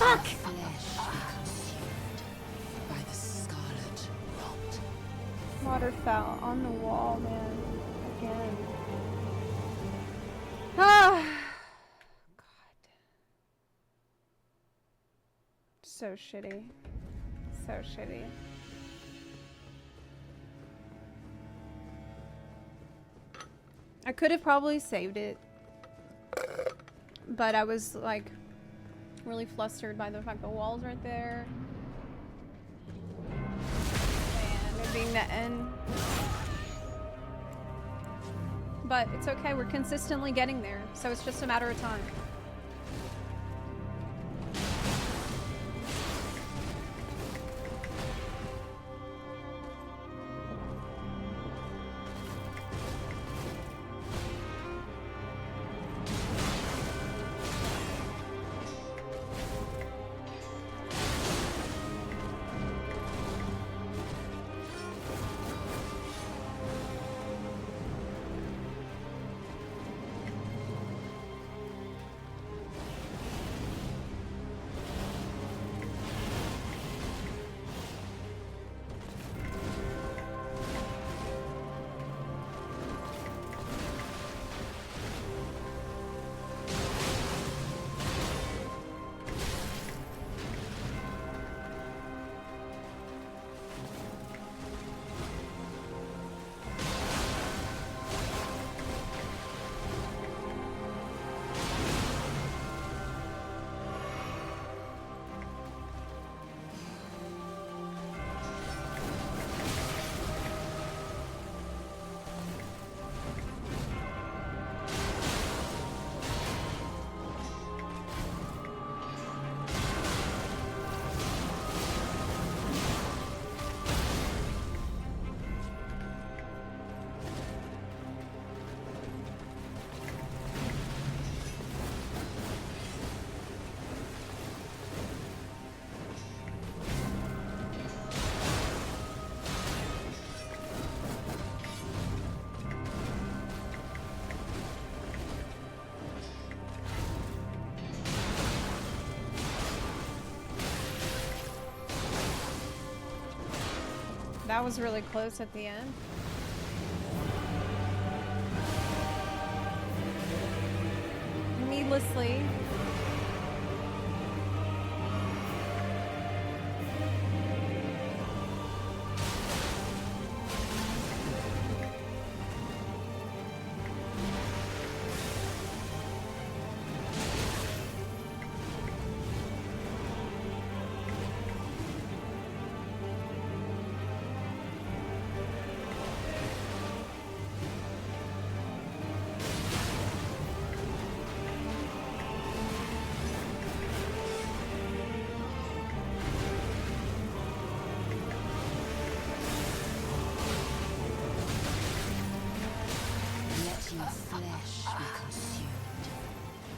Speaker 9: Fuck! By the scarlet rot.
Speaker 1: Waterfowl on the wall, man. Again. Ah! God. So shitty. So shitty. I could have probably saved it, but I was like really flustered by the fact the wall's right there. And it being the end. But it's okay, we're consistently getting there, so it's just a matter of time. that was really close at the end. Needlessly.
Speaker 2: Your flesh be consumed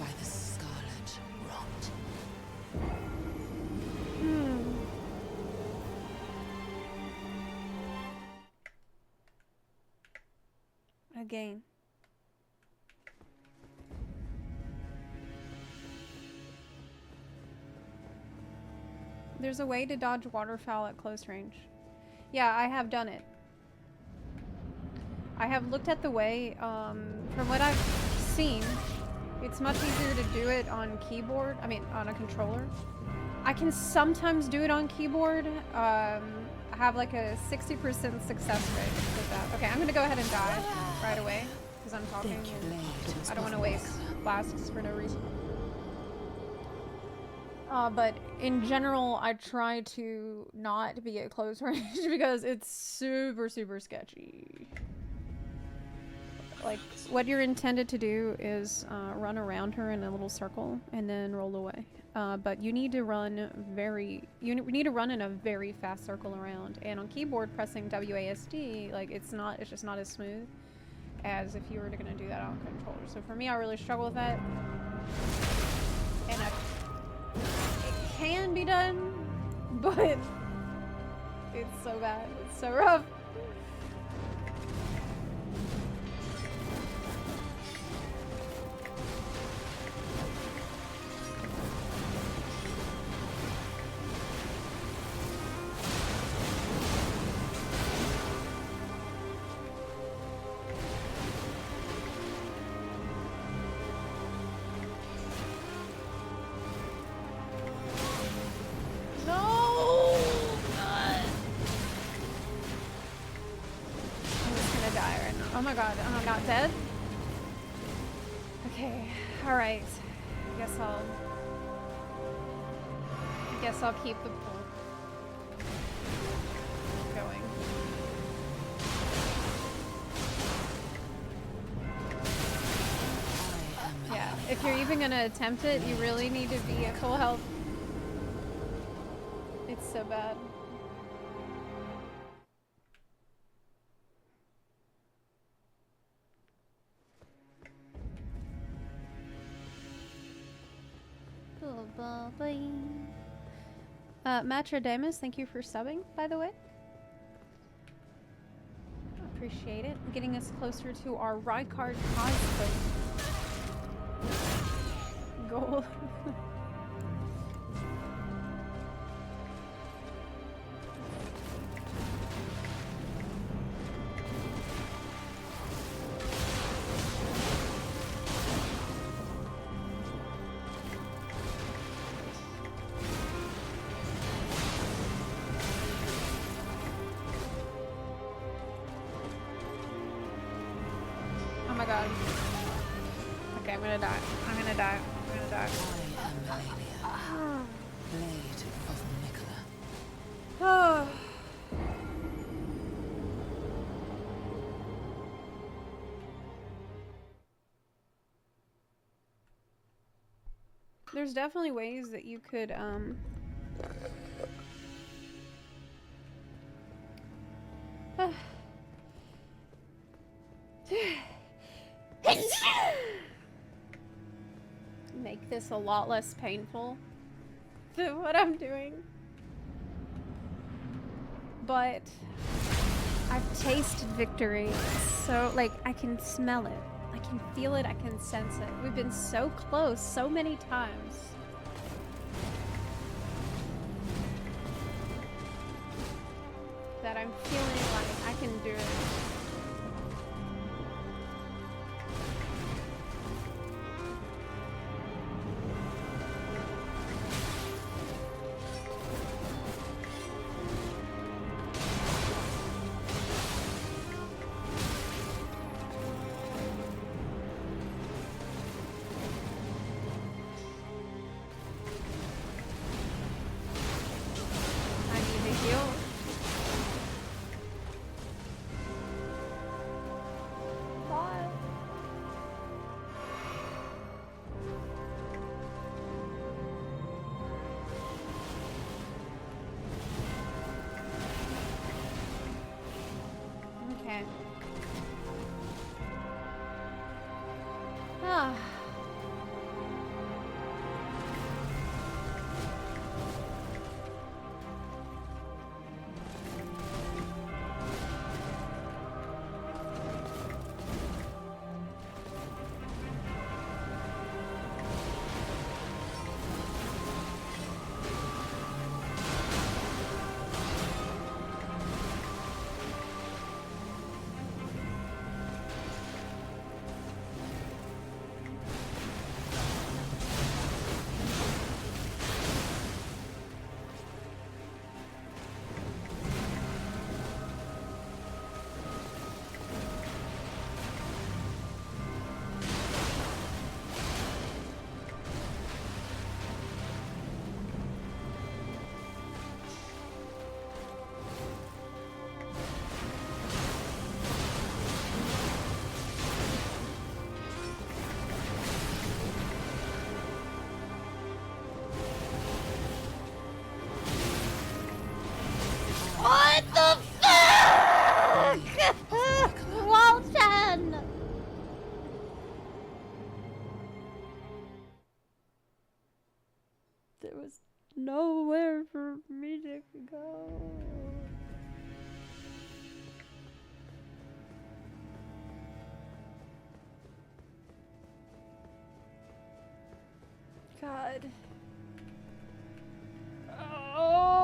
Speaker 2: by the scarlet rot.
Speaker 1: Again. There's a way to dodge waterfowl at close range. Yeah, I have done it. I have looked at the way, from what I've seen, it's much easier to do it on keyboard, I mean on a controller. I can sometimes do it on keyboard, I have like a 60% success rate with that. Okay, I'm gonna go ahead and die right away, because I'm talking and I don't want to waste flasks for no reason. But in general, I try to not be at close range because it's super, super sketchy. Like, what you're intended to do is run around her in a little circle and then roll away. But you need to run you need to run in a very fast circle around. And on keyboard, pressing WASD, like, it's just not as smooth as if you were gonna do that on controller. So for me, I really struggle with that. And it can be done, but it's so bad. It's so rough. Oh my god, I'm not dead? Okay, alright. I guess I'll keep the pull going. Yeah, if you're even gonna attempt it, you really need to be at full health. It's so bad. Matrodamus, thank you for subbing, by the way. Appreciate it. Getting us closer to our Rykard cosplay goal. Oh my god. Okay, I'm gonna die. I'm gonna die. I'm gonna die.
Speaker 2: I am Malenia, Blade of Nicola.
Speaker 1: Oh. There's definitely ways that you could, make this a lot less painful than what I'm doing. But I've tasted victory, so like I can smell it, I can feel it, I can sense it. We've been so close so many times. That that I'm feeling like I can do it. I need to heal. Bye. Okay. Ah. What the fuck? Walton! There was nowhere for me to go. God. Oh.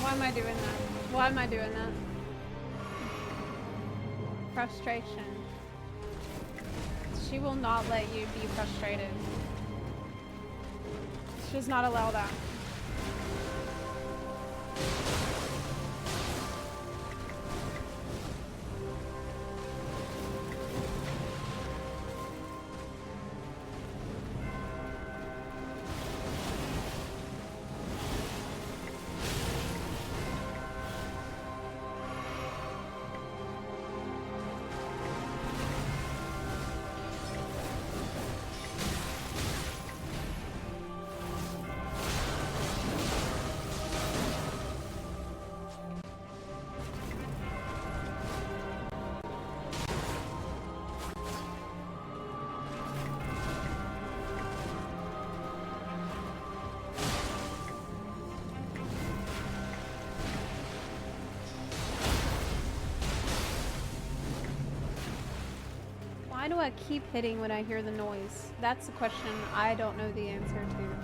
Speaker 1: Why am I doing that? Why am I doing that? Frustration. She will not let you be frustrated. She does not allow that. Why do I keep hitting when I hear the noise? That's a question I don't know the answer to.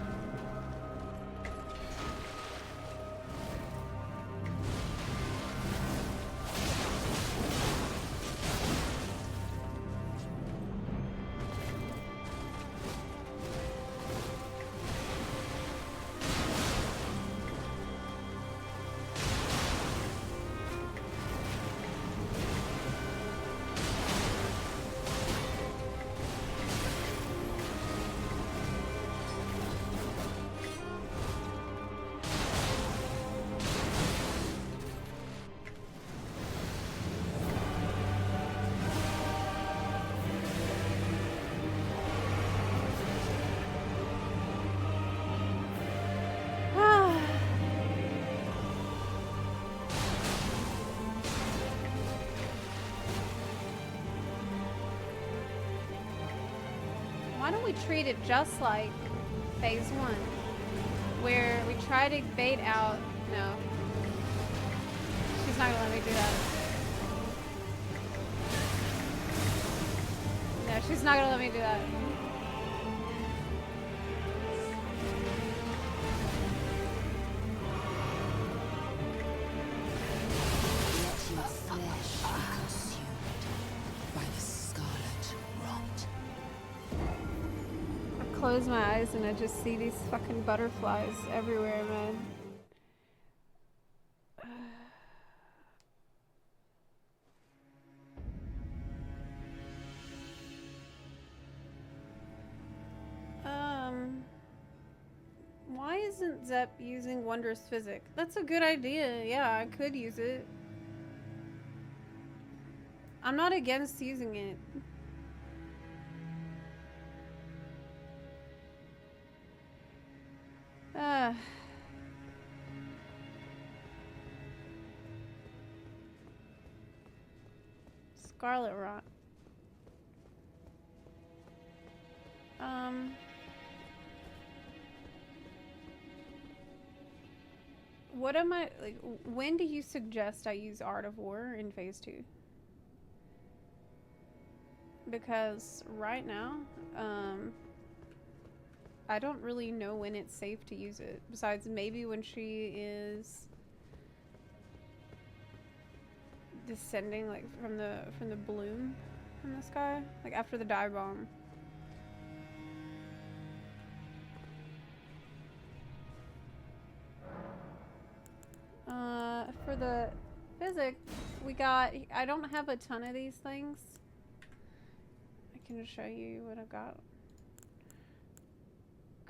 Speaker 1: we treat it just like phase 1, where we try to bait out. No, she's not gonna let me do that. No, she's not gonna let me do that. Close my eyes and I just see these fucking butterflies everywhere, man. Why isn't Zep using Wondrous Physic? That's a good idea. Yeah, I could use it. I'm not against using it. Scarlet Rot. What am I, like, when do you suggest I use Art of War in phase 2? Because right now, I don't really know when it's safe to use it, besides maybe when she is descending, like, from the bloom in the sky, like after the dive bomb. For the physics, we got, I don't have a ton of these things. I can just show you what I've got.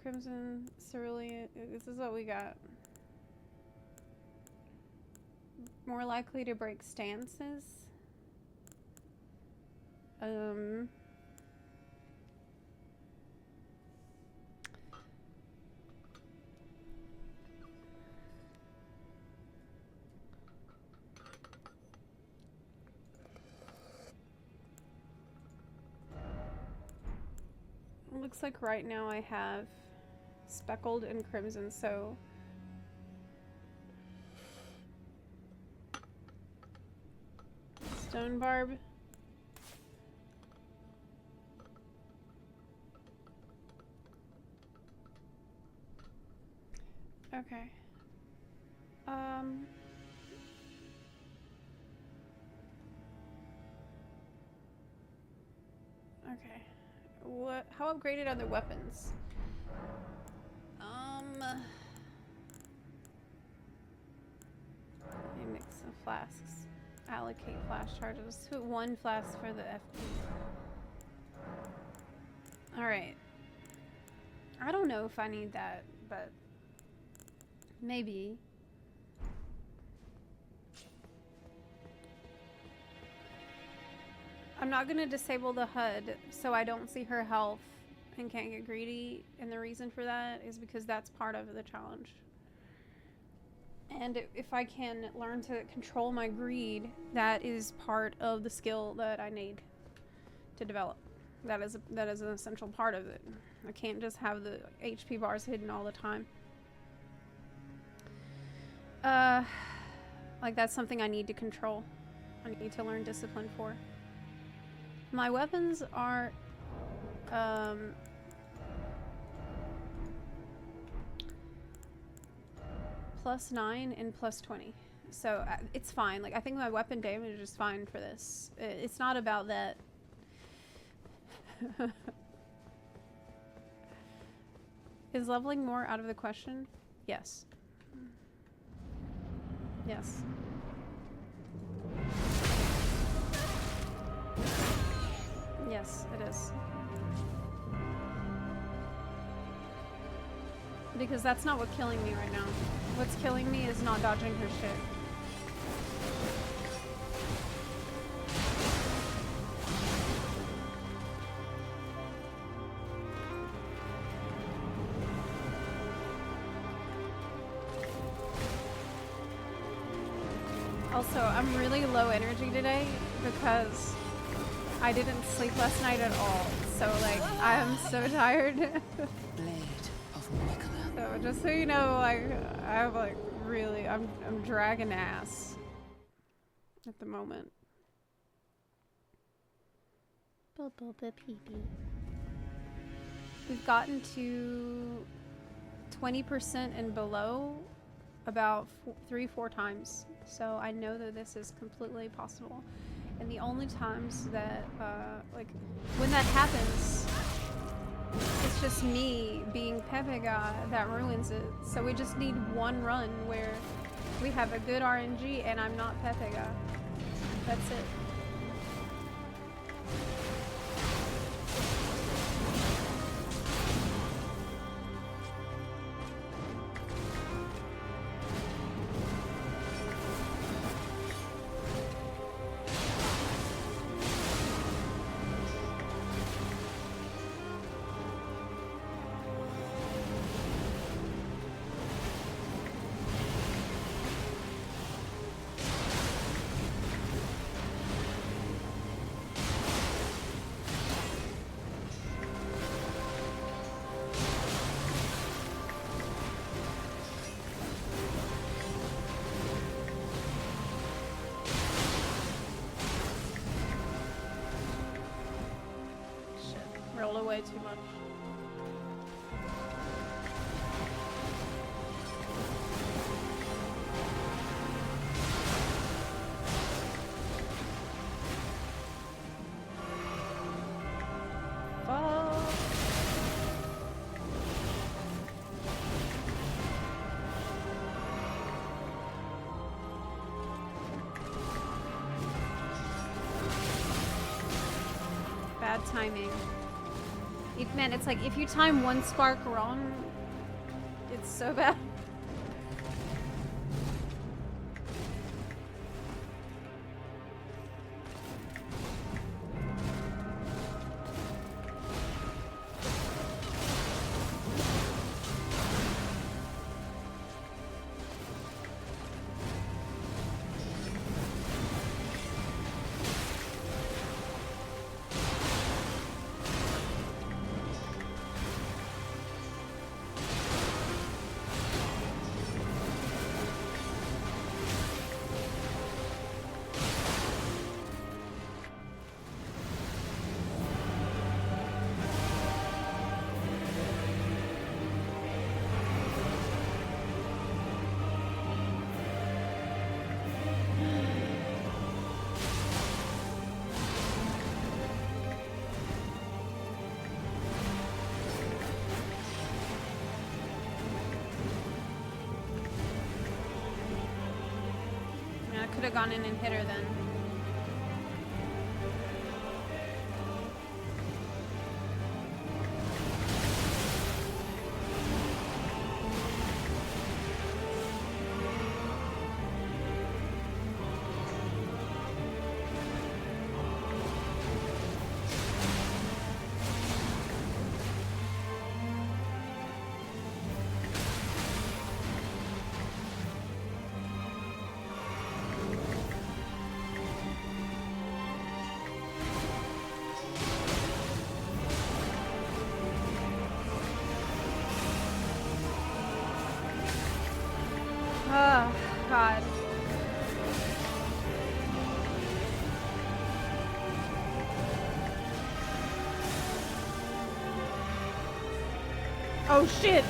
Speaker 1: Crimson, Cerulean, this is what we got. More likely to break stances. Looks like right now I have speckled and crimson, so stone barb. Okay. Okay. What? How upgraded are the weapons? Let me mix some flasks. Allocate flash charges. Put 1 flask for the FP. Alright. I don't know if I need that, but maybe. I'm not gonna disable the HUD so I don't see her health and can't get greedy, and the reason for that is because that's part of the challenge. And if I can learn to control my greed, that is part of the skill that I need to develop. That is an essential part of it. I can't just have the HP bars hidden all the time. Like, that's something I need to control. I need to learn discipline for. My weapons are +9 and +20, so it's fine. Like, I think my weapon damage is fine for this. It's not about that. Is leveling more out of the question? Yes. Yes. Yes, it is. Because that's not what's killing me right now. What's killing me is not dodging her shit. Also, I'm really low energy today because I didn't sleep last night at all. so like I am so tired.
Speaker 2: Blade of Nicola.
Speaker 1: So just so you know, like I'm like really I'm dragging ass at the moment. We've gotten to 20% and below about 3-4 times, so I know that this is completely possible. And the only times that like when that happens, it's just me being Pepega that ruins it. So we just need one run where we have a good RNG and I'm not Pepega. That's it. Rolled away too much. Bad timing. Man, it's like if you time one spark wrong, it's so bad. Could have gone in and hit her then. Oh, God. Oh, shit.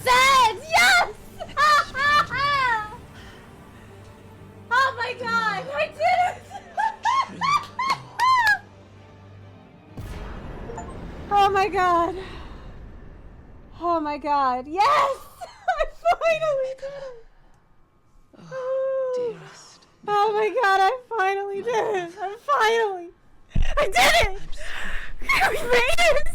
Speaker 1: Yes! Oh my god, I did it! Oh my god. Oh my god, yes! I finally did it!
Speaker 15: Oh, dearest.
Speaker 1: Oh my god, I finally did it! I did it! We made it!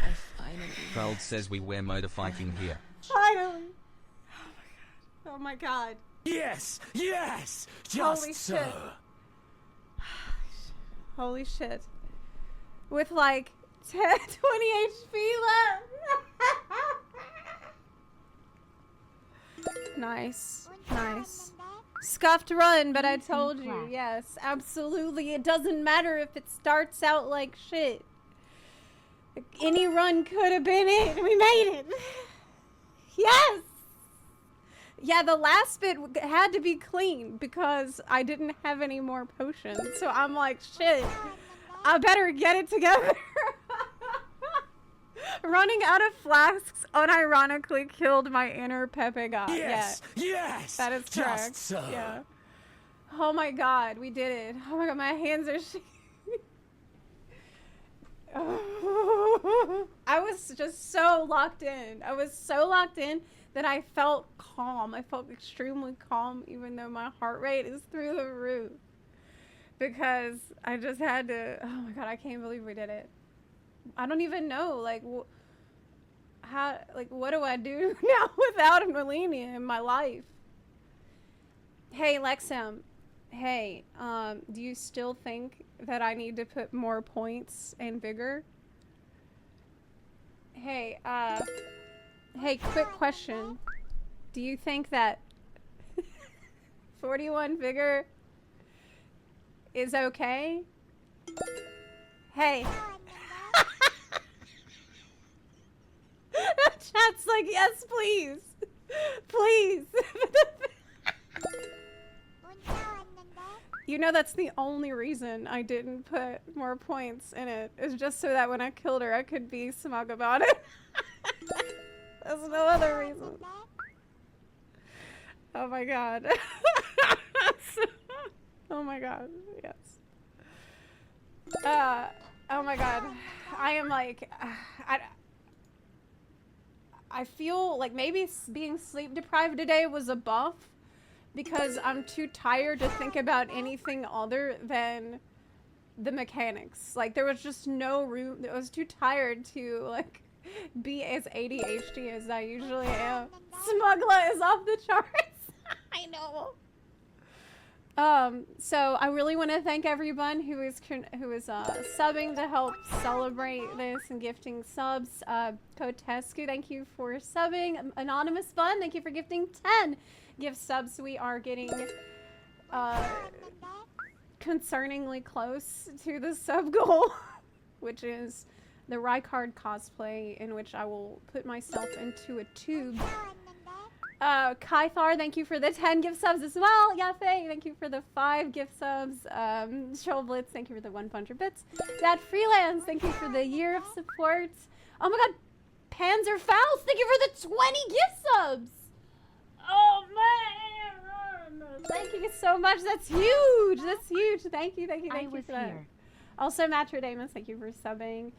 Speaker 15: I finally.
Speaker 5: Proud says we wear motorfighting here.
Speaker 1: Finally! Oh my god.
Speaker 16: Yes! Yes!
Speaker 1: Holy
Speaker 16: Just so.
Speaker 1: shit. Holy shit. With like 20 HP left. Nice. Nice. Scuffed run, but I told you. Yes, absolutely. It doesn't matter if it starts out like shit. Any run could have been it. We made it. Yes. Yeah, the last bit had to be clean because I didn't have any more potions. So I'm like, shit, I better get it together. Running out of flasks unironically killed my inner Pepe god.
Speaker 16: Yes!
Speaker 1: Yeah.
Speaker 16: Yes!
Speaker 1: That is correct.
Speaker 16: Just so.
Speaker 1: Yeah. Oh my god, we did it. Oh my god, my hands are shaking. I was just so locked in. I was so locked in that I felt calm. I felt extremely calm even though my heart rate is through the roof. Because I just had to, oh my god, I can't believe we did it. I don't even know, like, how, like, what do I do now without Malenia in my life? Hey, Lexam. Hey, do you still think that I need to put more points and vigor? Hey, hey, quick question. Do you think that 41 vigor is okay? Hey. Chat's like, yes, please. Please. You know, that's the only reason I didn't put more points in it. Is just so that when I killed her, I could be smug about it. There's no other reason. Oh my god. Oh my god, yes. Oh my god. I am like, I feel like maybe being sleep deprived today was a buff because I'm too tired to think about anything other than the mechanics. Like there was just no room. I was too tired to like be as ADHD as I usually am. Smuggler is off the charts. I know. So I really want to thank everyone who is subbing to help celebrate this and gifting subs. Kotescu, thank you for subbing. Anonymous Fun, thank you for gifting 10 gift subs. We are getting concerningly close to the sub goal, which is the Rykard cosplay, in which I will put myself into a tube. Kythar, thank you for the 10 gift subs as well. Yafe, thank you for the 5 gift subs. Shovelblitz, thank you for the 100 bits. Dad Freelance, thank you for the year of support. Oh my god, Panzer Faust, thank you for the 20 gift subs. Oh man, thank you so much. That's huge. That's huge. Thank you, thank you, thank you for that. Also, Matrodamus, thank you for subbing.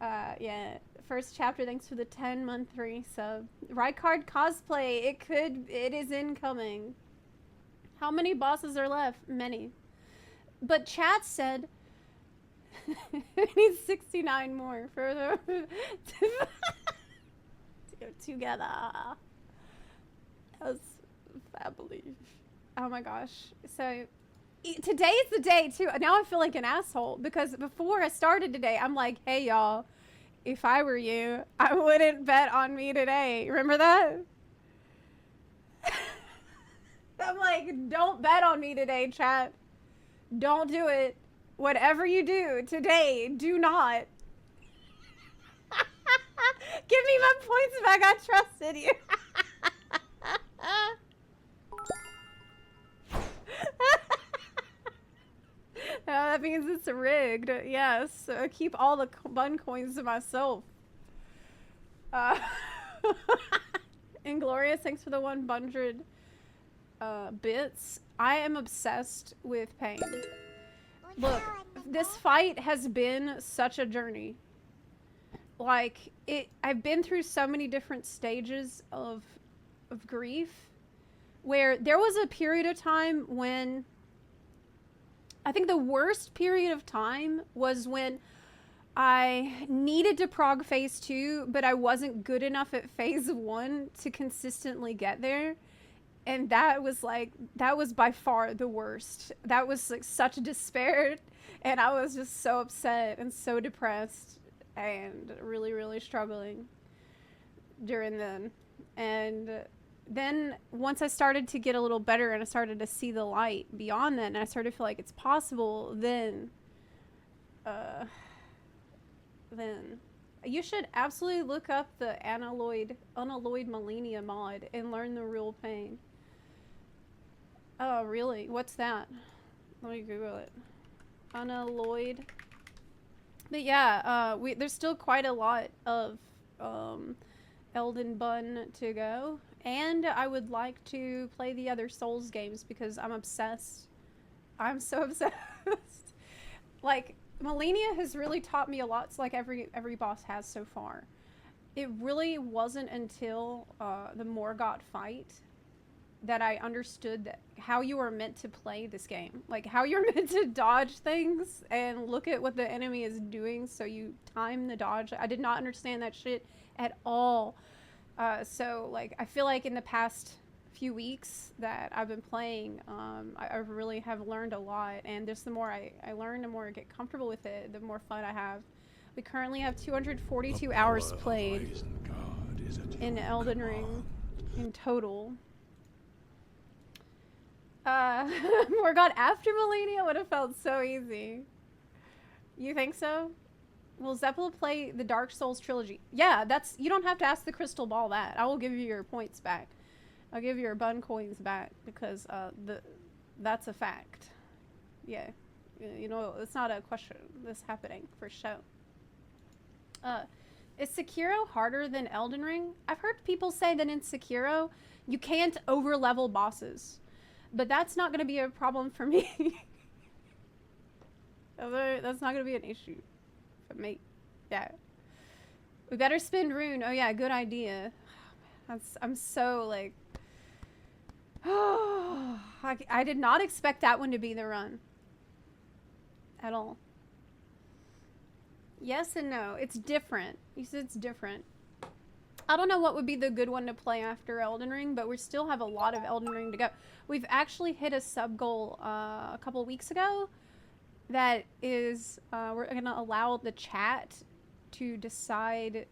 Speaker 1: Yeah. First chapter, thanks for the 10-month resub. Rykard cosplay, it is incoming. How many bosses are left? Many. But chat said we need 69 more for the together as family. Oh my gosh. So today is the day too. Now I feel like an asshole because before I started today, I'm like, hey y'all, if I were you, I wouldn't bet on me today. Remember that? I'm like, don't bet on me today, chat. Don't do it. Whatever you do today, do not. Give me my points back. I trusted you. That means it's rigged. Yes. Keep all the bun coins to myself. Inglorious, thanks for the 100 bits. I am obsessed with pain. Look, this fight has been such a journey. Like, I've been through so many different stages of grief, where there was a period of time when, I think the worst period of time was when I needed to prog phase 2, but I wasn't good enough at phase 1 to consistently get there. And that was by far the worst. That was like such despair, and I was just so upset and so depressed and really, really struggling during then. And then once I started to get a little better and I started to see the light beyond that, and I started to feel like it's possible, then you should absolutely look up the unalloyed Malenia mod and learn the real pain. Oh, really? What's that? Let me Google it. Unalloyed. But yeah, there's still quite a lot of Elden Bun to go. And I would like to play the other Souls games because I'm obsessed. I'm so obsessed. Like, Malenia has really taught me a lot, like every boss has so far. It really wasn't until the Morgott fight that I understood that how you are meant to play this game. Like, how you're meant to dodge things and look at what the enemy is doing so you time the dodge. I did not understand that shit at all. So, like, I feel like in the past few weeks that I've been playing, I really have learned a lot, and just the more I learn, the more I get comfortable with it, the more fun I have. We currently have 242 hours played in Elden Ring in total. Morgott after Malenia would have felt so easy. You think so? Will Zepla play the Dark Souls trilogy? Yeah, you don't have to ask the crystal ball that. I will give you your points back. I'll give you your bun coins back because that's a fact. Yeah, you know, it's not a question. This happening for show. Is Sekiro harder than Elden Ring? I've heard people say that in Sekiro you can't over-level bosses, but that's not going to be a problem for me. That's not going to be an issue for me. Yeah. We better spend rune. Oh yeah, good idea. I'm so like, I did not expect that one to be the run at all. Yes and no. It's different. You said it's different. I don't know what would be the good one to play after Elden Ring, but we still have a lot of Elden Ring to go. We've actually hit a sub goal a couple weeks ago that is, we're going to allow the chat to decide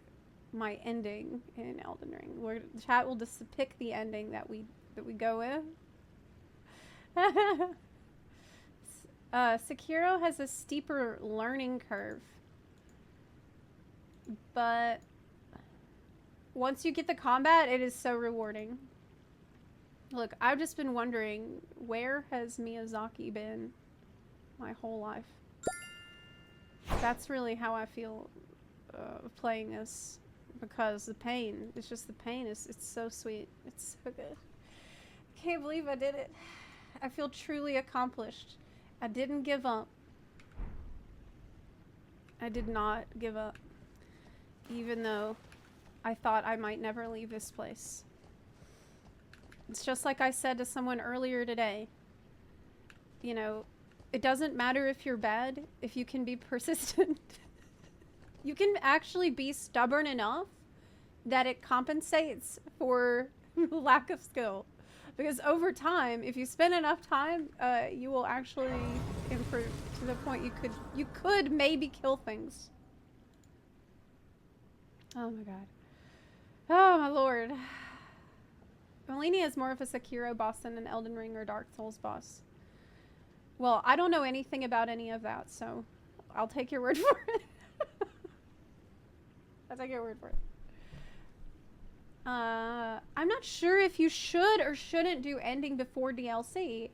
Speaker 1: my ending in Elden Ring. The chat will just pick the ending that we go with. Sekiro has a steeper learning curve, but once you get the combat, it is so rewarding. Look, I've just been wondering, where has Miyazaki been my whole life? That's really how I feel playing this, because the pain, it's just the pain, it's so sweet. It's so good. I can't believe I did it. I feel truly accomplished. I didn't give up. I did not give up, even though I thought I might never leave this place. It's just like I said to someone earlier today. You know, it doesn't matter if you're bad, if you can be persistent. You can actually be stubborn enough that it compensates for lack of skill. Because over time, if you spend enough time, you will actually improve to the point you could maybe kill things. Oh my god. Oh my lord. Malenia is more of a Sekiro boss than an Elden Ring or Dark Souls boss. Well, I don't know anything about any of that, so I'll take your word for it. I'll take your word for it. I'm not sure if you should or shouldn't do ending before DLC.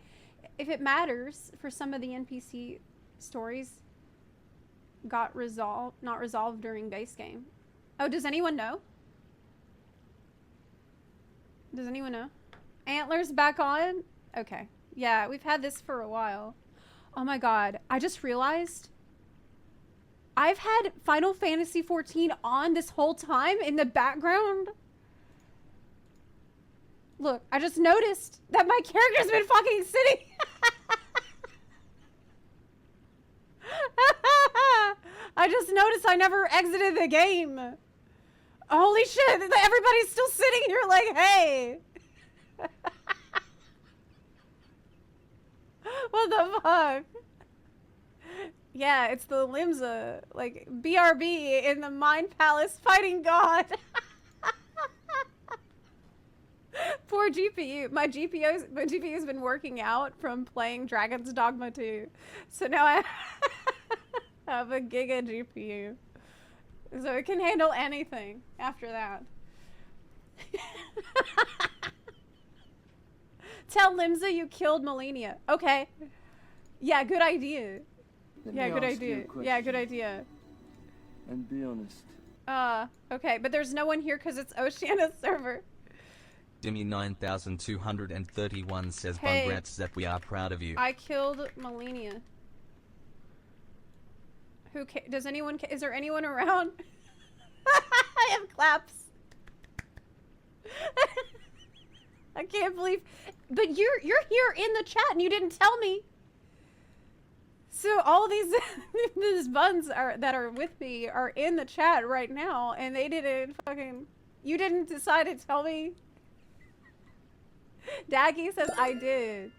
Speaker 1: If it matters for some of the NPC stories not resolved during base game. Oh, does anyone know? Does anyone know? Antlers back on? Okay. Yeah, we've had this for a while. Oh my god. I just realized I've had Final Fantasy XIV on this whole time in the background. Look, I just noticed that my character's been fucking sitting. I just noticed I never exited the game. Holy shit, everybody's still sitting here like, hey. What the fuck? Yeah, it's the Limsa, like, BRB in the Mind Palace fighting God. Poor GPU. My GPU's been working out from playing Dragon's Dogma 2. So now I have a giga GPU. So it can handle anything after that. Tell Limsa you killed Malenia. Okay. Yeah, good idea. Yeah, good idea. Yeah, good idea.
Speaker 17: And be honest.
Speaker 1: Okay, but there's no one here because it's Oceana's server.
Speaker 5: Dimmy 9231 says,
Speaker 1: Hey.
Speaker 5: Congrats Zep, we are proud of you.
Speaker 1: I killed Malenia. Does anyone is there anyone around? I have claps. I can't believe, but you're here in the chat and you didn't tell me. So all these these buns that are with me are in the chat right now, and they didn't fucking. You didn't decide to tell me. Daggy says I did.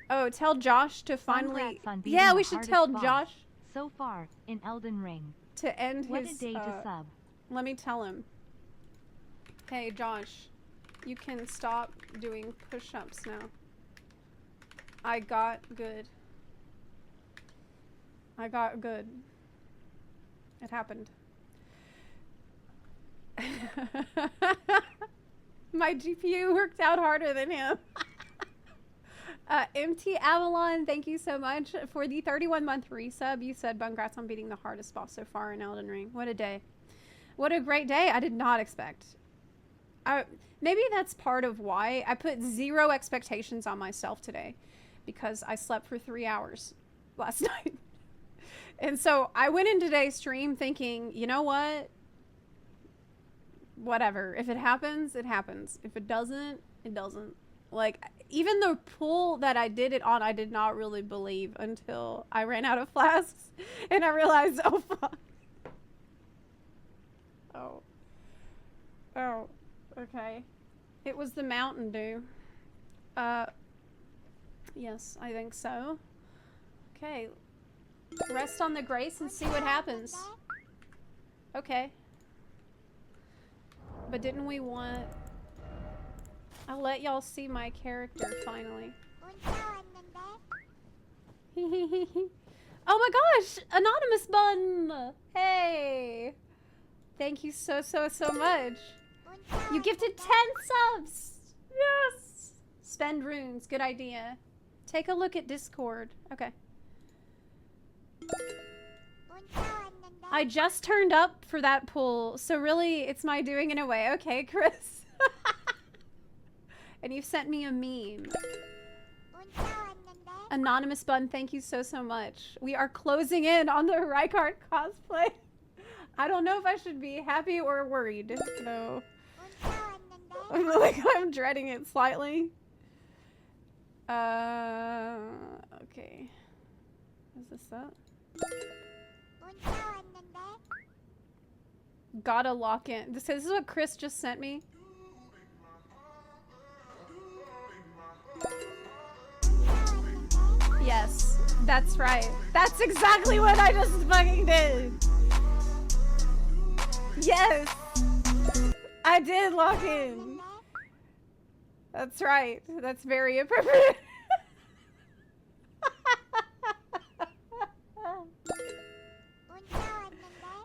Speaker 1: Oh, tell Josh to finally. Yeah, we should tell Josh.
Speaker 10: So far in Elden Ring.
Speaker 1: To end
Speaker 10: What
Speaker 1: his.
Speaker 10: a day to sub.
Speaker 1: Let me tell him. Hey, Josh, you can stop doing push-ups now. I got good. I got good. It happened. My GPU worked out harder than him. MT Avalon, thank you so much for the 31-month resub. You said congrats on beating the hardest boss so far in Elden Ring. What a day. What a great day. I did not expect. Maybe that's part of why I put 0 expectations on myself today, because I slept for 3 hours last night. And so I went in today's stream thinking, you know what? Whatever. If it happens, it happens. If it doesn't, it doesn't. Like, even the pool that I did it on, I did not really believe until I ran out of flasks and I realized, oh fuck. Oh. Oh. Okay. It was the Mountain Dew. Yes, I think so. Okay. Rest on the grace and see what happens. Okay. But didn't we want... I'll let y'all see my character finally. Oh my gosh! Anonymous bun! Hey! Thank you so much. You gifted 10 subs! Yes! Spend runes. Good idea. Take a look at Discord. Okay. I just turned up for that pool, so really it's my doing in a way. Okay, Chris. And you've sent me a meme. Anonymous bun, thank you so much. We are closing in on the Rykard cosplay. I don't know if I should be happy or worried, though. I feel like I'm dreading it slightly. Okay. Is this that? Gotta lock in. This is what Chris just sent me. Yes, that's right. That's exactly what I just fucking did. Yes, I did lock in. That's right. That's very appropriate.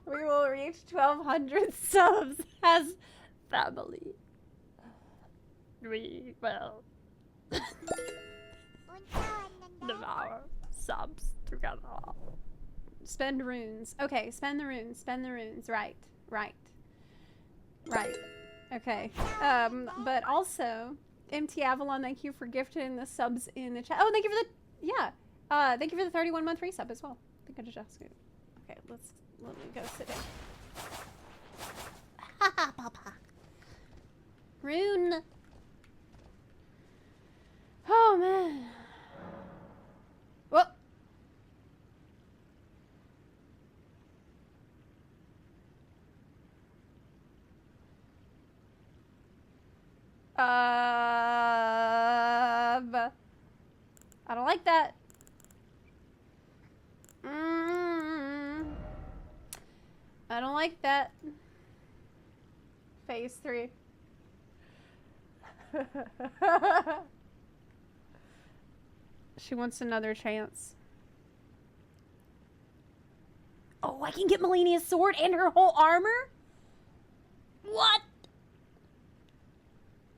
Speaker 1: We will reach 1,200 subs as family. We will devour subs together. Spend runes. Okay, spend the runes. Spend the runes. Right. Right. Right. Okay. But also, MT Avalon, thank you for gifting the subs in the chat. Oh, thank you for the, yeah. Thank you for the 31-month resub as well. I think I just asked you. Okay, let me go sit down. Haha, Papa. Rune. Oh, man. Whoa. I don't like that. I don't like that. Phase 3. She wants another chance. Oh, I can get Malenia's sword and her whole armor? What?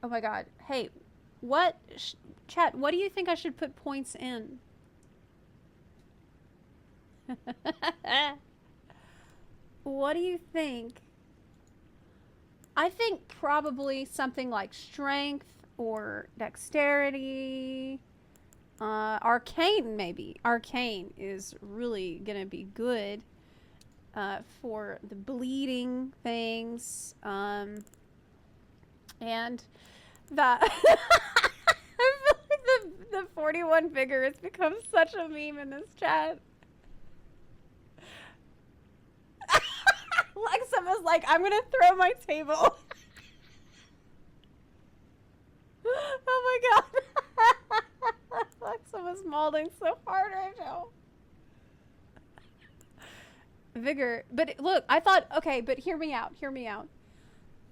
Speaker 1: Oh my god. Hey, what? Chat, what do you think I should put points in? What do you think? I think probably something like strength or dexterity. Arcane, maybe. Arcane is really gonna be good for the bleeding things. And that I feel like the 41 vigor has become such a meme in this chat. Lexa was like, I'm gonna throw my table. Oh my god. Lexa was molding so hard right now. Vigor. But look, I thought, okay, but hear me out.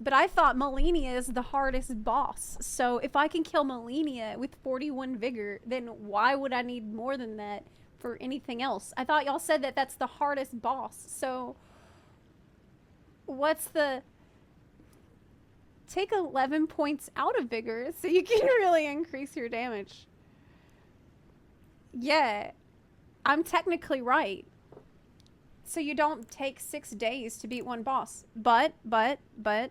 Speaker 1: But I thought Malenia is the hardest boss. So if I can kill Malenia with 41 vigor, then why would I need more than that for anything else? I thought y'all said that that's the hardest boss. So what's the... Take 11 points out of vigor so you can really increase your damage. Yeah, I'm technically right. So you don't take 6 days to beat one boss. But,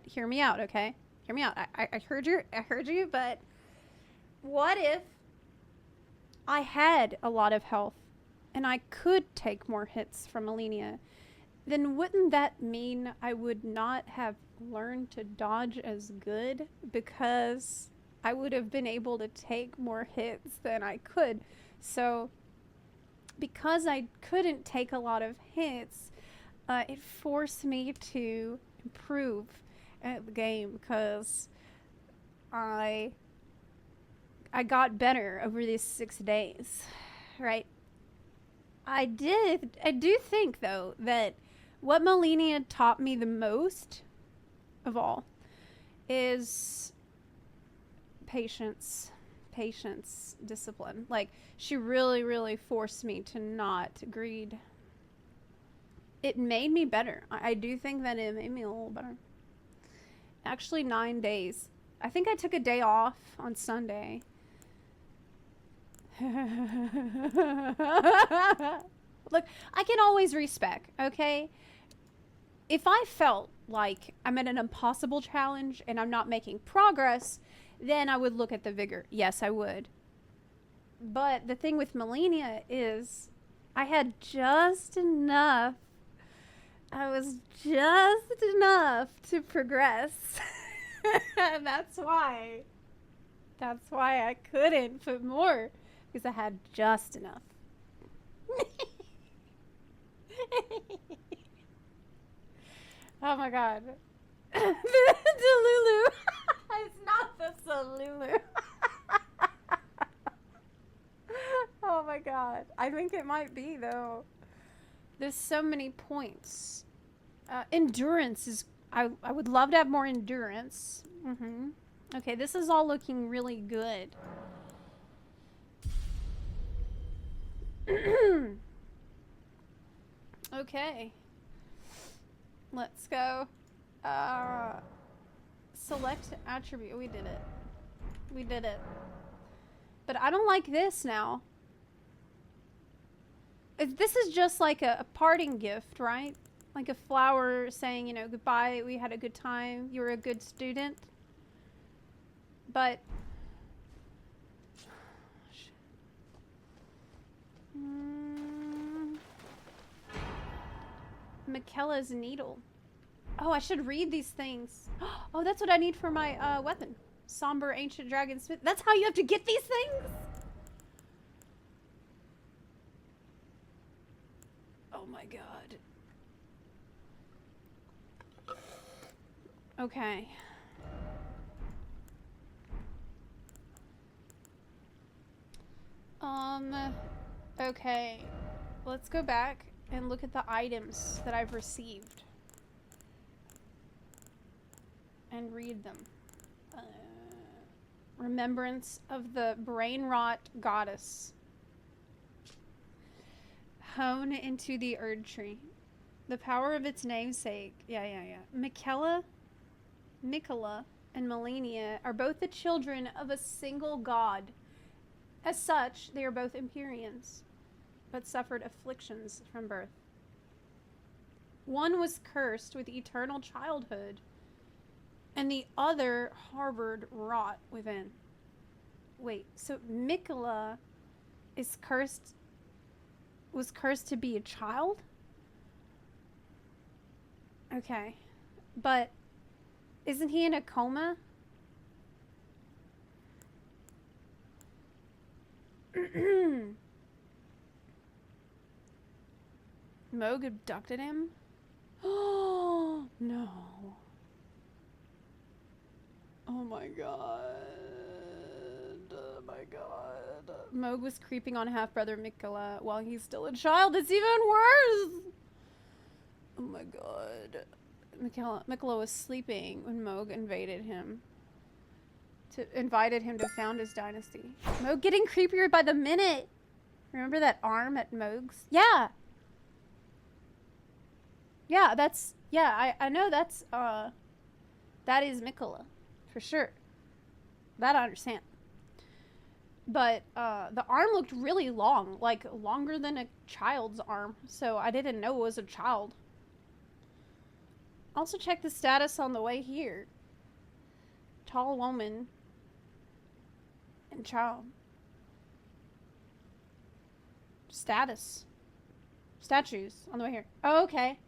Speaker 1: hear me out, okay? Hear me out. I heard you, but what if I had a lot of health and I could take more hits from Malenia? Then wouldn't that mean I would not have learned to dodge as good because I would have been able to take more hits than I could? So because I couldn't take a lot of hits, it forced me to improve at the game because I got better over these 6 days, right? I do think though that what Malenia taught me the most of all is patience, discipline. Like, she really forced me to not greed. It made me better. I do think that it made me a little better. Actually, 9 days. I think I took a day off on Sunday. Look, I can always respec, okay? If I felt like I'm at an impossible challenge and I'm not making progress, then I would look at the vigor. Yes, I would. But the thing with Malenia is I had just enough. I was just enough to progress. That's why I couldn't put more, because I had just enough. Oh my god. Delulu. It's not the Salulu. Oh my god. I think it might be though. There's so many points. Endurance is... I would love to have more endurance. Okay, this is all looking really good. Okay. Let's go. Select attribute. We did it. But I don't like this now. This is just like a parting gift, right? Like a flower saying, you know, goodbye, we had a good time, you were a good student. But... Michaela's needle. Oh, I should read these things. Oh, that's what I need for my weapon. Somber ancient dragon smith. That's how you have to get these things? Oh my god. Okay. Okay. Let's go back and look at the items that I've received. And read them. Remembrance of the brain rot goddess. Hone into the Erd tree. The power of its namesake. Yeah. Michaela, and Malenia are both the children of a single god. As such, they are both Empyreans, but suffered afflictions from birth. One was cursed with eternal childhood, and the other harbored rot within. Wait, so Michaela is cursed, was cursed to be a child? Okay, but isn't he in a coma? Moog abducted him? Oh, no. Oh my god. Oh my god. Moog was creeping on half-brother Michaela while he's still a child. It's even worse! Oh my god. Michaela was sleeping when Moog invited him to found his dynasty. Moog getting creepier by the minute! Remember that arm at Moog's? Yeah! Yeah, that's... Yeah, I know that's, that is Michaela. For sure. That I understand. But, the arm looked really long. Like, longer than a child's arm. So I didn't know it was a child. Also check the status on the way here. Tall woman. And child. Status. Statues on the way here. Oh, okay.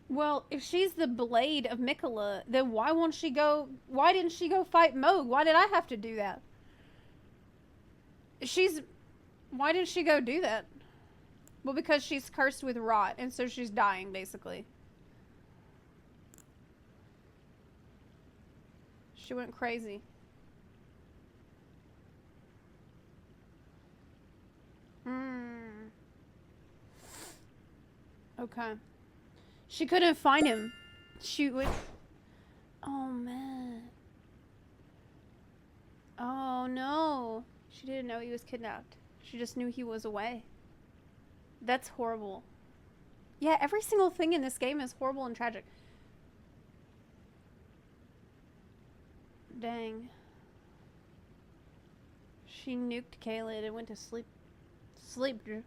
Speaker 1: Well, if she's the blade of Michaela, then why didn't she go fight Moog? Why did I have to do that? Why didn't she go do that? Well, because she's cursed with rot, and so she's dying, basically. She went crazy. Okay. She couldn't find him. She would... Oh, man. Oh, no. She didn't know he was kidnapped. She just knew he was away. That's horrible. Yeah, every single thing in this game is horrible and tragic. Dang. She nuked Caled and went to sleep. Drew.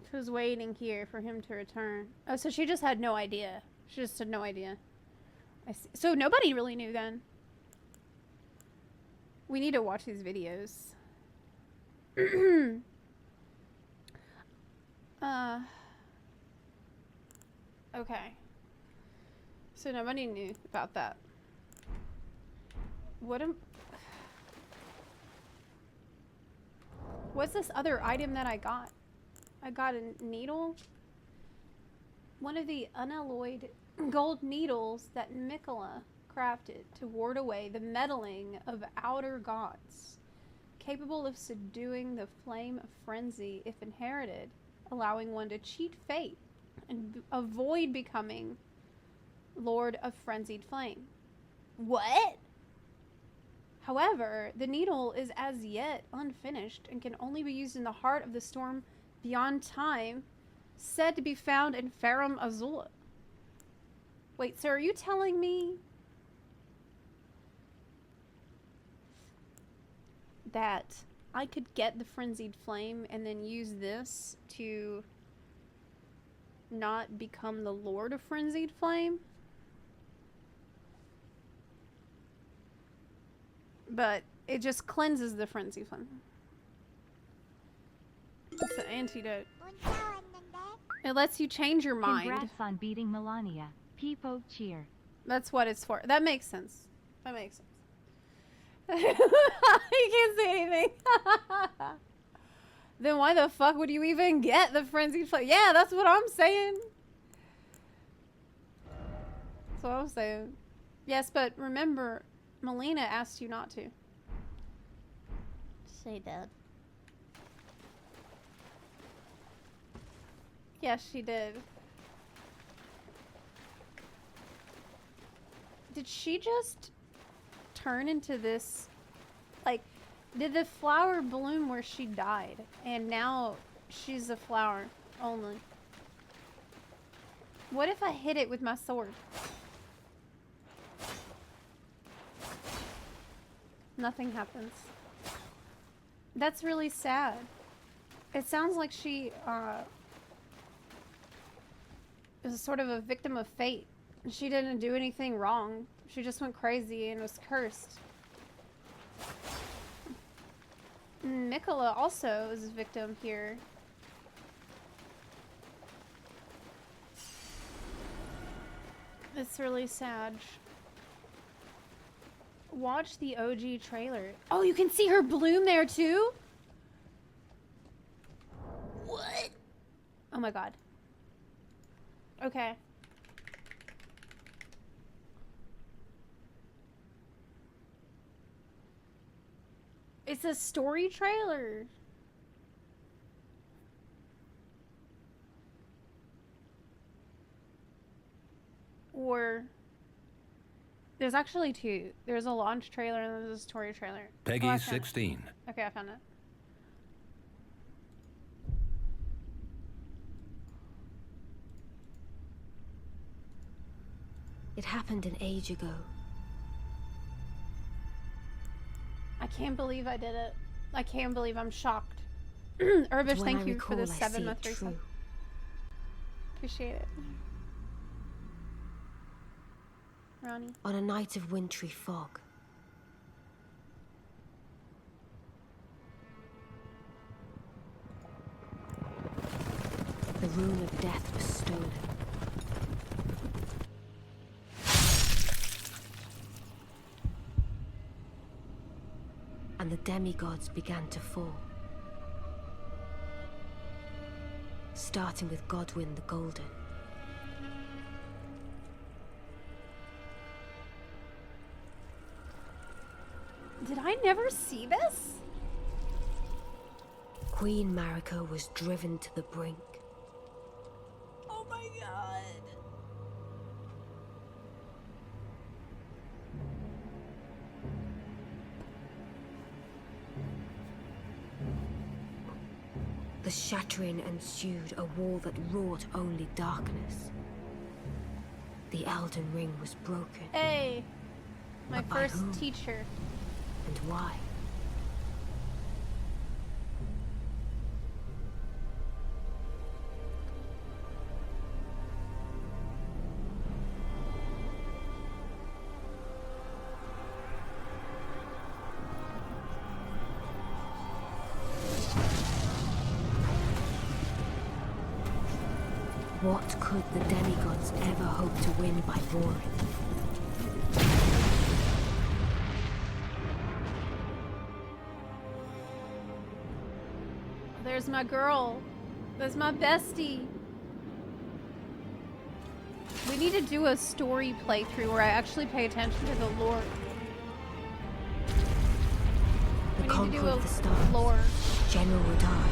Speaker 1: She was waiting here for him to return. Oh, so she just had no idea. She just had no idea. I see. So nobody really knew then. We need to watch these videos. Okay. So nobody knew about that. What's this other item that I got? I got a needle. One of the unalloyed gold needles that Michaela crafted to ward away the meddling of outer gods, capable of subduing the flame of frenzy if inherited, allowing one to cheat fate and avoid becoming Lord of Frenzied Flame. What? However, the needle is as yet unfinished and can only be used in the heart of the storm beyond time, said to be found in Farum Azula. Wait, so are you telling me that I could get the Frenzied Flame and then use this to not become the Lord of Frenzied Flame. But it just cleanses the Frenzied Flame. It's the antidote. It lets you change your mind.
Speaker 10: Congrats on beating Malenia. People cheer.
Speaker 1: That's what it's for. That makes sense. That makes sense. You can't say anything. Then why the fuck would you even get the Frenzied Flame? Yeah, that's what I'm saying. That's what I'm saying. Yes, but remember, Melina asked you not to.
Speaker 12: She did.
Speaker 1: Yes, she did. Did she just turn into this, like, did the flower bloom where she died and now she's a flower only? What if I hit it with my sword? Nothing happens. That's really sad. It sounds like she is sort of a victim of fate. She didn't do anything wrong. She just went crazy and was cursed. Mikola also is a victim here. It's really sad. Watch the OG trailer. Oh, you can see her bloom there too? What? Oh my god. Okay. It's a story trailer. Or there's actually two. There's a launch trailer and there's a story trailer.
Speaker 18: Peggy
Speaker 1: Oh, I found it.
Speaker 18: 16.
Speaker 1: Okay, I found it.
Speaker 12: It happened an age ago.
Speaker 1: I can't believe I did it. I can't believe I'm shocked. Urbish, thank you for the 7-month resub. Appreciate it. Ronnie.
Speaker 12: On a night of wintry fog. The rune of death was stolen. And the demigods began to fall. Starting with Godwyn the Golden.
Speaker 1: Did I never see this?
Speaker 12: Queen Marika was driven to the brink.
Speaker 1: Oh my god.
Speaker 12: The shattering ensued, a war that wrought only darkness. The Elden Ring was broken.
Speaker 1: Hey, my
Speaker 12: But by
Speaker 1: first
Speaker 12: whom?
Speaker 1: teacher.
Speaker 12: And why? What could the demigods ever hope to win by warring?
Speaker 1: There's my girl. That's my bestie. We need to do a story playthrough where I actually pay attention to the lore.
Speaker 12: The
Speaker 1: We need to
Speaker 12: conqueror
Speaker 1: do
Speaker 12: of the
Speaker 1: a
Speaker 12: stars,
Speaker 1: lore.
Speaker 12: General Radar.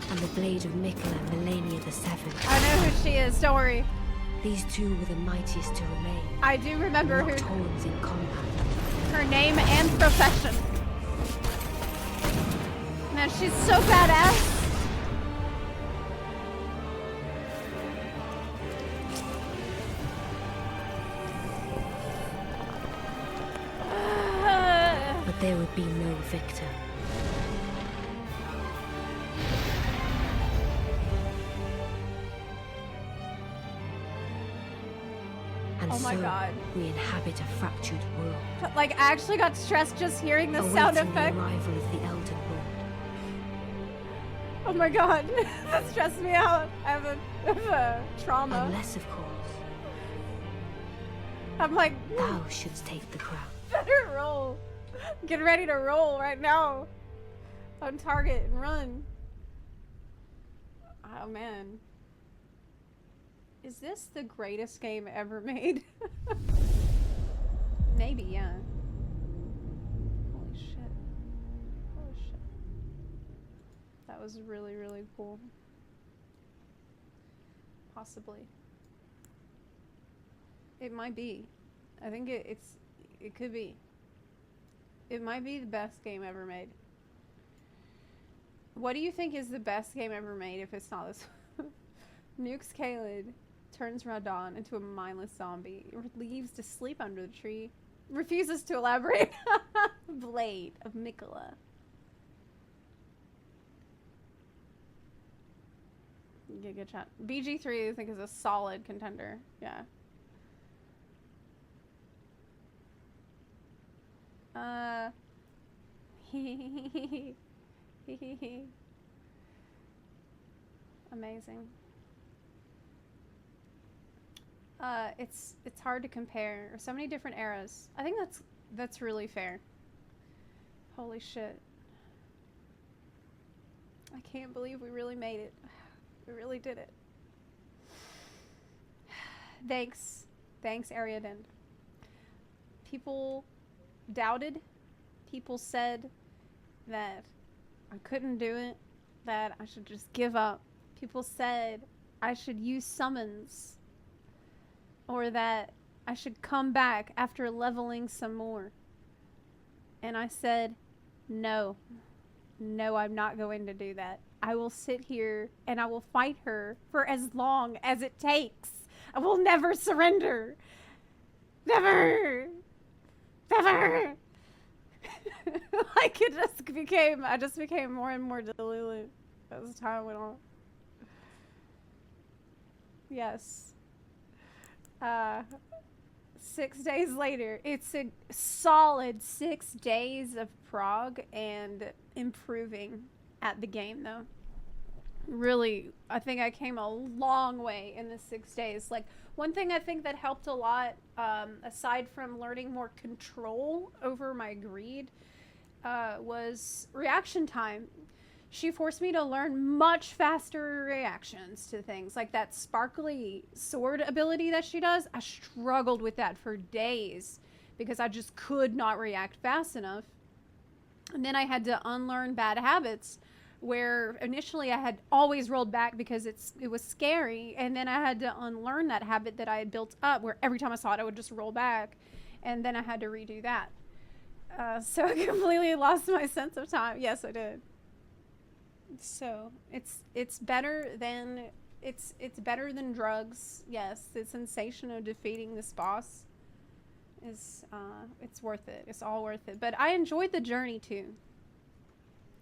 Speaker 12: And the blade of Mikola, Malenia the Seventh.
Speaker 1: I know who she is, don't worry.
Speaker 12: These two were the mightiest to remain.
Speaker 1: I do remember
Speaker 12: Locked
Speaker 1: her,
Speaker 12: horns in combat.
Speaker 1: her name and profession. Man, she's so badass.
Speaker 12: there would be no victor. And
Speaker 1: Oh my
Speaker 12: so,
Speaker 1: God.
Speaker 12: we inhabit a fractured world.
Speaker 1: Like, I actually got stressed just hearing the sound
Speaker 12: awaiting
Speaker 1: effect.
Speaker 12: the arrival of the Elden Lord.
Speaker 1: Oh my God, that stressed me out. I have a trauma.
Speaker 12: Unless, of course,
Speaker 1: I'm like,
Speaker 12: thou shouldst take the crown.
Speaker 1: better roll. Get ready to roll right now. On target and run. Oh man. Is this the greatest game ever made? Maybe, yeah. Holy shit. Holy shit. That was really, really cool. Possibly. It might be. I think it could be. It might be the best game ever made. What do you think is the best game ever made if it's not this? Nukes Kaled, turns Radon into a mindless zombie, leaves to sleep under the tree, refuses to elaborate. Blade of Mikola. Good chat. BG3 I think is a solid contender. Yeah. Amazing. It's hard to compare. So many different eras. I think that's really fair. Holy shit. I can't believe we really made it. We really did it. Thanks. Thanks, Ariadne. People doubted. People said that I couldn't do it, that I should just give up. People said I should use summons, or that I should come back after leveling some more. And I said, no, I'm not going to do that. I will sit here and I will fight her for as long as it takes. I will never surrender. Never. Never. Like I just became more and more delulu as time went on. Yes. 6 days later, it's a solid 6 days of prog and improving at the game though. Really, I think I came a long way in the 6 days. Like, one thing I think that helped a lot, aside from learning more control over my greed, was reaction time. She forced me to learn much faster reactions to things. Like that sparkly sword ability that she does, I struggled with that for days because I just could not react fast enough. And then I had to unlearn bad habits where initially I had always rolled back because it was scary, and then I had to unlearn that habit that I had built up where every time I saw it I would just roll back, and then I had to redo that. So I completely lost my sense of time. Yes, I did. So it's better than it's better than drugs. Yes, the sensation of defeating this boss is it's worth it. It's all worth it. But I enjoyed the journey too.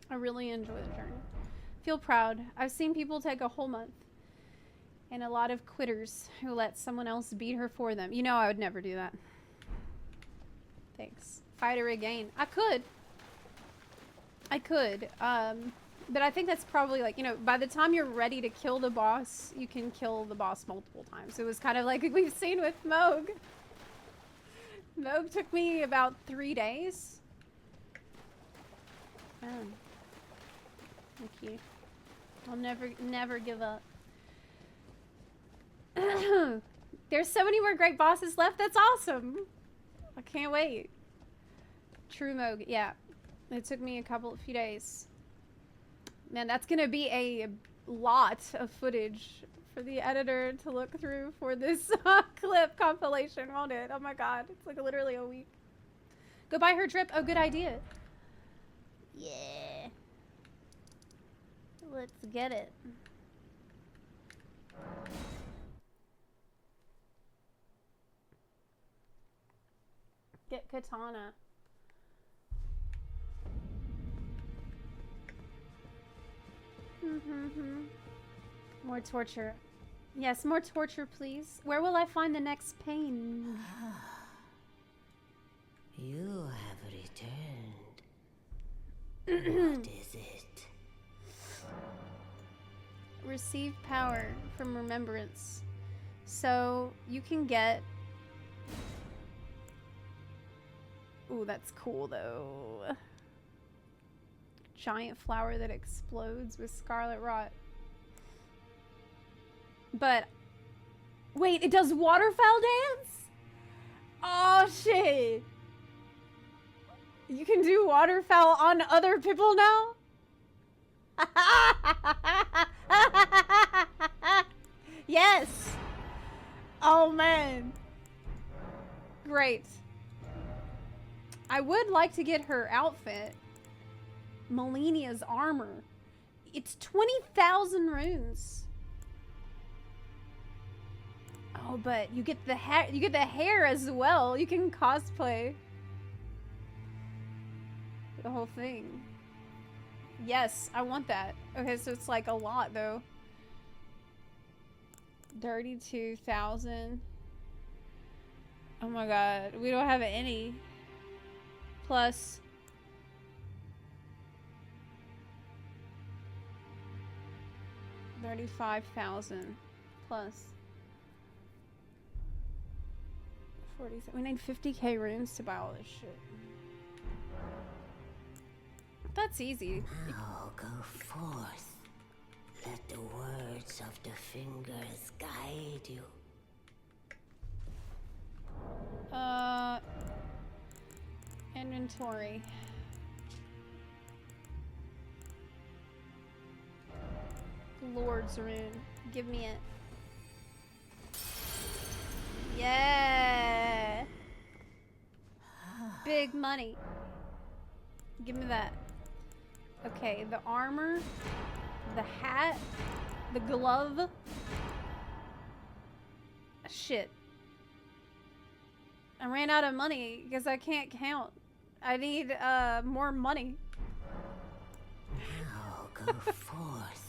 Speaker 1: I really enjoy the journey. Feel proud. I've seen people take a whole month, and a lot of quitters who let someone else beat her for them. You know I would never do that. Thanks. Fight her again. I could. But I think that's probably like, you know, by the time you're ready to kill the boss, you can kill the boss multiple times. It was kind of like we've seen with Moog. Moog took me about 3 days. Thank you. I'll never give up. There's so many more great bosses left. That's awesome. I can't wait. True Moog, yeah. It took me a few days. Man, that's gonna be a lot of footage for the editor to look through for this clip compilation, won't it? Oh my god, it's like literally a week. Go buy her drip. Oh, good idea. Yeah. Let's get it. Get Katana.
Speaker 18: More torture. Yes, more torture, please. Where will I find the next pain?
Speaker 19: You have returned. What is it?
Speaker 18: Receive power from remembrance. So you can get... Ooh, that's cool though. Giant flower that explodes with scarlet rot. But wait, it does waterfowl dance? Oh shit. You can do waterfowl on other people now? Yes. Oh man. Great. I would like to get her outfit. Malenia's armor. It's 20,000 runes. Oh, but you get the hair. You get the hair as well. You can cosplay the whole thing. Yes, I want that. Okay, so it's like a lot though. 32,000. Oh my god, we don't have any. Plus. $35,000 plus 40. We need 50k runes to buy all this shit. That's easy.
Speaker 19: Now go forth. Let the words of the fingers guide you.
Speaker 18: Inventory. Lord's rune. Give me it. Yeah. Big money. Give me that. Okay, the armor, the hat, the glove. Shit. I ran out of money because I can't count. I need more money.
Speaker 19: Now go forth.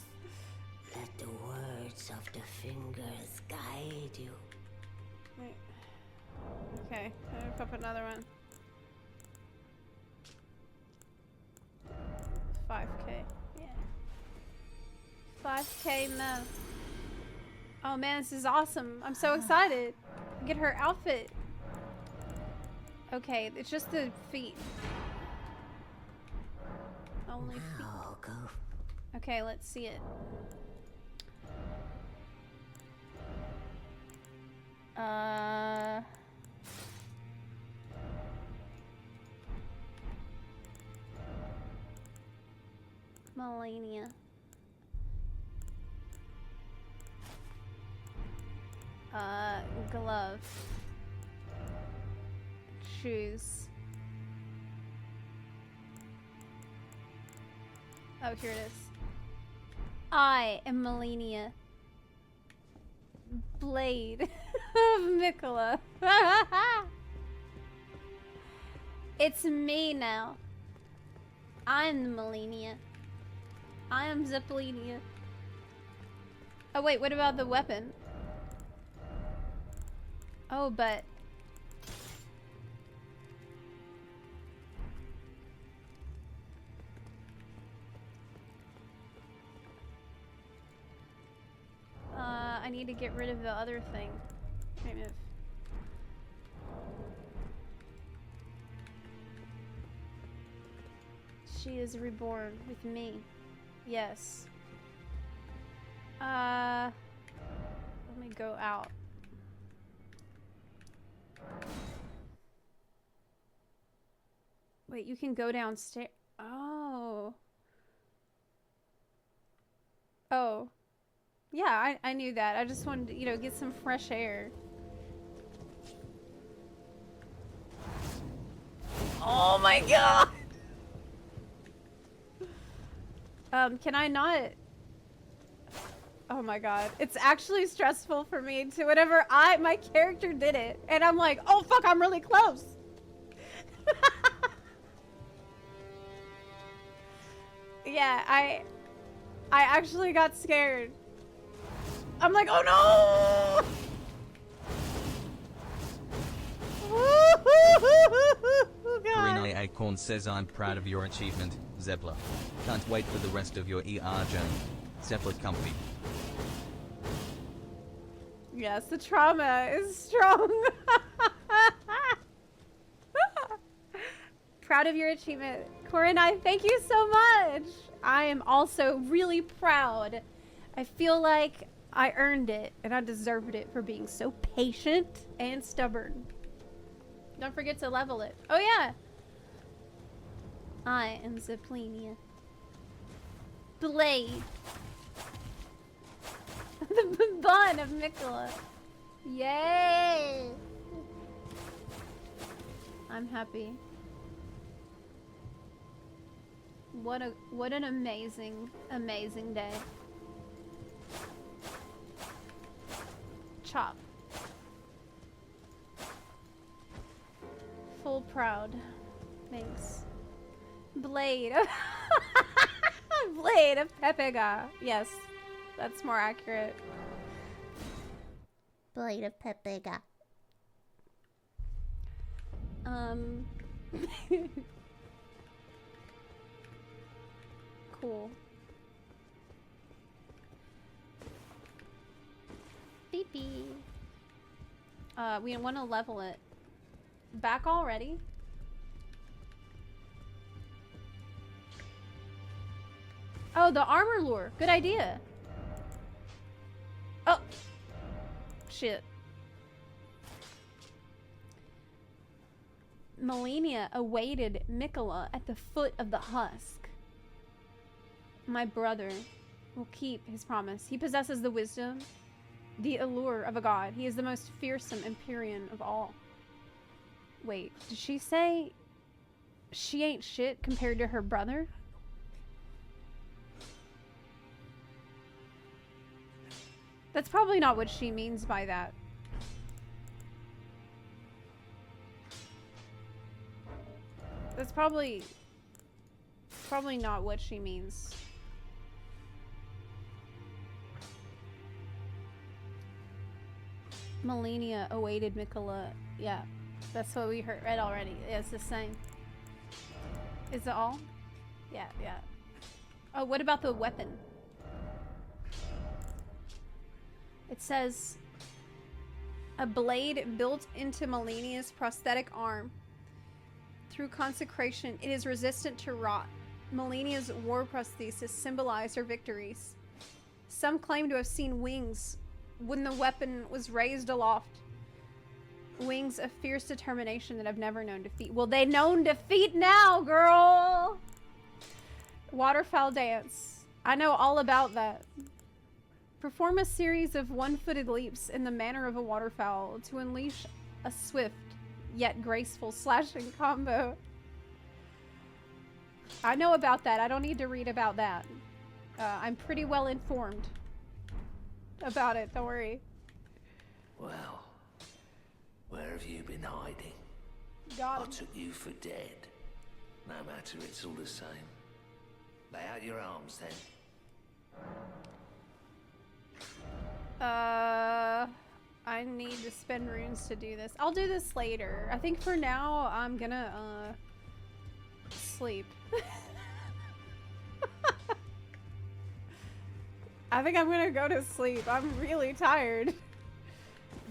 Speaker 19: Let the words of the fingers guide you.
Speaker 18: Wait. Okay, I'm gonna pop another one. 5k. Yeah. 5k mo. Oh man, this is awesome. I'm so excited. Get her outfit. Okay, it's just the feet. Only feet.
Speaker 19: Go.
Speaker 18: Okay, let's see it. Malenia. Glove. Shoes. Oh, here it is. I am Malenia. Blade of Mikola. It's me now. I'm the Malenia. I am Zeplenia. Oh wait, what about the weapon? Oh, but... I need to get rid of the other thing. Kind of. She is reborn with me. Yes. Let me go out. Wait, you can go downstairs. Oh. Oh. Yeah, I knew that. I just wanted to, you know, get some fresh air. Oh my god! Can I not? Oh my god. It's actually stressful for me to whenever my character did it. And I'm like, oh fuck, I'm really close. Yeah,
Speaker 1: I actually got scared. I'm like, oh no!
Speaker 5: Karina Acorn says I'm proud of your achievement, Zepla. Can't wait for the rest of your ER journey. Zepla comfy.
Speaker 1: Yes, the trauma is strong. Proud of your achievement. Corin, I thank you so much. I am also really proud. I feel like I earned it and I deserved it for being so patient and stubborn. Don't forget to level it. Oh yeah. I am Zeplenia. Blade. The bun of Mikola. Yay! I'm happy. What an amazing, amazing day. Chop. Full proud. Thanks. Blade. Blade of Pepega. Yes, that's more accurate. Blade of Pepega. Cool. Beep beep. We want to level it. Back already? Oh, the armor lure. Good idea. Oh. Shit. Malenia awaited Mikola at the foot of the husk. My brother will keep his promise. He possesses the wisdom, the allure of a god. He is the most fearsome Empyrean of all. Wait, did she say she ain't shit compared to her brother? That's probably not what she means by that. That's probably not what she means. Malenia awaited Mikola. Yeah, that's what we read already. Yeah, it's the same. Is it all? Yeah, yeah. Oh, what about the weapon? It says, a blade built into Malenia's prosthetic arm. Through consecration, it is resistant to rot. Malenia's war prosthesis symbolized her victories. Some claim to have seen wings when the weapon was raised aloft. Wings of fierce determination that have never known defeat. Well, they known defeat now, girl! Waterfowl dance. I know all about that. Perform a series of one-footed leaps in the manner of a waterfowl to unleash a swift yet graceful slashing combo. I know about that. I don't need to read about that. I'm pretty well informed about it. Don't worry.
Speaker 20: Well, where have you been hiding?
Speaker 1: Got
Speaker 20: I
Speaker 1: him.
Speaker 20: took you for dead. No matter, it's all the same. Lay out your arms then.
Speaker 1: I need to spend runes to do this. I'll do this later. I think for now, I'm gonna, sleep. I think I'm gonna go to sleep. I'm really tired.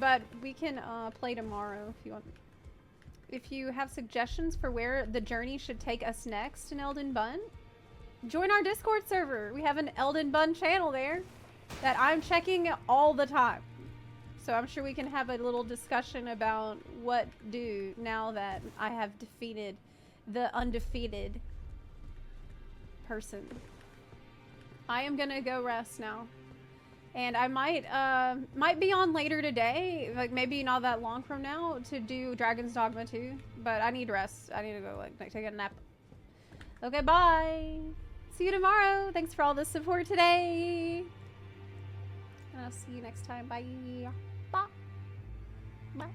Speaker 1: But we can, play tomorrow if you want. If you have suggestions for where the journey should take us next in Elden Bun, join our Discord server. We have an Elden Bun channel there that I'm checking all the time. So I'm sure we can have a little discussion about what do now that I have defeated the undefeated person. I am gonna go rest now. And I might be on later today, like maybe not that long from now, to do Dragon's Dogma 2. But I need rest. I need to go like take a nap. Okay, bye. See you tomorrow. Thanks for all the support today. And I'll see you next time. Bye. Bye. Bye.